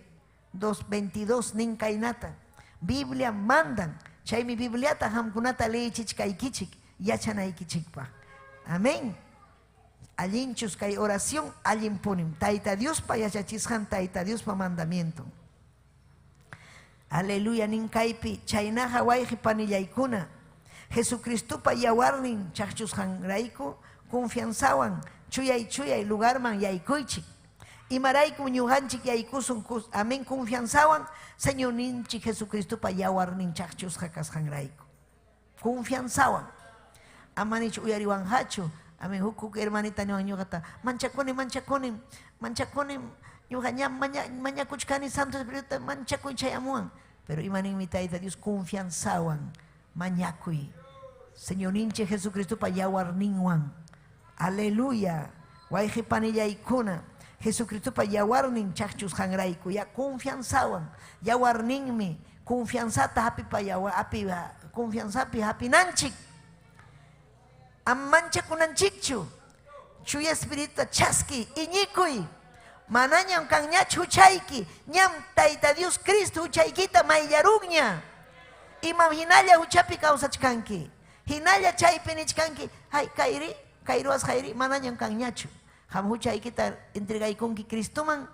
22 ninkainata. Biblia mandan. Chaymi Bibliata hamkunata leichich kaykichik. Yachanaykichikpa. Amén. Allinchus kay oración allimpunim. Taita Dios pa yachachishan taita Dios pa mandamiento. Aleluya ninkaypi chaynaja wayji panillaykuna Jesucristo pa yawarnin chaqchusqanrayku confianzawan chuyay lugarman yaykuychik imarayku ñuqanchik yaykusun amén confianzawan Señor ninchik Jesucristo pa yawarnin chaqchusqa kasqanrayku confianzawan amanichu uyariwanhachu amén hukuk hermanita ñuqata manchakunim ñuqañam mañakuchkani Santo Espíritu manchakuy chayamuan pero imaninmi taita Dios confianzawan mañakuy Señor ninche Jesucristo pa yawarninwan aleluya wayji panillaykuna Jesucristo pa yawarnin chaqchusqanrayku ya confianzawan yawarninmi confianzata hapi pa confianzapi hapinanchik am manchakunanchikchu chuya Espíritu chaski iñikuy manañam kanñachu huchayki ñam taita Dios Cristo huchaykita mayllarugña imam hinalla huchapi kawsachkanki hinalla chaypi nichkanki hay kayruwas hayri manañam kanñachu ham huchaykita entregaykunki Cristoman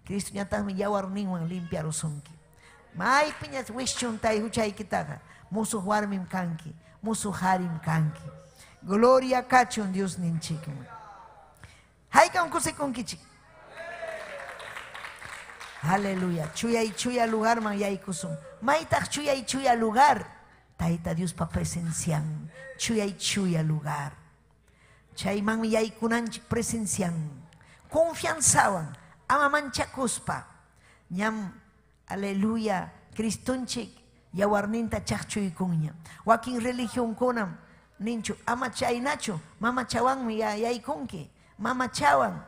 Cristo ñataqmi yawarninwan limpiarusunki maypiñas wishchuntay huchaykitaqa musuq warmim kanki musuq harim kanki gloria kachun Dios ninchikman haykan kusikunkichik aleluya chuya lugar man yaykusun maytaq chuya lugar taita Dios pa presencian chuya lugar chaymanmi yaykunanchik presencian confianzawan ama manchakuspa ñam aleluya Cristonchik yawarninta chaqchuykunña wakin religión kunam ninchu ama chaynachu mama chawanmi yaykunki mama chawan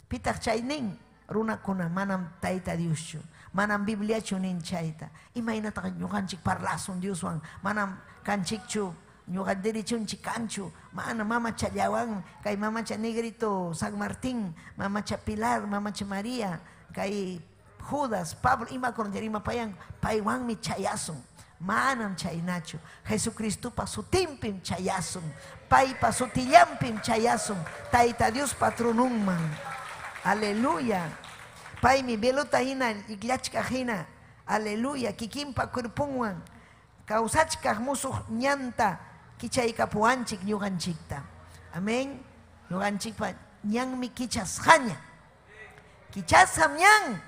pitaq chaynin runakuna manam taita Dioschu manam Bibliachu nin chayta imaynataqa ñuqanchik parlasun Dioswan manam kanchikchu ñuqa derechunchik kanchu mana mamacha llawan kay mamacha Negrito San Martín mamacha Pilar mamacha María kay Judas Pablo ima konllarimapayan paywanmi chayasun manam chaynachu Jesucristo pa sutimpim chayasun pay pa sutillampim chayasun taita Dios patronunman aleluya paymi belota hina iglachka hina aleluya kikinpa cuerpunwan kawsachkaq musuq ñanta kichaykapuanchik ñuqanchikta amén ñuqanchikpa ñanmi kichasqaña kichasham ñan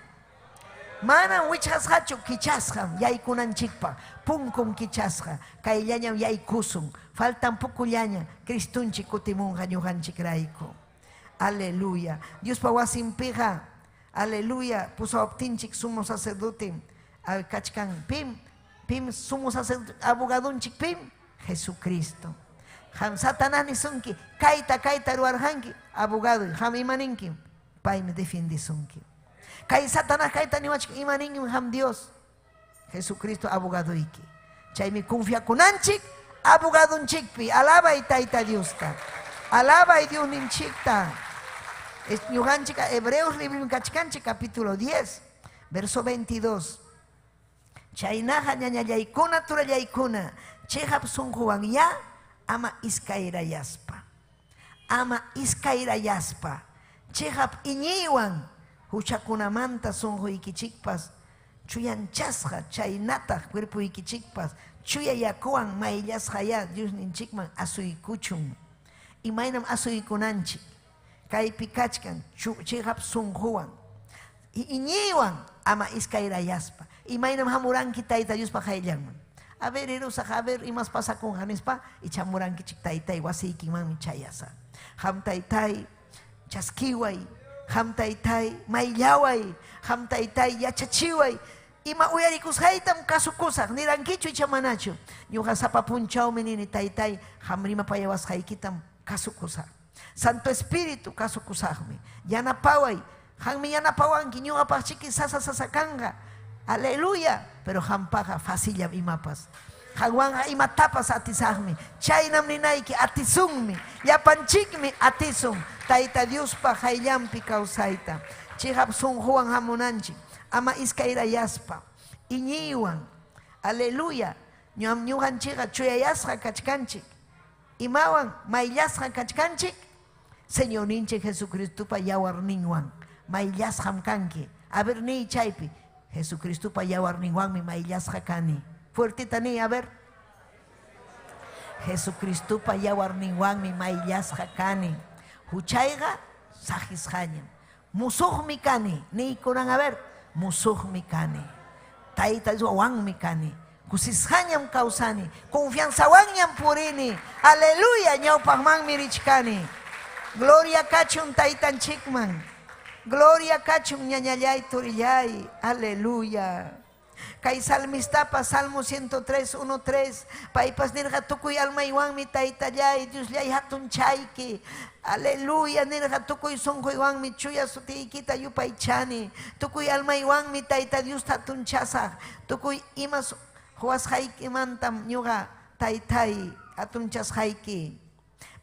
manam wichqasqachu kichasqam yaykunanchikpa punkum kichasqa kayllañam yaykusun faltan pukullaña Cristunchik kutimunqa ñuqanchikrayku aleluya Diospa wasinpiqa aleluya, puso optinchik sumo sacerdote, kachkan pim sumo sacerdote, abogadonchik pim, Jesucristo. Ham Satanás ni sunki, kaita ruarhanki, abogado, ham imaninki, pai me defiende sunki. Kai Satanás kaita ni wachik imaninki, ham Dios, Jesucristo abogado iki. Chay me confía con anchik, abogado un chikpi, alaba y taita Dios ta. Alaba y Dios nin chikta. Yuganchika, Hebreos libro kachkanchik capítulo 10, verso 22. Chaynaja ñañallaykuna turallaykuna, chehap sunjuan ya, ama iskairayaspa. Ama iskairayaspa. Chehap iñiwan, huchakunamanta sunju ikichikpas, chuyanchasja, chaynata, cuerpo ikichikpas, chuyayakuan, maillasja ya, Dios ninchikman, asuykuchun. Y mainam asuykunanchik. Kay pikachkan, chihap sunjuan. Iñiwan, ama iskairayaspa. Y mainam hamuranki taita Dios pa hayllaman. A ver, a ver, y más pasa con Janespa, y chamuranki chik taitai, wasiki mami chayasa. Ham taitai, chaskiway, ham taitai, maillaway, ham taitai, yachachiway. Y ma uyarikus haitam kasukusak, nirankichu y chamanacho. Yuha sapapunchao menini taitai, hamrima payawas haikitam kasukusak. Santo Espíritu kasukusakmi. Yanapaway, hammi yanapawanki, ñuga pachiki sasakanga. Aleluya, pero hampaja fasilla imapas. Hawanga imatapas atisahmi. Chaynam ninaiki atisungmi. Yapanchikmi atisung. Taita Dios pa hayllampi kausaita. Chihap sunjuan hamunanchi. Ama iskaira yaspa. Iñiwan. Aleluya. Ñuhan chiga chuyayasja kachkanchik. Imawan maillasja kachkanchik. Señor ninche Jesucristo pa yawarninwan. Maillasjam kanki. A ver ni chaypi. Jesucristo pa yawarninwan mi maillas hakani. Fuerte tani, a ver. Jesucristo pa yawarninwan mi maillas hakani. Huchaiga sajis hanyam. Musuh mikani. Ni kurang a ver. Musuh mikani. Taita wang mikani. Kusis hanyam kausani. Confianza wanyam purini. Aleluya. Nyau pahmang mirichkani. Gloria kachun taitan chikman. Gloria kachum ñañallay turillay, aleluya. Kay salmista pa Salmo 103, 1-3. Paipas nirga tukuy alma iwan mi taitallay, Dios lay hatun chayki. Aleluya, nirga tukuy sonko iwan mi chuya sutiikita yupaychani. Tukuy alma iwan mi taita Dios hatun chasa. Tukuy imas huas haiki mantam ñuga taitay hatun chas haiki.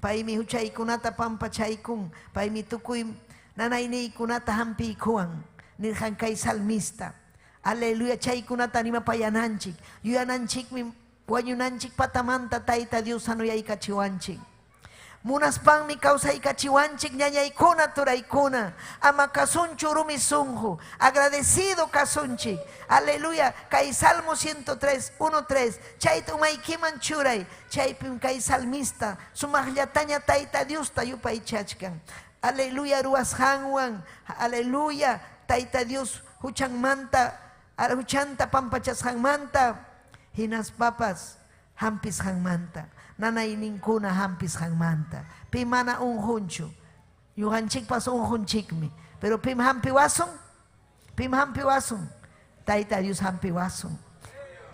Pai mi huchay kunata pampa chaykun, pai mi tukuy nanay ni kunata hampi kuang nirhan kay salmista. Aleluya, chay kunata nima payananchik. Yuyananchik mi wayunanchik patamanta taita Dios anoyay kachiwanchik. Munaspan mi kausay kachiwanchik ñañaykuna turaykuna. Ama kasunchu rumi sunju. Agradecido kasunchik. Aleluya, kay Salmo 103, 1-3. Chay tumaykiman churay. Chay pim kay salmista. Sumajllataña taita Dios tayupay chachkan. Aleluya, ruas hangwan. Aleluya, taita Dios huchan manta, huchanta pampachas hang manta. Hinas papas, hampis hang manta. Nanay ninkuna hampis hang manta. Pimana un huncho. Yuhanchik pas un hunchikmi. Pero pim hampi wasung. Pim hampi wasung. Taita Dios hampi wasung.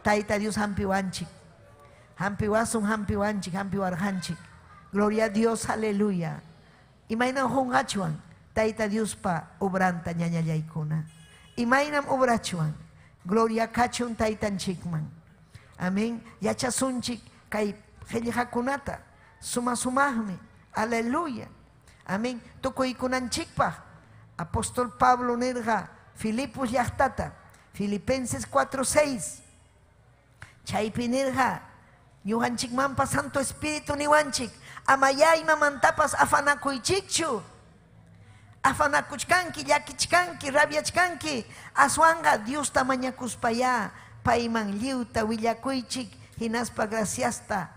Taita Dios hampi wanchik. Hampi wasung, hampi wanchik, hampi warhanchik. Gloria a Dios, aleluya. Imaynam hungachuan, taita Dios pa obranta ñañallaykuna. Imaynam obrachuan, gloria kachun taitan chikman. Amén. Yachasunchik kay helijakunata, sumahmi, aleluya. Amén. Tukuykunanchikpa, apóstol Pablo nirga, Filipos yahtata, Filipenses 4:6. Chaypi nirga, yuhanchikmanpa Santo Espíritu niwanchik. Amayay mamantapas afanakuychikchu. Afanakuchkanki, yakichkanki, rabiachkanki. Aswanga Dios tamañakuspaya. Paiman liuta willakuychik. Hinaspa graciasta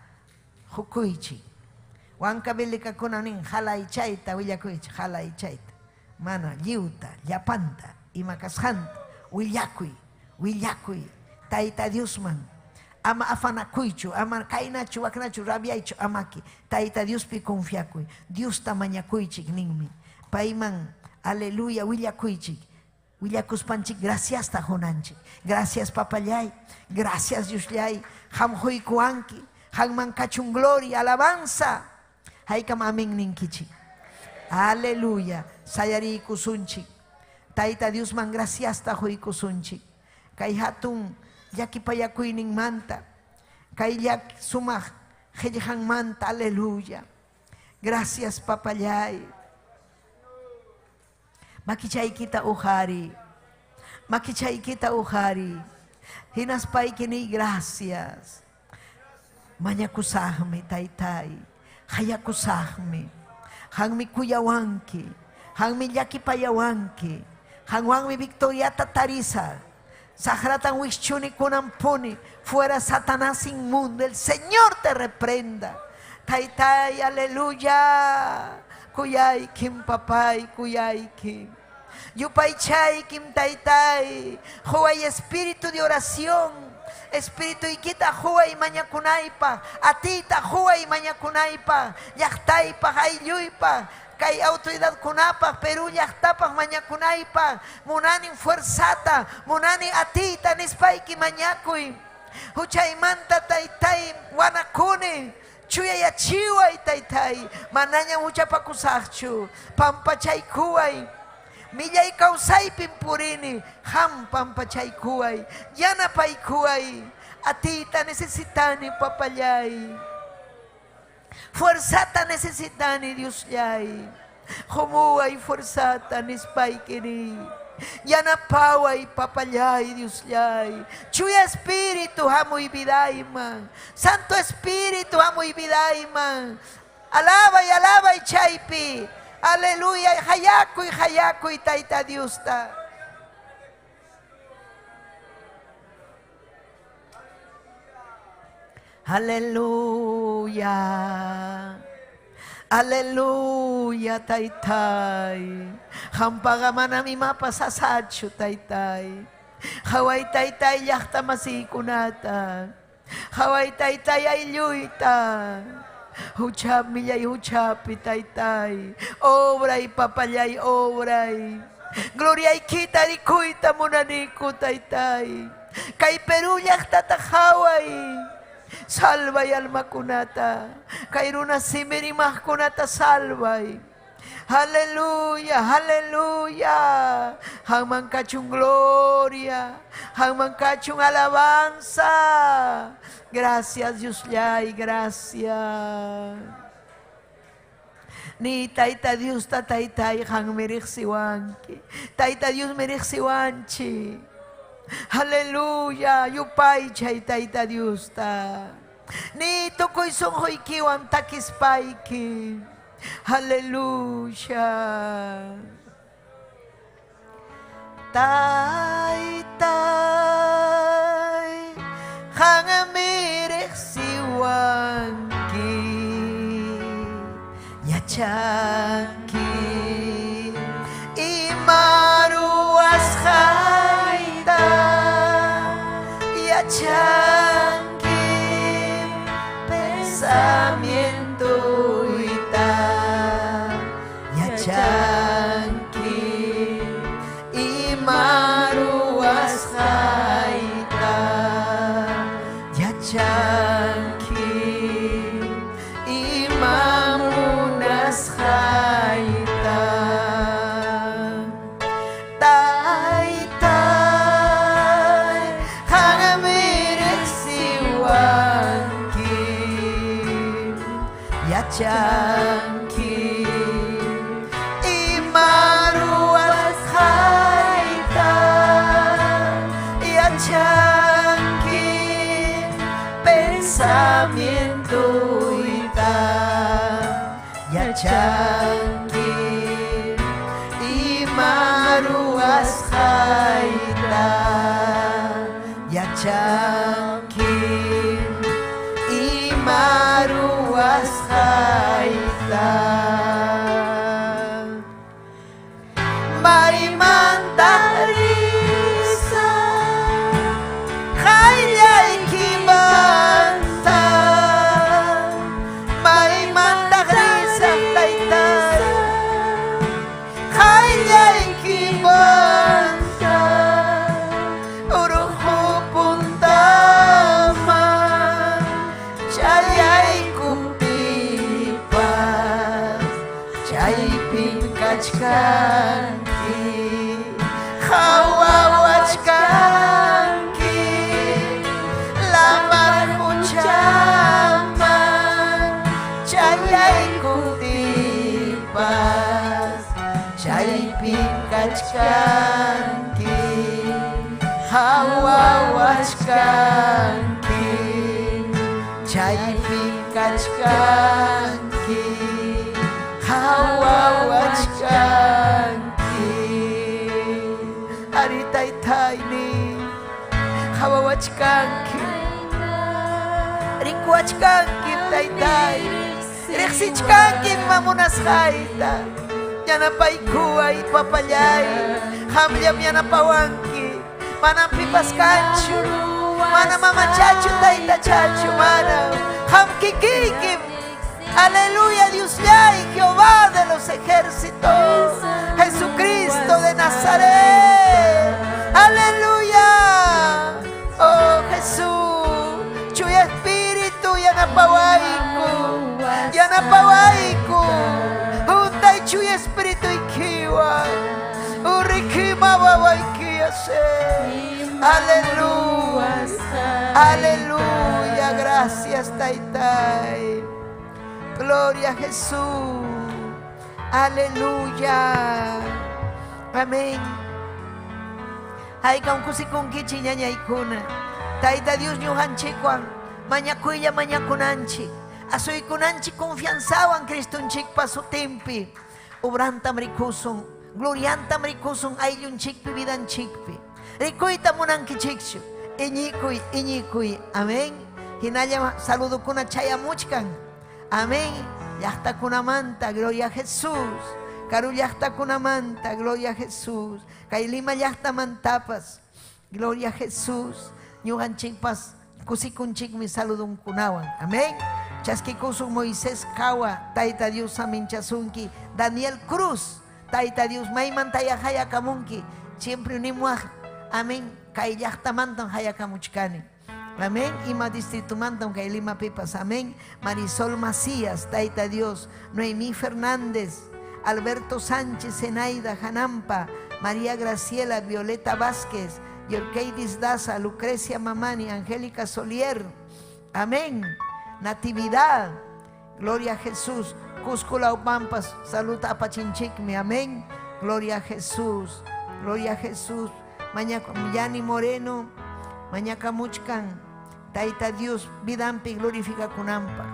hukuychik. Wanka belika kunanin halaychayta willakuychik. Halaychayta. Mana liuta, yapanta, imakashanta. Willakuy. Taita Diosman. Ama afanakuychu, ama kainachu, waknachu, rabiaychu, amaki. Taita Dios pi confiakuy. Dios tamañakuychik ninmi. Paiman, aleluya, willakuychik. Willakuspanchik gracias ta honanchik. Gracias papayay. Gracias Diosllay. Ham hoikuanki. Han mankachun gloria, alabanza. Haikam amen ninkichik. Aleluya. Sayari kusunchik. Taita Dios man gracias ta hoikusunchik. Kay hatun yakipayakuinin manta. Kay yak sumah hejehan manta. Aleluya. Gracias papayay. Makichay kita uhari. Makichay kita uhari. Hinaspay kini gracias. Manyakusahmi taytay. Hayakusahmi. Hangmi kuyawanki. Hangmi yakipayawanki. Hangwangmi victoriata tarisa. Sagratan wixchuni kunampuni. Fuera Satanás inmundo. El Señor te reprenda. Taytay, aleluya. Kuyay kim papay, kuyay kim. Yupay chay kim taytay. Huay espíritu de oración. Espíritu ikita huay mañakunaypa. Atita huay mañakunaypa. Yachtaypa, hayluypa. Kay autoridad kunapa, Perú yachtapa mañakunaypa. Munanin fuerzata. Munani atita nispayki mañakuy. Huchaymanta taytay wanakuni. Chuya ya chiway taytay. Mananya mucha pakusakchu. Pampachay kuway. Millay kausay pimpurini. Ham pampachay kuway. Yana pay kuway. Atita necesitani papayay. Fuerzata necesitani Dios yay. Humuay fuerzata nispaykini. Yana paway papayay Dios yay. Chuya espíritu hamuy vidayman. Santo espíritu hamuy vidayman. Alaba y chaypi. Aleluya. Hayakuy tayta Dios ta. Aleluya. Aleluya taytay. Hampagamana mi mapa sasachu taytay. Haway taytay yakta masikunata. Haway taytay ayluyta. Huchap millay huchapi taytay. Obray papayay obray. Gloria ikita rikuita munaniku taytay. Kay Perú yakta tahaway. Salvay alma kunata. Kairuna simerimah kunata salvay. Aleluya, aleluya. Hangman kachung gloria. Hangman kachung alabanza. Gracias Dios yay, gracias. Ni tayta Dios ta taytay hang merixiwanki. Tayta Dios merixiwanchi. Aleluya, yupay chay tayta Dios ta. Ni tukoy song hoykiwan takispayki. Aleluya. Taytay hangamirek siwanki yachanki imaruas haida yachanki pensamiento ita yachanki imaruas haida yachanki imamunas haida taytay hangamirek siwanki yachanki imaruas haida yachanki pensamiento ita yachanki imaruas haida yachanki imaruas haida Marimantarisa Hayay kimanta Marimantarisa taytay Hayay kimanta chaypin kachkanki hawawachkanki lamar huchaman chayaykupipas chaypin kachkanki hawawachkanki chaypin kachkanki hawawachkanki ari taytayni hawawachkanki rikuachkanki taytay riqsichkanki mamunasqayta yanapaykuway papallay hamllam yanapawanki mana pipas kanchu mana mamachachu tayta chachu mana hamkikiykim. Aleluya, Dios ya y Jehová de los ejércitos, Jesucristo de Nazaret. Aleluya, oh Jesús, chuy espíritu yanapawaiku, unday chuy espíritu ikiwa, urikima babaikiase. Aleluya, aleluya, gracias taytay. Gloria a Jesús. Aleluya. Amén. Ay kaukusikunkichi ñañaykuna. Tayta Dios ñuqanchikwan mañakuylla mañakunanchik. Asuykunanchik confianzawan Cristunchikpa sutinpi. Obrantam rikusun, gloriantam rikusun ayllunchikpi vidanchikpi. Rikuyta munankichikchu. Iñikuy. Amén. Hinalla saludukuna chayamuchkan. Amén. Llaqtakunamanta, gloria a Jesús. Karu llaqtakunamanta, gloria a Jesús. Kaylima llaqtamantapas, gloria a Jesús. Ñuqanchikpas kusikunchikmi saludunkunawan. Amén. Chaskikusun Moisés kawa, Tayta Dios aminchasunki. Daniel Cruz, Tayta Dios maymantaya hayakamunki. Siempre unimuaj. Amén. Kay llaqtamantan hayakamuchkani. Amén. Ima distrito mantan que Lima Pipas. Amén. Marisol Macías, Tayta Dios. Noemí Fernández, Alberto Sánchez, Zenaida Janampa, María Graciela, Violeta Vázquez, Yorkeidis Daza, Lucrecia Mamani, Angélica Solier. Amén. Natividad, gloria a Jesús. Cúscula Pampas, salud a Pachinchicme. Amén. Gloria a Jesús. Gloria a Jesús. Yani Moreno, Mañaca Muchcan, Tayta Dios, Vidampi, glorifica Kunampa.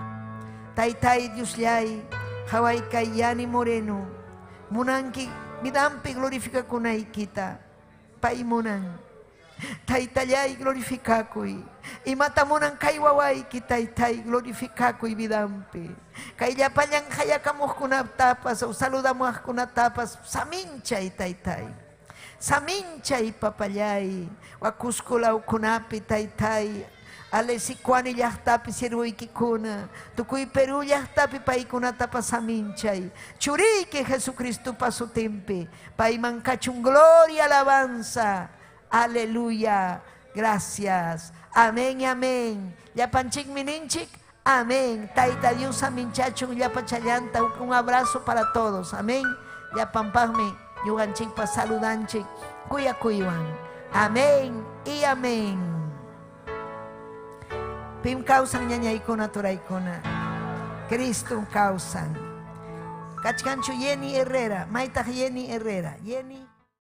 Taytay Dios Yay, Hawaii Yani Moreno, Munanki, Vidampi, glorifica Kunaikita, Pai Munan. Taytayay, glorifica Kui. Y Matamunan Kaiwawai, Kitaytay, glorifica Kui Vidampi. Kayapayang Hayakamos Kunatapas, o saludamos Kunatapas, Samincha y Taytay. Samincha y papayay, wakuskula ukunapi taytay, alesikwani llaqtapi sirwiykikuna, tukuy Perú llaqtapi paykunatapas saminchay, churiyki Jesucristo pasutimpi, payman kachun gloria, alabanza, aleluya, gracias, amén y amén, llapanchikmi ninchik, amén, Tayta Dios saminchachun llapachallanta, un abrazo para todos, amén, llapampajmi. Yuganchikpa saludanchik, kuyakuywan. Amén y amén. Pim causan ñañaykuna turaykuna. Cristo causan. Kachkanchu Yeni Herrera. Maitaq Yeni Herrera. Yeni.